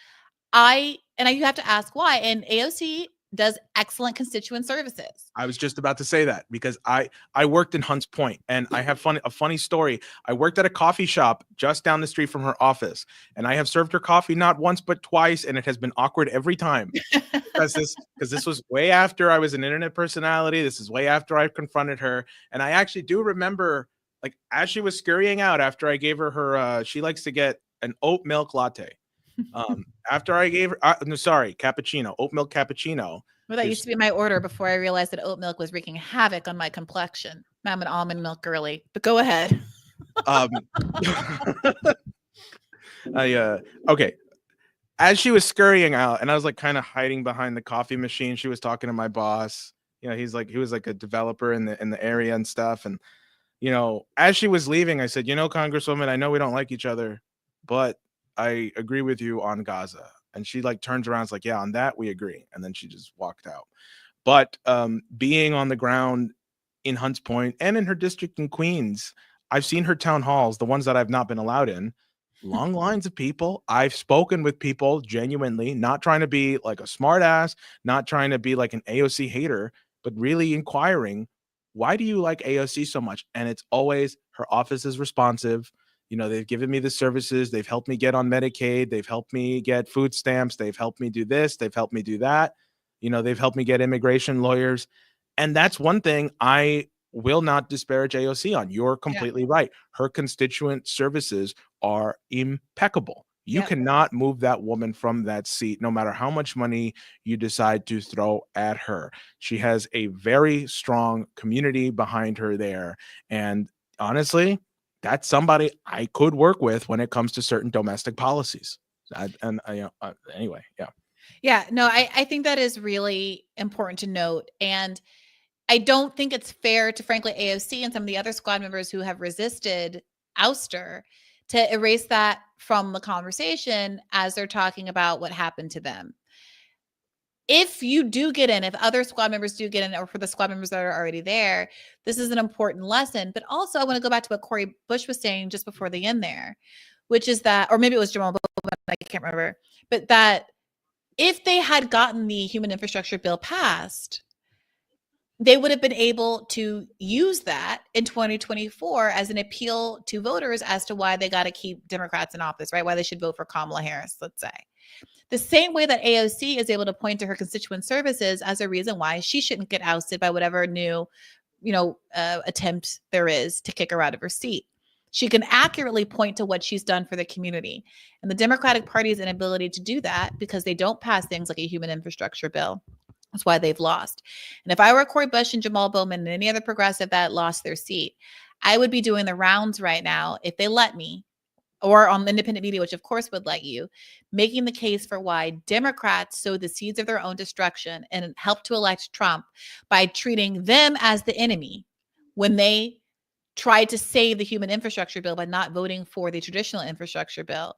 You have to ask why. And AOC does excellent constituent services. I was just about to say that because I worked in Hunts Point, and I have a funny story. I worked at a coffee shop just down the street from her office, and I have served her coffee not once but twice, and it has been awkward every time because this was way after I was an internet personality. This is way after I confronted her, and I actually do remember, like, as she was scurrying out after I gave her she likes to get an oat milk latte. After I gave her, cappuccino, oat milk cappuccino. Well, that used to be my order before I realized that oat milk was wreaking havoc on my complexion. I'm an almond milk girly, but go ahead. Okay. As she was scurrying out, and I was like kind of hiding behind the coffee machine, she was talking to my boss. He was like a developer in the area and stuff. And as she was leaving, I said, Congresswoman, I know we don't like each other, but I agree with you on Gaza. And she like turns around, it's like, yeah, on that we agree. And then she just walked out. But being on the ground in Hunts Point and in her district in Queens, I've seen her town halls, the ones that I've not been allowed in, long lines of people. I've spoken with people genuinely, not trying to be like a smart ass, not trying to be like an AOC hater, but really inquiring, why do you like AOC so much? And it's always her office is responsive. You know, they've given me the services. They've helped me get on Medicaid. They've helped me get food stamps. They've helped me do this. They've helped me do that. You know, they've helped me get immigration lawyers. And that's one thing I will not disparage AOC on. You're completely right. Her constituent services are impeccable. You cannot move that woman from that seat, no matter how much money you decide to throw at her. She has a very strong community behind her there. And honestly, that's somebody I could work with when it comes to certain domestic policies. Anyway, yeah. Yeah, no, I think that is really important to note. And I don't think it's fair to, frankly, AOC and some of the other squad members who have resisted ouster to erase that from the conversation as they're talking about what happened to them. If you do get in, if other squad members do get in, or for the squad members that are already there, this is an important lesson. But also, I want to go back to what Cori Bush was saying just before the end there, which is that, or maybe it was Jamaal Bowman, I can't remember, but that if they had gotten the human infrastructure bill passed, they would have been able to use that in 2024 as an appeal to voters as to why they got to keep Democrats in office, right? Why they should vote for Kamala Harris, let's say. The same way that AOC is able to point to her constituent services as a reason why she shouldn't get ousted by whatever new, attempt there is to kick her out of her seat. She can accurately point to what she's done for the community. And the Democratic Party's inability to do that because they don't pass things like a human infrastructure bill. That's why they've lost. And if I were Cori Bush and Jamaal Bowman and any other progressive that lost their seat, I would be doing the rounds right now, if they let me, or on independent media, which of course would let you, making the case for why Democrats sowed the seeds of their own destruction and helped to elect Trump by treating them as the enemy when they tried to save the human infrastructure bill by not voting for the traditional infrastructure bill.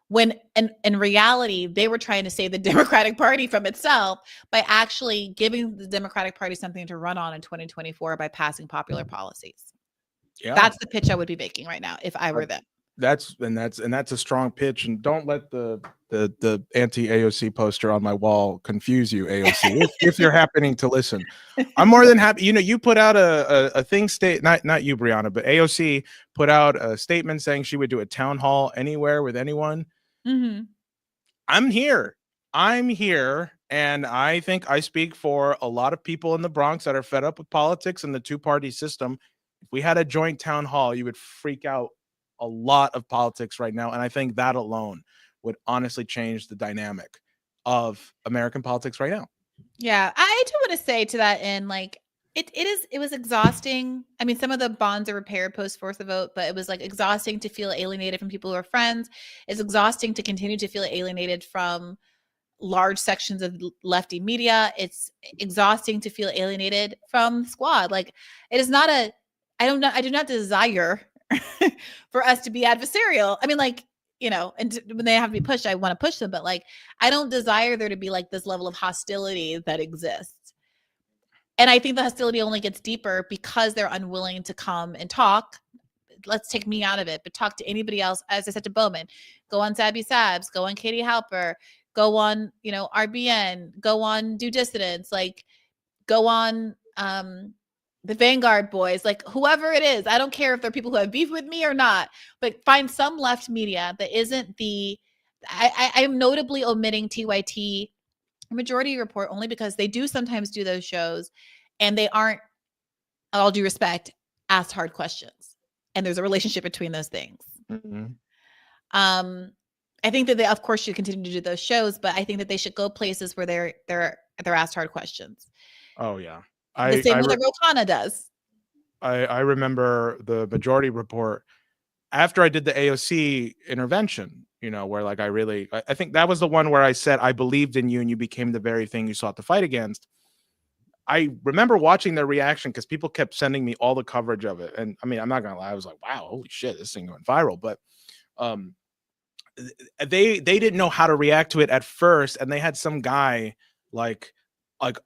When in reality, they were trying to save the Democratic Party from itself by actually giving the Democratic Party something to run on in 2024 by passing popular policies. Yeah. That's the pitch I would be making right now if I were them. That's a strong pitch. And don't let the anti-AOC poster on my wall confuse you, AOC, if you're happening to listen. I'm more than happy. You put out a thing not you, Brianna, but AOC put out a statement saying she would do a town hall anywhere with anyone. Mm-hmm. I'm here. And I think I speak for a lot of people in the Bronx that are fed up with politics and the two-party system. If we had a joint town hall, you would freak out a lot of politics right now. And I think that alone would honestly change the dynamic of American politics right now. Yeah, I do want to say to that end, it was exhausting. I mean, some of the bonds are repaired post force the vote, but it was exhausting to feel alienated from people who are friends. It's exhausting to continue to feel alienated from large sections of lefty media. It's exhausting to feel alienated from squad. It is not I do not desire for us to be adversarial. I mean, and when they have to be pushed, I want to push them, but I don't desire there to be this level of hostility that exists. And I think the hostility only gets deeper because they're unwilling to come and talk. Let's take me out of it, but talk to anybody else. As I said to Bowman, go on Sabby Sabs, go on Katie Halper, go on, RBN, go on Do Dissidents, go on the Vanguard boys, whoever it is. I don't care if they're people who have beef with me or not, but find some left media that isn't I am notably omitting TYT Majority Report only because they do sometimes do those shows and they aren't, all due respect, asked hard questions. And there's a relationship between those things. Mm-hmm. I think that they, of course, should continue to do those shows, but I think that they should go places where they're asked hard questions. Oh, yeah. The same way that Rotana does. I remember the Majority Report after I did the AOC intervention, where I think that was the one where I said, I believed in you and you became the very thing you sought to fight against. I remember watching their reaction because people kept sending me all the coverage of it. And I mean, I'm not going to lie. I was like, wow, holy shit, this thing went viral. But they didn't know how to react to it at first. And they had some guy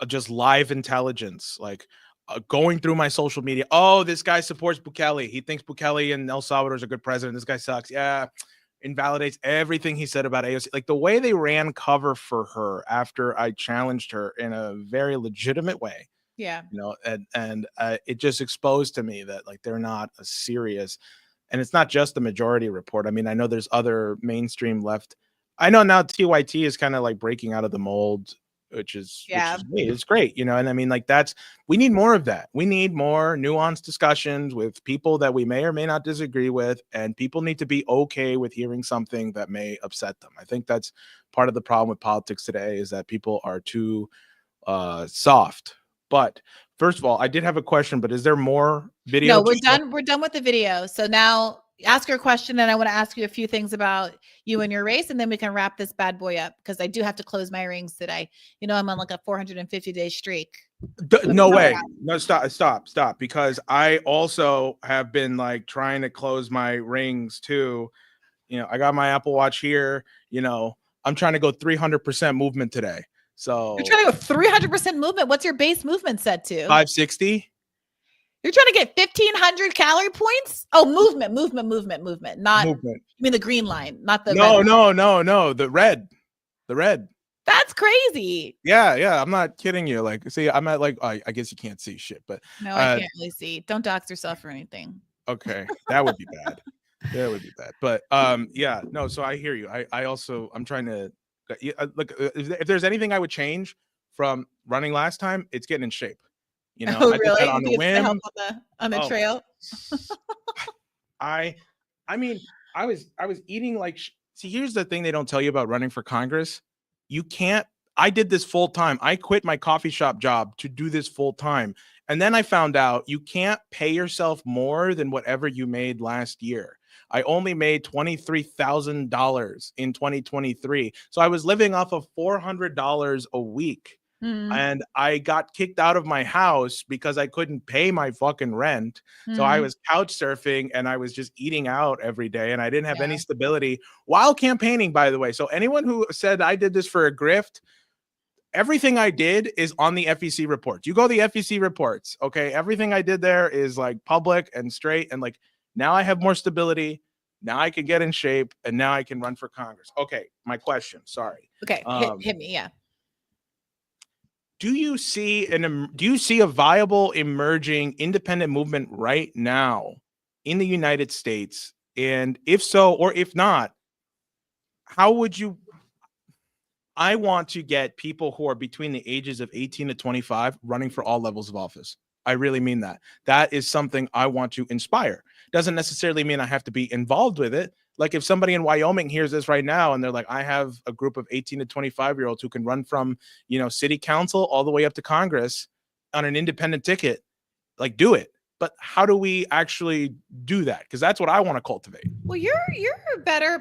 just live intelligence, going through my social media. Oh, this guy supports Bukele. He thinks Bukele in El Salvador is a good president. This guy sucks. Yeah. Invalidates everything he said about AOC. The way they ran cover for her after I challenged her in a very legitimate way Yeah. You know, and it just exposed to me that like they're not a serious, and it's not just the Majority Report. I mean, I know there's other mainstream left. I know now TYT is kind of like breaking out of the mold, which is great. It's great, you know. And I mean, like we need more of that. We need more nuanced discussions with people that we may or may not disagree with, and people need to be okay with hearing something that may upset them. I think that's part of the problem with politics today, is that people are too soft. But first of all, I did have a question, but is there more video? No, we're done. We're done with the video. So now ask your question, and I want to ask you a few things about you and your race, and then we can wrap this bad boy up, because I do have to close my rings today. You know, I'm on like a 450-day streak. No way. No, stop. Because I also have been like trying to close my rings too. You know, I got my Apple Watch here. You know, I'm trying to go 300% movement today. So you're trying to go 300% movement. What's your base movement set to? 560. You're trying to get 1,500 calorie points? Oh, movement. Not movement. You mean the green line, not the no. The red. That's crazy. Yeah. I'm not kidding you. Like, see, I'm at like, I guess you can't see shit, but no, I can't really see. Don't dox yourself or anything. Okay, that would be bad. That would be bad. But yeah, no. So I hear you. I'm trying to look. If there's anything I would change from running last time, it's getting in shape. You know, oh, I really? did that on the whim. Help on the trail. I mean, I was eating like. See, here's the thing they don't tell you about running for Congress. You can't. I did this full time. I quit my coffee shop job to do this full time. And then I found out you can't pay yourself more than whatever you made last year. I only made $23,000 in 2023. So I was living off of $400 a week. And I got kicked out of my house because I couldn't pay my fucking rent. So I was couch surfing and I was just eating out every day, and I didn't have any stability while campaigning, by the way. So anyone who said I did this for a grift, everything I did is on the FEC reports. You go to the FEC reports, okay? Everything I did there is like public and straight, and like now I have more stability. Now I can get in shape, and now I can run for Congress. Okay, my question. Sorry. Okay, hit me. Yeah. Do you see a viable emerging independent movement right now in the United States? And if so, or if not, how would you? I want to get people who are between the ages of 18 to 25 running for all levels of office. I really mean that. That is something I want to inspire. Doesn't necessarily mean I have to be involved with it. Like if somebody in Wyoming hears this right now and they're like, I have a group of 18 to 25-year-olds who can run from, you know, city council all the way up to Congress on an independent ticket, like do it. But how do we actually do that? Because that's what I want to cultivate. Well, you're in a better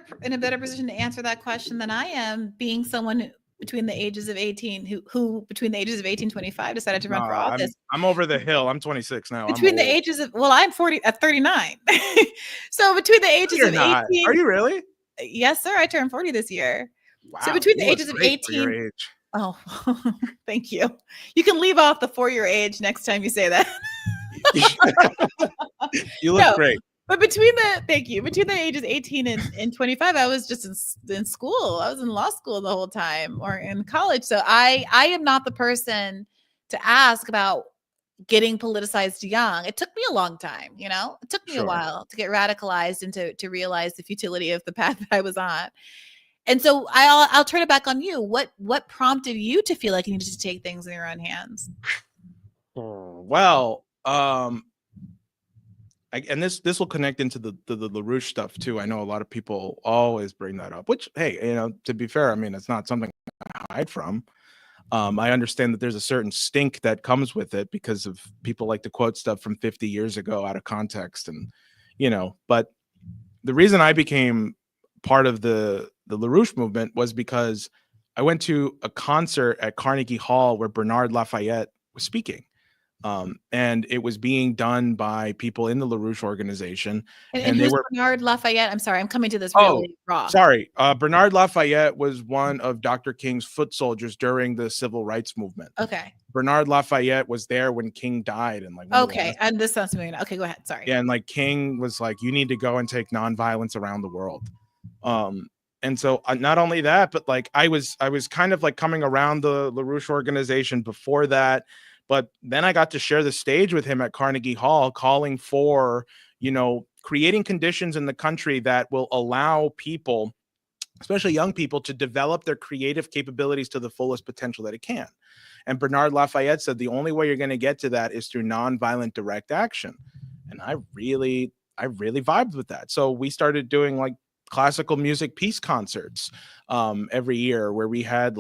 position to answer that question than I am, being someone between the ages of 18 who between the ages of 18 and 25 decided to run for office. I'm over the hill. I'm 26 now. Between the ages of, well, I'm 39. So between the ages of 18. Are you really? Yes, sir. I turned 40 this year. Wow, so between the ages of 18. Oh, thank you. You can leave off the 4-year age next time you say that. You look great. But between the ages 18 and 25, I was just in school. I was in law school the whole time, or in college. So I am not the person to ask about getting politicized young. It took me a long time, you know? It took me a while to get radicalized and to realize the futility of the path that I was on. And so I'll turn it back on you. What prompted you to feel like you needed to take things in your own hands? Well, and this will connect into the LaRouche stuff too. I know a lot of people always bring that up, which, hey, you know, to be fair, I mean, it's not something I hide from. I understand that there's a certain stink that comes with it because of people like to quote stuff from 50 years ago out of context, and you know. But the reason I became part of the LaRouche movement was because I went to a concert at Carnegie Hall where Bernard Lafayette was speaking. And it was being done by people in the LaRouche organization. And who's Bernard Lafayette? I'm sorry, I'm coming to this really raw. Sorry. Bernard Lafayette was one of Dr. King's foot soldiers during the civil rights movement. Okay. Bernard Lafayette was there when King died. And like, okay. And this sounds familiar. Okay, go ahead. Sorry. Yeah, and like King was like, you need to go and take nonviolence around the world. And so not only that, but like I was kind of like coming around the LaRouche organization before that. But then I got to share the stage with him at Carnegie Hall, calling for, creating conditions in the country that will allow people, especially young people, to develop their creative capabilities to the fullest potential that it can. And Bernard Lafayette said the only way you're going to get to that is through nonviolent direct action. And I really vibed with that. So we started doing like classical music peace concerts every year, where we had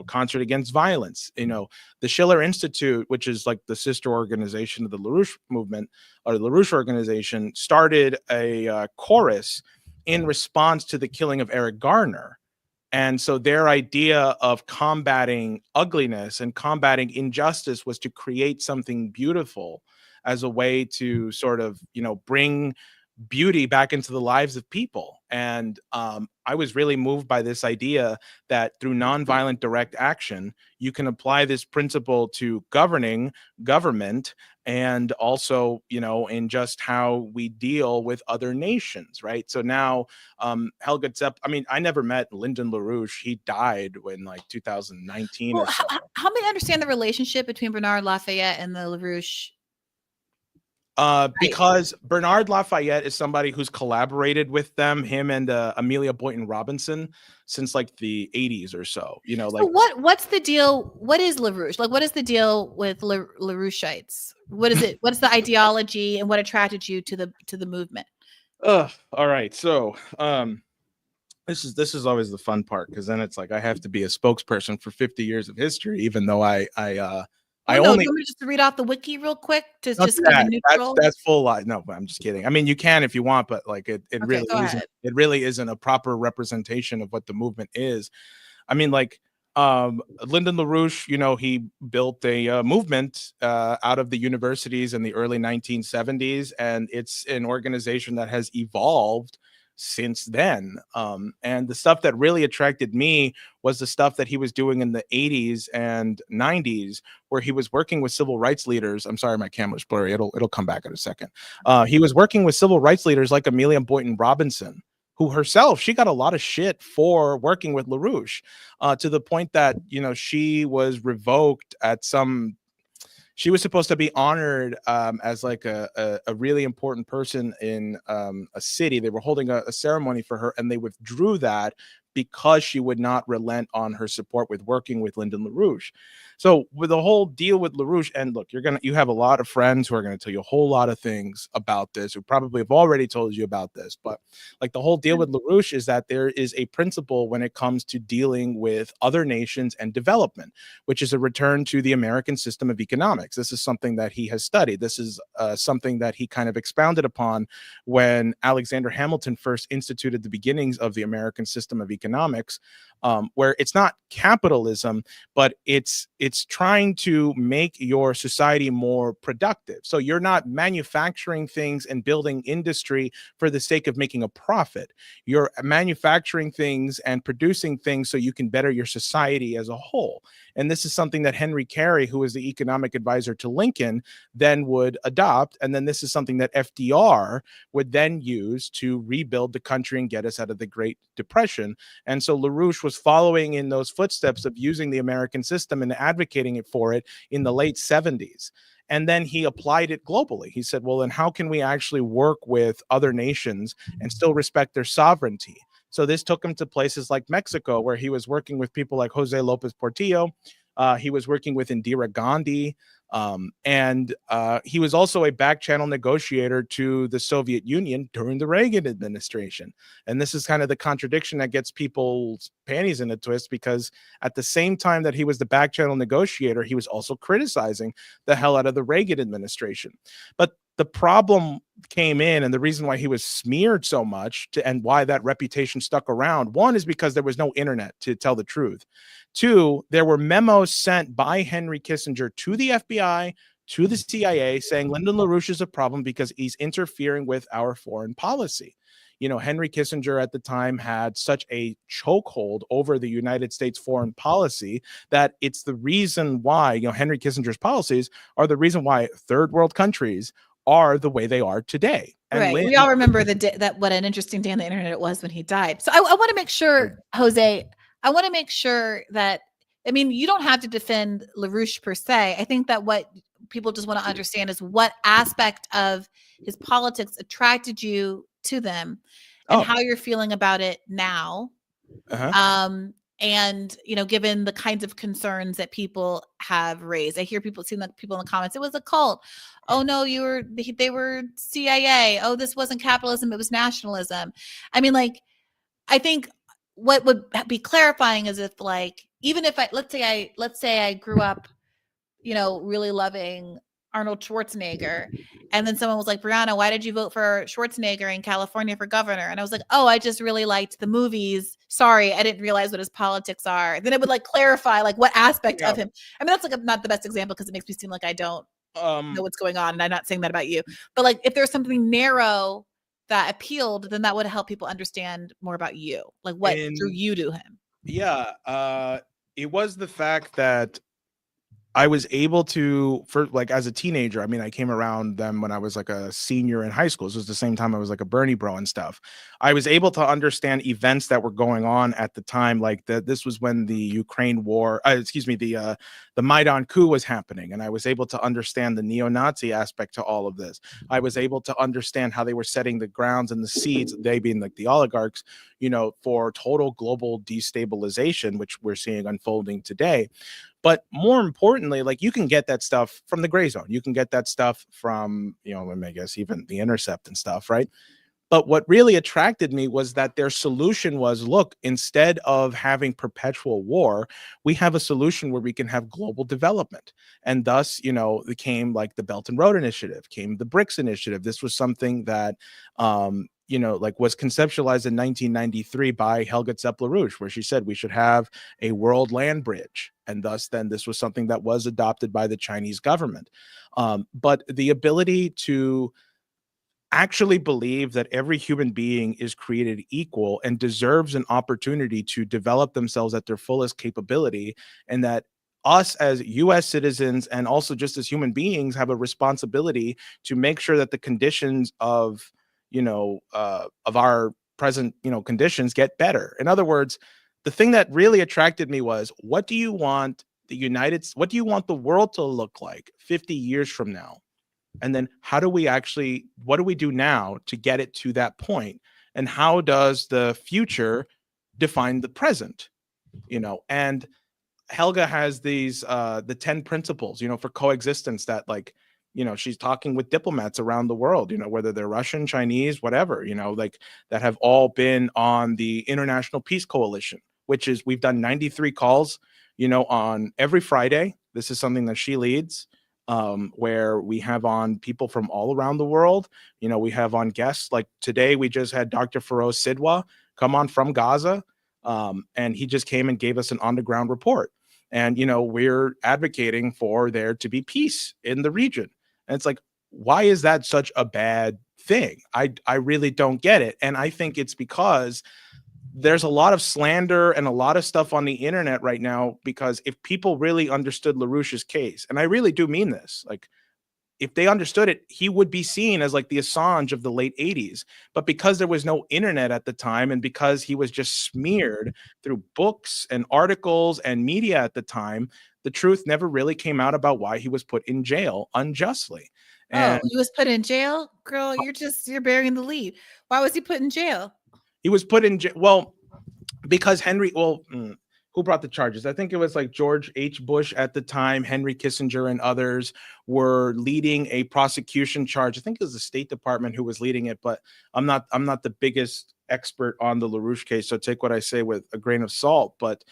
concert against violence. The Schiller Institute, which is like the sister organization of the LaRouche movement, or the LaRouche organization, started a chorus in response to the killing of Eric Garner. And so their idea of combating ugliness and combating injustice was to create something beautiful as a way to sort of, bring beauty back into the lives of people. And I was really moved by this idea that through nonviolent direct action, you can apply this principle to governing government, and also, in just how we deal with other nations, right? So now Helga Zepp, I never met Lyndon LaRouche. He died in like 2019 or so. Help me understand the relationship between Bernard Lafayette and the LaRouche. Because Bernard Lafayette is somebody who's collaborated with them, him and Amelia Boynton Robinson, since like the 80s or so. What's the deal? What is LaRouche? Like, what is the deal with LaRoucheites? What is it? What's the ideology, and what attracted you to the movement? All right. So this is always the fun part, because then it's like I have to be a spokesperson for 50 years of history, even though I only. Do you want me just to read off the wiki real quick to That's just kind of neutral? That's full lie. No, I'm just kidding. You can if you want, but like it really isn't. It really isn't a proper representation of what the movement is. Lyndon LaRouche, he built a movement out of the universities in the early 1970s, and it's an organization that has evolved since then. And the stuff that really attracted me was the stuff that he was doing in the 80s and 90s, where he was working with civil rights leaders. I'm sorry, my camera's blurry. It'll come back in a second. He was working with civil rights leaders like Amelia Boynton Robinson, who herself, she got a lot of shit for working with LaRouche, to the point that, she was revoked at some. She was supposed to be honored as like a really important person in a city. They were holding a ceremony for her, and they withdrew that because she would not relent on her support with working with Lyndon LaRouche. So with the whole deal with LaRouche, and look, you have a lot of friends who are going to tell you a whole lot of things about this, who probably have already told you about this, but like the whole deal with LaRouche is that there is a principle when it comes to dealing with other nations and development, which is a return to the American system of economics. This is something that he has studied. This is something that he kind of expounded upon when Alexander Hamilton first instituted the beginnings of the American system of economics, where it's not capitalism, but it's trying to make your society more productive. So you're not manufacturing things and building industry for the sake of making a profit. You're manufacturing things and producing things so you can better your society as a whole. And this is something that Henry Carey, who was the economic advisor to Lincoln, then would adopt. And then this is something that FDR would then use to rebuild the country and get us out of the Great Depression. And so LaRouche was following in those footsteps of using the American system and advocating it for it in the late 70s. And then he applied it globally. He said, well, then how can we actually work with other nations and still respect their sovereignty? So this took him to places like Mexico, where he was working with people like Jose Lopez Portillo. He was working with Indira Gandhi. And he was also a back channel negotiator to the Soviet Union during the Reagan administration. And this is kind of the contradiction that gets people's panties in a twist, because at the same time that he was the back channel negotiator, he was also criticizing the hell out of the Reagan administration. But the problem came in, and the reason why he was smeared so much and why that reputation stuck around, one is because there was no internet to tell the truth. Two, there were memos sent by Henry Kissinger to the FBI, to the CIA, saying Lyndon LaRouche is a problem because he's interfering with our foreign policy. Henry Kissinger at the time had such a chokehold over the United States foreign policy that it's the reason why, Henry Kissinger's policies are the reason why third world countries are the way they are today. And right. We all remember the day, that what an interesting day on the internet it was when he died. So I want to make sure, Jose, I want to make sure that I mean, you don't have to defend LaRouche per se. I think that what people just want to understand is what aspect of his politics attracted you to them and how you're feeling about it now. And, you know, given the kinds of concerns that people have raised, I hear people seeing like people in the comments, it was a cult. Oh no, they were CIA. Oh, this wasn't capitalism. It was nationalism. I mean, like, I think what would be clarifying is if, like, even if let's say I grew up, you know, really loving Arnold Schwarzenegger, and then someone was like, Brianna, why did you vote for Schwarzenegger in California for governor? And I was like, oh, I just really liked the movies. Sorry, I didn't realize what his politics are. Then it would like clarify like what aspect of him. I mean, that's like not the best example because it makes me seem like I don't know what's going on, and I'm not saying that about you. But like, if there's something narrow that appealed, then that would help people understand more about you, like what drew you to him. Yeah, it was the fact that I was able to, like as a teenager, I mean, I came around them when I was like a senior in high school. This was the same time I was like a Bernie bro and stuff. I was able to understand events that were going on at the time. Like this was when the Ukraine war, the Maidan coup was happening. And I was able to understand the neo-Nazi aspect to all of this. I was able to understand how they were setting the grounds and the seeds, they being like the oligarchs, you know, for total global destabilization, which we're seeing unfolding today. But more importantly, like you can get that stuff from the gray zone. You can get that stuff from, you know, I guess even The Intercept and stuff, right? But what really attracted me was that their solution was, look, instead of having perpetual war, we have a solution where we can have global development. And thus, you know, it came like the Belt and Road Initiative, came the BRICS Initiative. This was something that, you know, like was conceptualized in 1993 by Helga Zepp-LaRouche, where she said we should have a world land bridge. And thus then this was something that was adopted by the Chinese government. But the ability to actually believe that every human being is created equal and deserves an opportunity to develop themselves at their fullest capability, and that us as US citizens and also just as human beings have a responsibility to make sure that the conditions of, you know, of our present, you know, conditions get better. In other words, the thing that really attracted me was, what do you want what do you want the world to look like 50 years from now? And then what do we do now to get it to that point? And how does the future define the present? You know, and Helga has these, the 10 principles, you know, for coexistence that, like, you know, she's talking with diplomats around the world, you know, whether they're Russian, Chinese, whatever, you know, like that have all been on the International Peace Coalition, which is, we've done 93 calls, you know, on every Friday. This is something that she leads. Where we have on people from all around the world. You know, we have on guests, like today we just had Dr. Feroz Sidwa come on from Gaza, and he just came and gave us an on-the-ground report. And, you know, we're advocating for there to be peace in the region. And it's like, why is that such a bad thing? I really don't get it. And I think it's because there's a lot of slander and a lot of stuff on the internet right now, because if people really understood LaRouche's case, and I really do mean this, like if they understood it, he would be seen as like the Assange of the late 80s. But because there was no internet at the time, and because he was just smeared through books and articles and media at the time, the truth never really came out about why he was put in jail unjustly. And he was put in jail? Girl, you're burying the lead. Why was he put in jail? He was put in jail, well, because who brought the charges? I think it was like George H. Bush at the time, Henry Kissinger and others were leading a prosecution charge. I think it was the State Department who was leading it, but I'm not the biggest expert on the LaRouche case, so take what I say with a grain of salt. But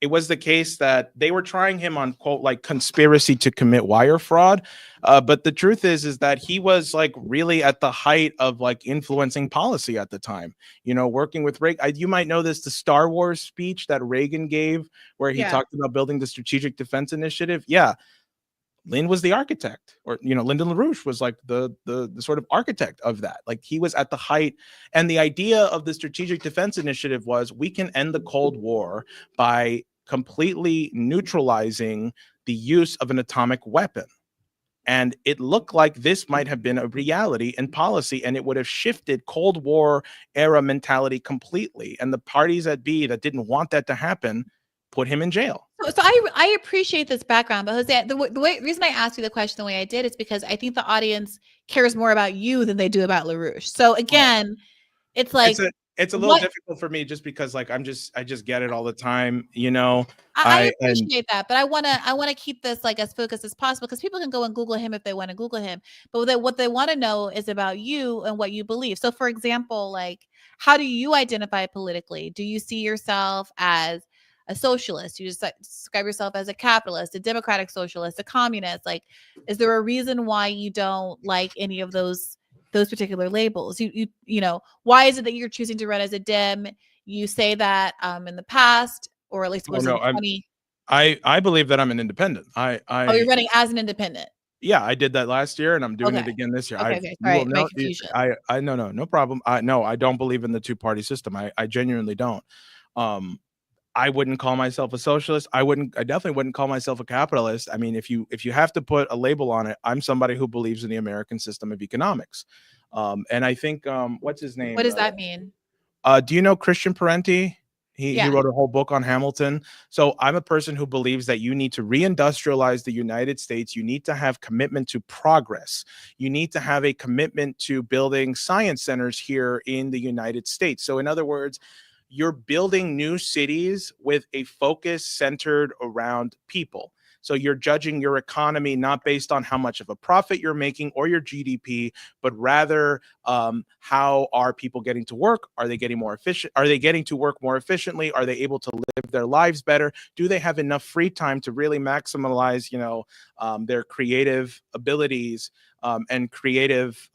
it was the case that they were trying him on, quote, like conspiracy to commit wire fraud. But the truth is that he was like really at the height of like influencing policy at the time, you know, working with Reagan. You might know this, the Star Wars speech that Reagan gave, where he talked about building the Strategic Defense Initiative. Yeah. Lynn was the architect, or, you know, Lyndon LaRouche was like the sort of architect of that. Like he was at the height. And the idea of the Strategic Defense Initiative was, we can end the Cold War by completely neutralizing the use of an atomic weapon. And it looked like this might have been a reality in policy, and it would have shifted Cold War era mentality completely. And the parties that didn't want that to happen put him in jail. So I appreciate this background, but Jose, the reason I asked you the question the way I did is because I think the audience cares more about you than they do about LaRouche. So again, it's like it's a little difficult for me just because like I just get it all the time, you know. I appreciate that, but I want to keep this like as focused as possible because people can go and Google him if they want to Google him. But what they want to know is about you and what you believe. So for example, like how do you identify politically? Do you see yourself as a socialist? You just describe yourself as a capitalist, a democratic socialist, a communist? Like, is there a reason why you don't like any of those particular labels? You know, why is it that you're choosing to run as a Dem? You say that in the past, or at least was no, 20. I believe that I'm an independent. Oh, you're running as an independent. Yeah, I did that last year, and I'm doing it again this year. Okay. Sorry, my confusion. No problem. No, I don't believe in the two-party system. I genuinely don't. I wouldn't call myself a socialist. I definitely wouldn't call myself a capitalist. I mean, if you have to put a label on it, I'm somebody who believes in the American system of economics. And I think what's his name? What does that mean? Do you know Christian Parenti? He wrote a whole book on Hamilton. So I'm a person who believes that you need to reindustrialize the United States. You need to have commitment to progress. You need to have a commitment to building science centers here in the United States. So in other words, you're building new cities with a focus centered around people. So you're judging your economy not based on how much of a profit you're making or your GDP, but rather how are people getting to work? Are they getting more efficient? Are they getting to work more efficiently? Are they able to live their lives better? Do they have enough free time to really maximize, you know, their creative abilities and creative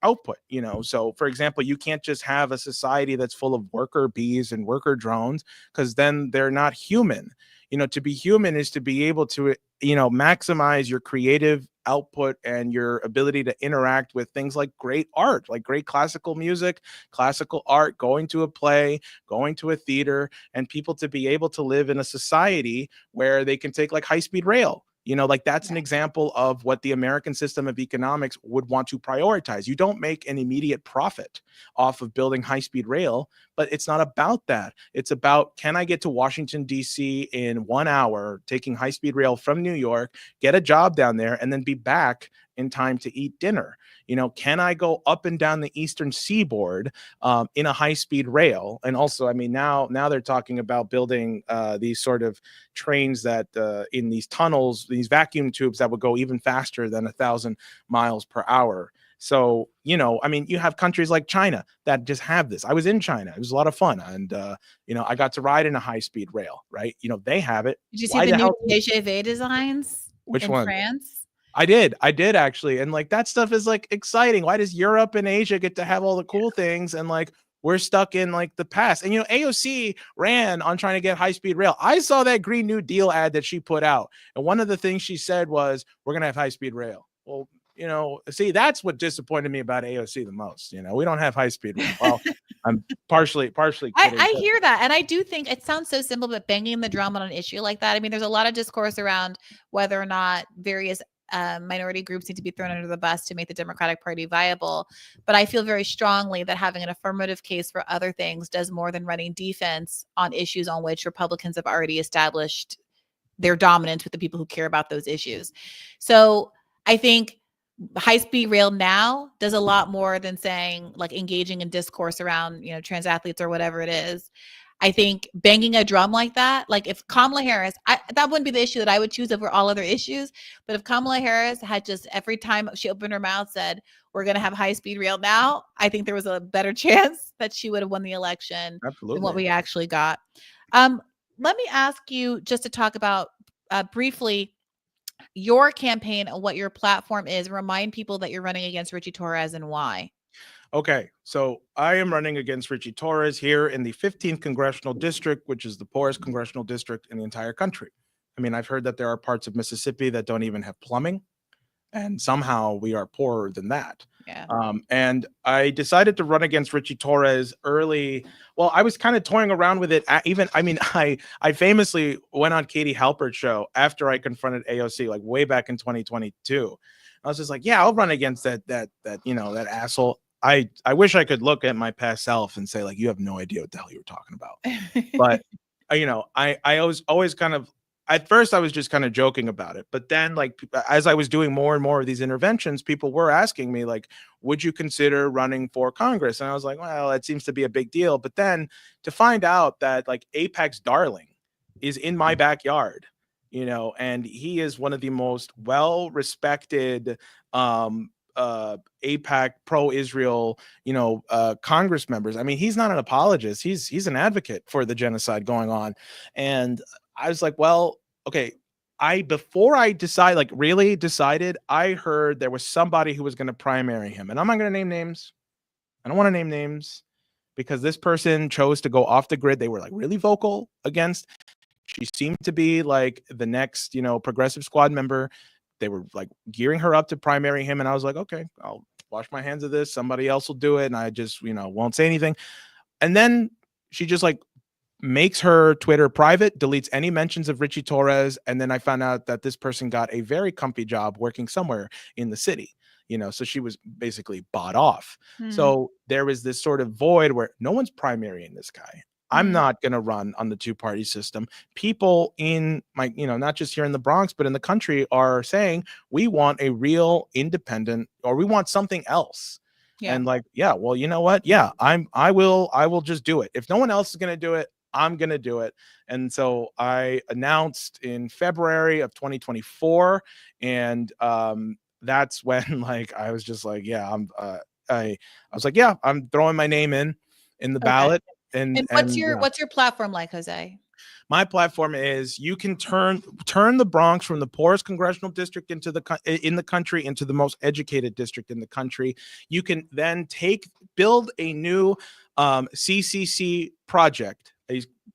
output, you know? So for example, you can't just have a society that's full of worker bees and worker drones, because then they're not human. You know, to be human is to be able to, you know, maximize your creative output and your ability to interact with things like great art, like great classical music, classical art, going to a play, going to a theater, and people to be able to live in a society where they can take like high-speed rail. You know, like that's an example of what the American system of economics would want to prioritize. You don't make an immediate profit off of building high-speed rail, but it's not about that. It's about, can I get to Washington, D.C. in 1 hour, taking high-speed rail from New York, get a job down there, and then be back in time to eat dinner? You know, can I go up and down the eastern seaboard in a high-speed rail? And also, I mean, now they're talking about building these sort of trains that in these tunnels, these vacuum tubes that would go even faster than 1,000 miles per hour. So, you know, I mean, you have countries like China that just have this. I was in China. It was a lot of fun. And, you know, I got to ride in a high-speed rail, right? You know, they have it. Did you see the new TGV designs? Which one? France? I did actually. And like that stuff is like exciting. Why does Europe and Asia get to have all the cool things? And like, we're stuck in like the past. And, you know, AOC ran on trying to get high-speed rail. I saw that Green New Deal ad that she put out. And one of the things she said was, we're going to have high-speed rail. Well, you know, see, that's what disappointed me about AOC the most. You know, we don't have high-speed rail. Well, I'm partially kidding. I hear that. And I do think it sounds so simple, but banging the drum on an issue like that. I mean, there's a lot of discourse around whether or not various minority groups need to be thrown under the bus to make the Democratic Party viable. But I feel very strongly that having an affirmative case for other things does more than running defense on issues on which Republicans have already established their dominance with the people who care about those issues. So I think high-speed rail now does a lot more than saying, like, engaging in discourse around, you know, trans athletes or whatever it is. I think banging a drum like that, like if Kamala Harris, that wouldn't be the issue that I would choose over all other issues. But if Kamala Harris had just every time she opened her mouth said, we're going to have high-speed rail now, I think there was a better chance that she would have won the election than what we actually got. Let me ask you just to talk about briefly your campaign and what your platform is. Remind people that you're running against Richie Torres and why. Okay, so I am running against Richie Torres here in the 15th congressional district, which is the poorest congressional district in the entire country. I mean, I've heard that there are parts of Mississippi that don't even have plumbing, and somehow we are poorer than that. Yeah. And I decided to run against Richie Torres early. Well, I was kind of toying around with it. I famously went on Katie Halpert's show after I confronted AOC, like way back in 2022. I was just like, yeah, I'll run against that you know, that asshole. I wish I could look at my past self and say, like, you have no idea what the hell you were talking about. But I was always kind of, at first I was just kind of joking about it, but then like as I was doing more and more of these interventions, people were asking me like, would you consider running for Congress? And I was like, well, it seems to be a big deal. But then to find out that like AIPAC's darling is in my backyard, and he is one of the most well-respected AIPAC pro-Israel, Congress members. I mean, he's not an apologist. He's an advocate for the genocide going on. And I was like, well, okay. Before I really decided, I heard there was somebody who was going to primary him. And I'm not going to name names. I don't want to name names because this person chose to go off the grid. They were like really vocal against. She seemed to be like the next, progressive squad member. They were like gearing her up to primary him. And I was like, okay, I'll wash my hands of this. Somebody else will do it. And I just, won't say anything. And then she just like makes her Twitter private, deletes any mentions of Richie Torres. And then I found out that this person got a very comfy job working somewhere in the city, so she was basically bought off. So there was this sort of void where no one's primarying this guy. I'm not going to run on the two-party system. People in my, not just here in the Bronx, but in the country are saying we want a real independent, or we want something else. Yeah. And like, yeah, well, you know what? Yeah, I will just do it. If no one else is going to do it, I'm going to do it. And so I announced in February of 2024. And that's when like, I was just like, yeah, I was like, yeah, I'm throwing my name in the ballot. And what's your platform like, Jose? My platform is you can turn the Bronx from the poorest congressional district in the country into the most educated district in the country. You can then build a new CCC project,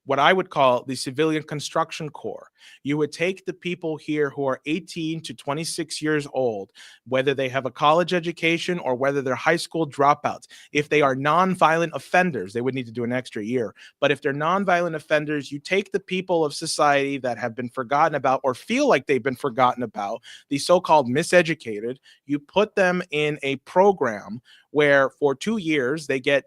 what I would call the Civilian Construction Corps. You would take the people here who are 18 to 26 years old, whether they have a college education or whether they're high school dropouts. If they are nonviolent offenders, they would need to do an extra year. But if they're nonviolent offenders, you take the people of society that have been forgotten about or feel like they've been forgotten about, the so-called miseducated, you put them in a program where for 2 years they get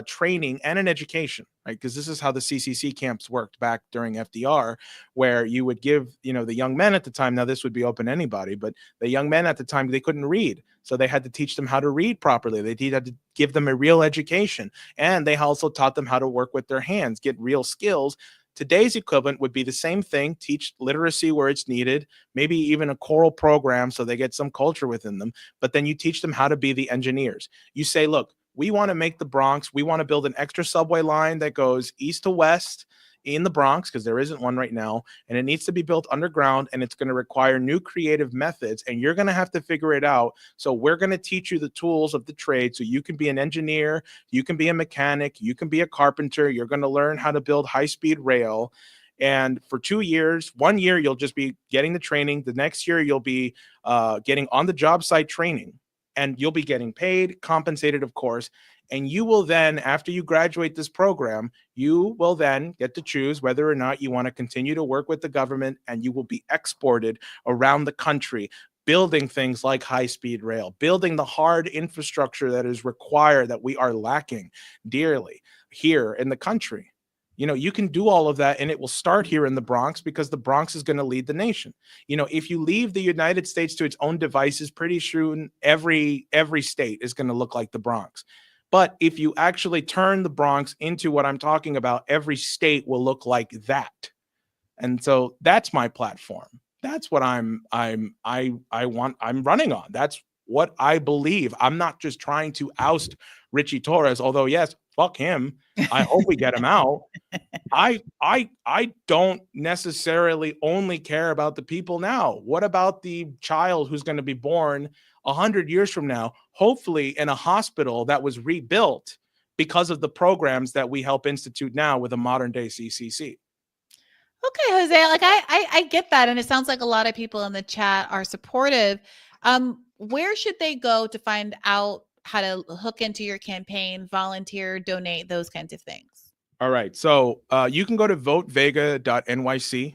training and an education, right? Because this is how the CCC camps worked back during FDR, where you would give, the young men at the time, now this would be open to anybody, but the young men at the time, they couldn't read. So they had to teach them how to read properly. They had to give them a real education. And they also taught them how to work with their hands, get real skills. Today's equivalent would be the same thing, teach literacy where it's needed, maybe even a choral program so they get some culture within them. But then you teach them how to be the engineers. You say, look, we want to make the Bronx, we want to build an extra subway line that goes east to west in the Bronx, because there isn't one right now, and it needs to be built underground, and it's going to require new creative methods, and you're going to have to figure it out. So we're going to teach you the tools of the trade so you can be an engineer, you can be a mechanic, you can be a carpenter, you're going to learn how to build high-speed rail. And for 2 years, 1 year, you'll just be getting the training. The next year, you'll be getting on-the-job site training. And you'll be getting paid, compensated, of course. And you will then, after you graduate this program, you will then get to choose whether or not you want to continue to work with the government, and you will be exported around the country, building things like high-speed rail, building the hard infrastructure that is required, that we are lacking dearly here in the country. You can do all of that, and it will start here in the Bronx, because the Bronx is going to lead the nation. If you leave the United States to its own devices, pretty soon every state is going to look like the Bronx. But if you actually turn the Bronx into what I'm talking about, every state will look like that. And so that's my platform. That's what I'm running on. That's what I believe. I'm not just trying to oust Richie Torres, although yes, fuck him. I hope we get him out. I don't necessarily only care about the people now. What about the child who's going to be born 100 years from now, hopefully in a hospital that was rebuilt because of the programs that we help institute now with a modern day CCC? Okay, Jose, like I get that. And it sounds like a lot of people in the chat are supportive. Where should they go to find out how to hook into your campaign, volunteer, donate, those kinds of things? All right. So you can go to votevega.nyc.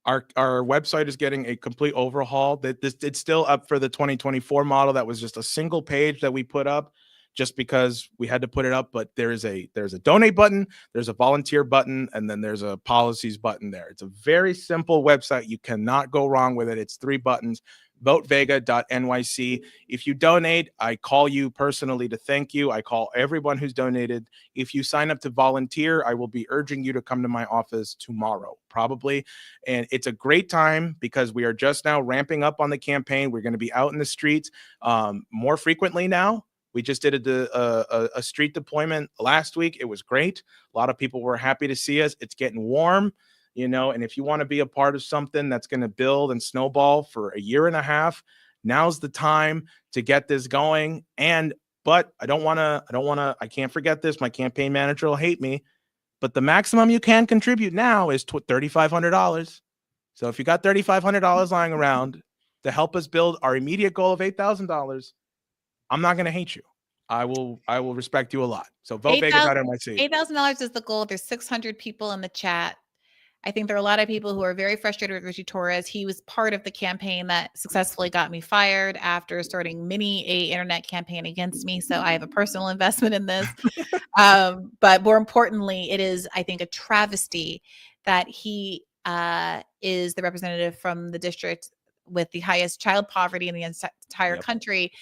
Our website is getting a complete overhaul. It's still up for the 2024 model. That was just a single page that we put up. just because we had to put it up, but there's a donate button, there's a volunteer button, and then there's a policies button there. It's a very simple website. You cannot go wrong with it. It's 3 buttons. VoteVega.nyc. If you donate, I call you personally to thank you. I call everyone who's donated. If you sign up to volunteer, I will be urging you to come to my office tomorrow, probably. And it's a great time because we are just now ramping up on the campaign. We're going to be out in the streets more frequently now. We just did a street deployment last week. It was great. A lot of people were happy to see us. It's getting warm. And if you want to be a part of something that's going to build and snowball for a year and a half, now's the time to get this going. But I can't forget this. My campaign manager will hate me, but the maximum you can contribute now is $3,500. So if you got $3,500 lying around to help us build our immediate goal of $8,000, I'm not going to hate you. I will respect you a lot. So vote Vega.nyc. $8,000 is the goal. There's 600 people in the chat. I think there are a lot of people who are very frustrated with Richie Torres. He was part of the campaign that successfully got me fired after starting many a internet campaign against me. So I have a personal investment in this. But more importantly, it is, I think, a travesty that he is the representative from the district with the highest child poverty in the entire country.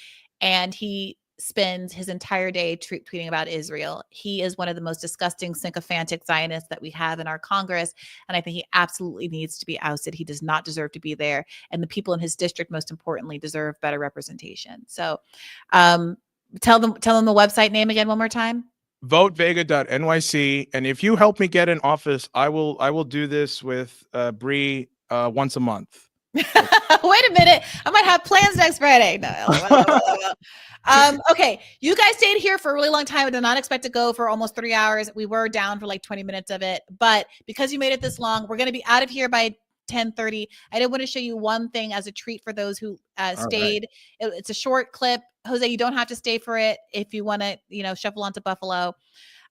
And he spends his entire day tweeting about Israel. He is one of the most disgusting, sycophantic Zionists that we have in our Congress. And I think he absolutely needs to be ousted. He does not deserve to be there. And the people in his district, most importantly, deserve better representation. So tell them the website name again one more time. VoteVega.nyc. And if you help me get in office, I will do this with Bree once a month. Wait a minute. I might have plans next Friday. No. Okay. You guys stayed here for a really long time. I did not expect to go for almost 3 hours. We were down for like 20 minutes of it, but because you made it this long, we're going to be out of here by 10:30. I did want to show you one thing as a treat for those who stayed. Right. It's a short clip. Jose, you don't have to stay for it if you want to, shuffle onto Buffalo.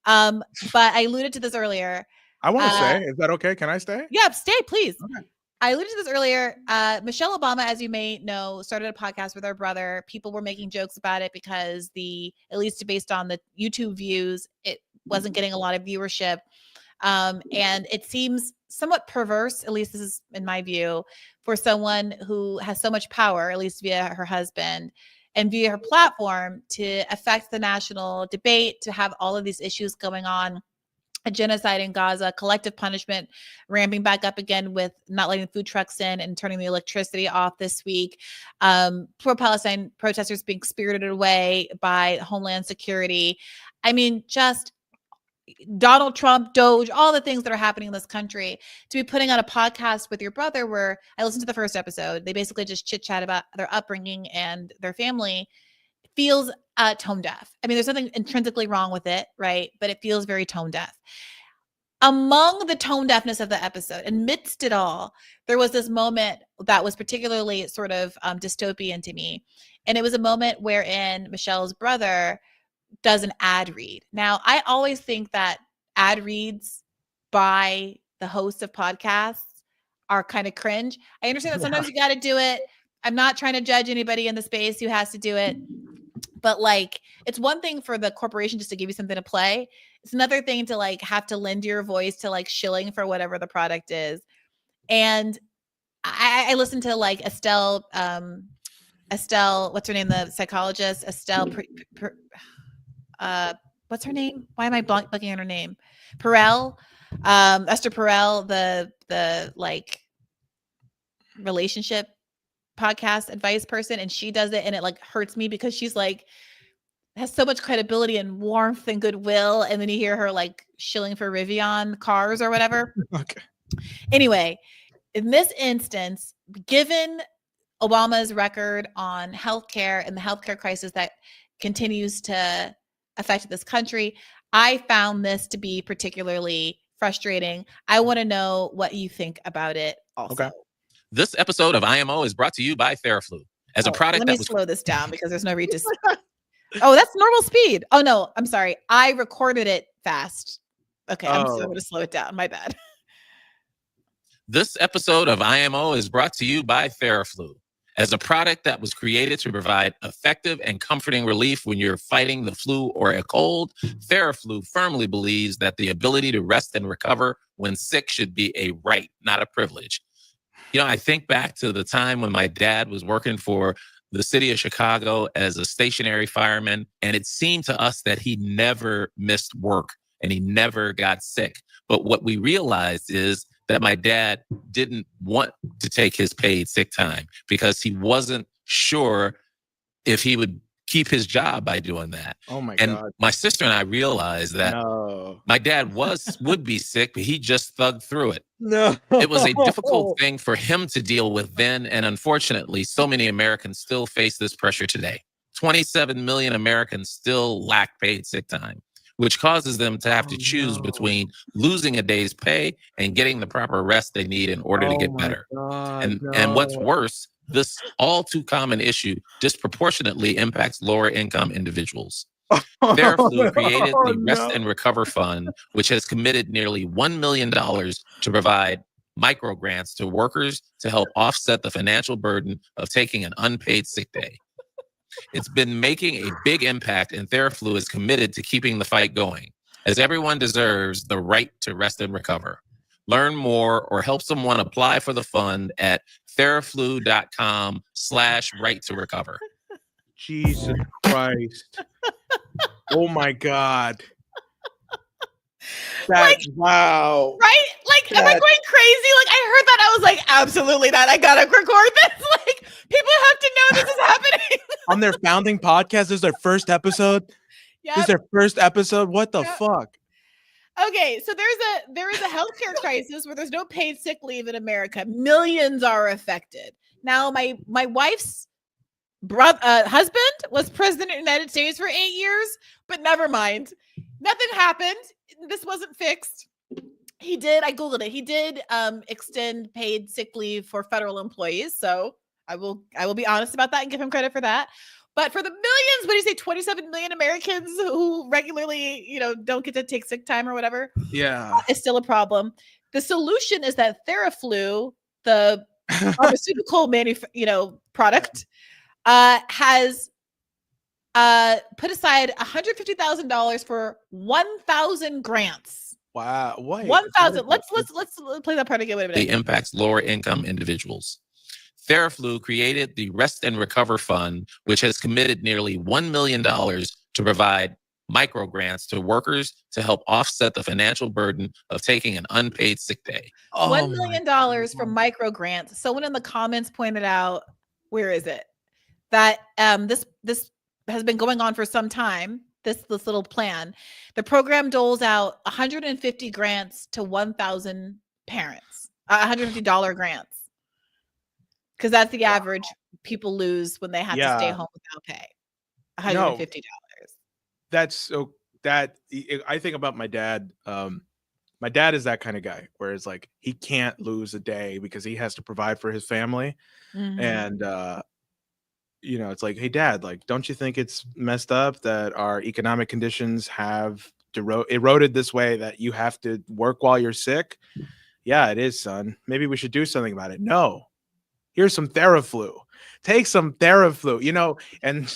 But I alluded to this earlier. I want to stay. Is that okay? Can I stay? Yeah, stay, please. Okay. I alluded to this earlier. Michelle Obama, as you may know, started a podcast with her brother. People were making jokes about it because at least based on the YouTube views, it wasn't getting a lot of viewership. And it seems somewhat perverse, at least this is in my view, for someone who has so much power, at least via her husband and via her platform, to affect the national debate, to have all of these issues going on. A genocide in Gaza, collective punishment ramping back up again with not letting food trucks in and turning the electricity off this week. Pro-Palestine protesters being spirited away by Homeland Security. I mean, just Donald Trump, Doge, all the things that are happening in this country. To be putting on a podcast with your brother where I listened to the first episode, they basically just chit-chat about their upbringing and their family, feels tone deaf. I mean, there's nothing intrinsically wrong with it, right? But it feels very tone deaf. Among the tone deafness of the episode, amidst it all, there was this moment that was particularly sort of dystopian to me. And it was a moment wherein Michelle's brother does an ad read. Now, I always think that ad reads by the hosts of podcasts are kind of cringe. I understand that sometimes you got to do it. I'm not trying to judge anybody in the space who has to do it. But like, it's one thing for the corporation just to give you something to play. It's another thing to like have to lend your voice to like shilling for whatever the product is. And I listened to like Estelle, what's her name? The psychologist, Estelle, what's her name? Why am I blanking on her name? Perel, Esther Perel, the like relationship podcast advice person, and she does it, and it like hurts me because she's like has so much credibility and warmth and goodwill, and then you hear her like shilling for Rivian cars or whatever. Okay. Anyway, in this instance, given Obama's record on healthcare and the healthcare crisis that continues to affect this country, I found this to be particularly frustrating. I want to know what you think about it also. Okay. This episode of IMO is brought to you by Theraflu. As a product let me slow this down because there's no read to Oh, that's normal speed. Oh no, I'm sorry. I recorded it fast. Okay, I'm going to slow it down. My bad. This episode of IMO is brought to you by Theraflu. As a product that was created to provide effective and comforting relief when you're fighting the flu or a cold, TheraFlu firmly believes that the ability to rest and recover when sick should be a right, not a privilege. You know, I think back to the time when my dad was working for the city of Chicago as a stationary fireman, and it seemed to us that he never missed work and he never got sick. But what we realized is that my dad didn't want to take his paid sick time because he wasn't sure if he would keep his job by doing that. Oh my and God. my sister and I realized that my dad would be sick, but he just thugged through it. No. It was a difficult thing for him to deal with then, and unfortunately, so many Americans still face this pressure today. 27 million Americans still lack paid sick time, which causes them to have to choose between losing a day's pay and getting the proper rest they need in order to get better. And what's worse, this all too common issue disproportionately impacts lower income individuals. TheraFlu created the Rest and Recover Fund, which has committed nearly $1 million to provide micro grants to workers to help offset the financial burden of taking an unpaid sick day. It's been making a big impact, and TheraFlu is committed to keeping the fight going, as everyone deserves the right to rest and recover. Learn more or help someone apply for the fund at theraflu.com/right to recover. Jesus Christ. Oh my God. Wow. Right? Like, am I going crazy? Like, I heard that. I was like, absolutely not. I gotta record this. Like, people have to know this is happening. On their founding podcast, this is their first episode. Yep. This is their first episode. What the fuck? Okay, so there is a healthcare crisis where there's no paid sick leave in America. Millions are affected. Now, my wife's husband was president of the United States for 8 years, but never mind. Nothing happened. This wasn't fixed. He did, I Googled it. He did extend paid sick leave for federal employees. So I will be honest about that and give him credit for that. But for the millions, what do you say, 27 million Americans who regularly, don't get to take sick time or whatever? Yeah. It's still a problem. The solution is that TheraFlu, the pharmaceutical product, has put aside $150,000 for 1,000 grants. Wow. Wait, 1,000. Let's play that part again. It impacts lower income individuals. TheraFlu created the Rest and Recover Fund, which has committed nearly $1 million to provide micro grants to workers to help offset the financial burden of taking an unpaid sick day. $1 million for micro grants. Someone in the comments pointed out, where is it? That this has been going on for some time. This little plan. The program doles out 150 grants to 1,000 parents. $150 grants. Because that's the average people lose when they have to stay home without pay. $150. That's so that I think about my dad. My dad is that kind of guy where it's like he can't lose a day because he has to provide for his family. Mm-hmm. And it's like, hey, Dad, like, don't you think it's messed up that our economic conditions have eroded this way that you have to work while you're sick? Yeah, it is, son. Maybe we should do something about it. No. Here's some TheraFlu. Take some TheraFlu, and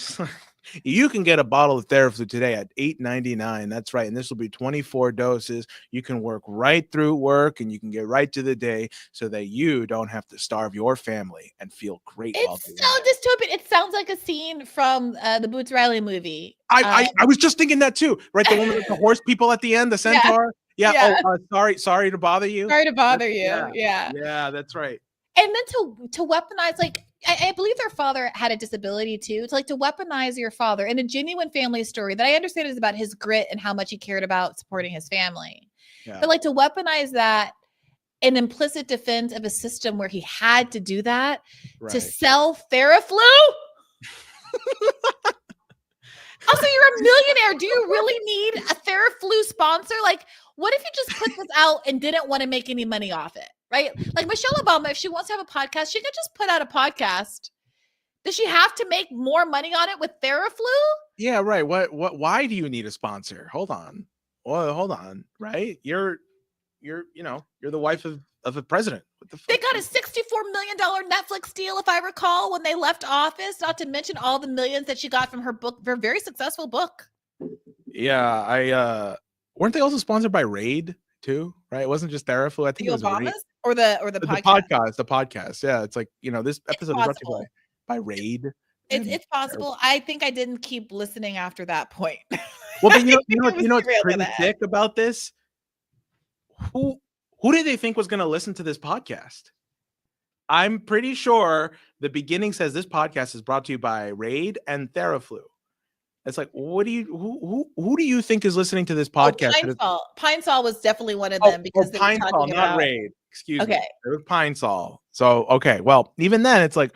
you can get a bottle of TheraFlu today at $8.99. That's right. And this will be 24 doses. You can work right through work and you can get right to the day so that you don't have to starve your family and feel great. It's so dystopian. It sounds like a scene from the Boots Riley movie. I was just thinking that too, right? The woman with the horse people at the end, the centaur. Yeah. Oh, sorry to bother you. Sorry to bother you. Yeah, that's right. And then to weaponize, like, I believe their father had a disability too. To weaponize your father in a genuine family story that I understand is about his grit and how much he cared about supporting his family. Yeah. But to weaponize that in implicit defense of a system where he had to do that to sell TheraFlu. Also, you're a millionaire. Do you really need a TheraFlu sponsor? Like, what if you just put this out and didn't want to make any money off it? Right? Like Michelle Obama, if she wants to have a podcast, she could just put out a podcast. Does she have to make more money on it with TheraFlu? Yeah, right. Why do you need a sponsor? Hold on. Well, hold on. Right? You're the wife of of a president. What the fuck? They got a $64 million Netflix deal, if I recall, when they left office, not to mention all the millions that she got from her book, her very successful book. Yeah, weren't they also sponsored by Raid too? Right? It wasn't just Theraflu. I think The it was Obamas Raid. or the podcast. The podcast. Yeah, it's like, this episode is brought to you by Raid. It's possible. I think I didn't keep listening after that point. Well, but you know what's pretty sick about this? Who did they think was going to listen to this podcast? I'm pretty sure the beginning says this podcast is brought to you by Raid and Theraflu. It's like, who do you think is listening to this podcast? Pine Sol was definitely one of them because they Pine were Sol, talking not about Raid. Excuse me. It was Pine Sol. So okay, well, even then, it's like,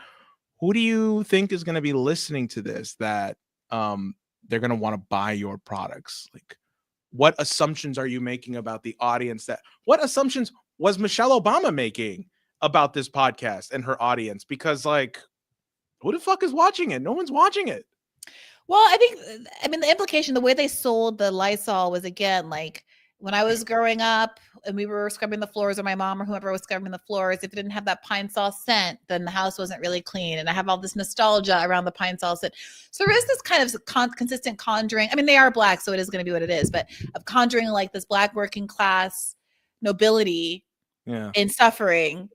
who do you think is going to be listening to this that they're going to want to buy your products? Like, what assumptions are you making about the audience? What assumptions was Michelle Obama making about this podcast and her audience? Because like, who the fuck is watching it? No one's watching it. Well, I mean, the implication, the way they sold the Lysol was, again, like when I was growing up and we were scrubbing the floors, or my mom or whoever was scrubbing the floors, if it didn't have that Pine Sol scent, then the house wasn't really clean. And I have all this nostalgia around the Pine Sol scent. So there is this kind of consistent conjuring. I mean, they are Black, so it is going to be what it is, but of conjuring like this Black working class nobility in suffering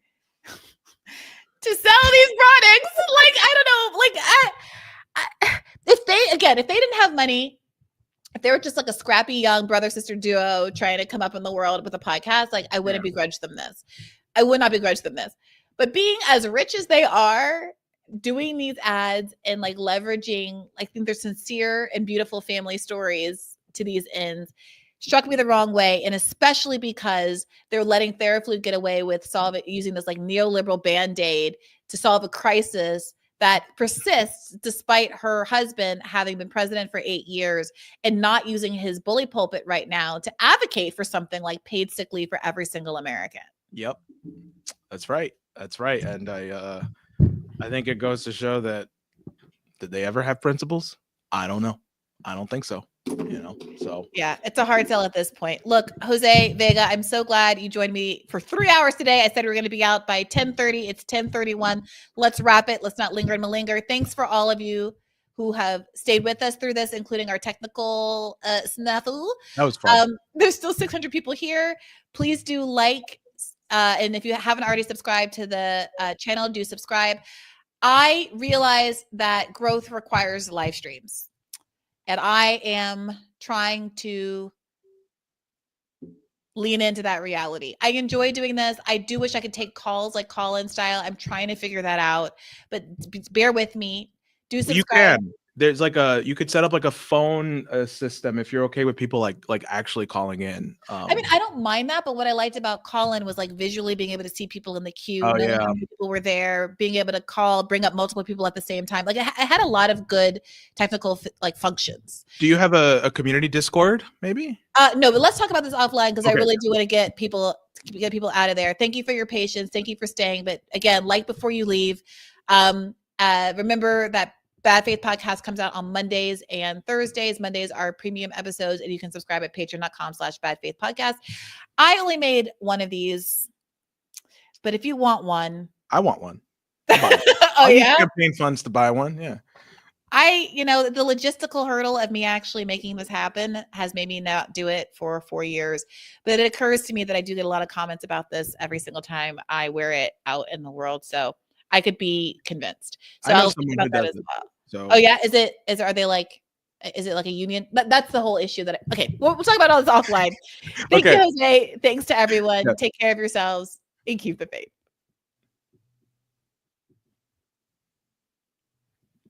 to sell these products. Like, I don't know, like, if they didn't have money, if they were just like a scrappy young brother-sister duo trying to come up in the world with a podcast, like, I wouldn't begrudge them this. I would not begrudge them this. But being as rich as they are, doing these ads and like leveraging, I think they're sincere and beautiful family stories to these ends, struck me the wrong way. And especially because they're letting Theraflu get away with using this like neoliberal Band-Aid to solve a crisis that persists despite her husband having been president for 8 years and not using his bully pulpit right now to advocate for something like paid sick leave for every single American. Yep. That's right. And I think it goes to show that, did they ever have principles? I don't know. I don't think so. So yeah, it's a hard sell at this point. Look, Jose, Vega, I'm so glad you joined me for 3 hours today. I said we were going to be out by 10:30. It's 10:31. Let's wrap it. Let's not linger and malinger. Thanks for all of you who have stayed with us through this, including our technical snafu. That was fun. There's still 600 people here. Please do like, and if you haven't already subscribed to the channel, do subscribe. I realize that growth requires live streams. And I am trying to lean into that reality. I enjoy doing this. I do wish I could take calls like call-in style. I'm trying to figure that out, but bear with me. Do subscribe. You can. There's like you could set up like a phone system if you're okay with people like actually calling in. I mean, I don't mind that, but what I liked about call-in was like visually being able to see people in the queue, knowing how many people were there, being able to call, bring up multiple people at the same time. Like it had a lot of good technical like functions. Do you have a community Discord maybe? No, but let's talk about this offline because I really do want to get people out of there. Thank you for your patience. Thank you for staying. But again, like before you leave, remember that Bad Faith Podcast comes out on Mondays and Thursdays. Mondays are premium episodes, and you can subscribe at patreon.com/badfaithpodcast. I only made one of these, but if you want one, I want one. Oh yeah, campaign funds to buy one. Yeah. The logistical hurdle of me actually making this happen has made me not do it for 4 years. But it occurs to me that I do get a lot of comments about this every single time I wear it out in the world. So I could be convinced. So I'll think about that as well. So. Oh yeah, is it like a union? That's the whole issue okay, we'll talk about all this offline. Thank you, Jose. Thanks to everyone. Take care of yourselves and keep the faith.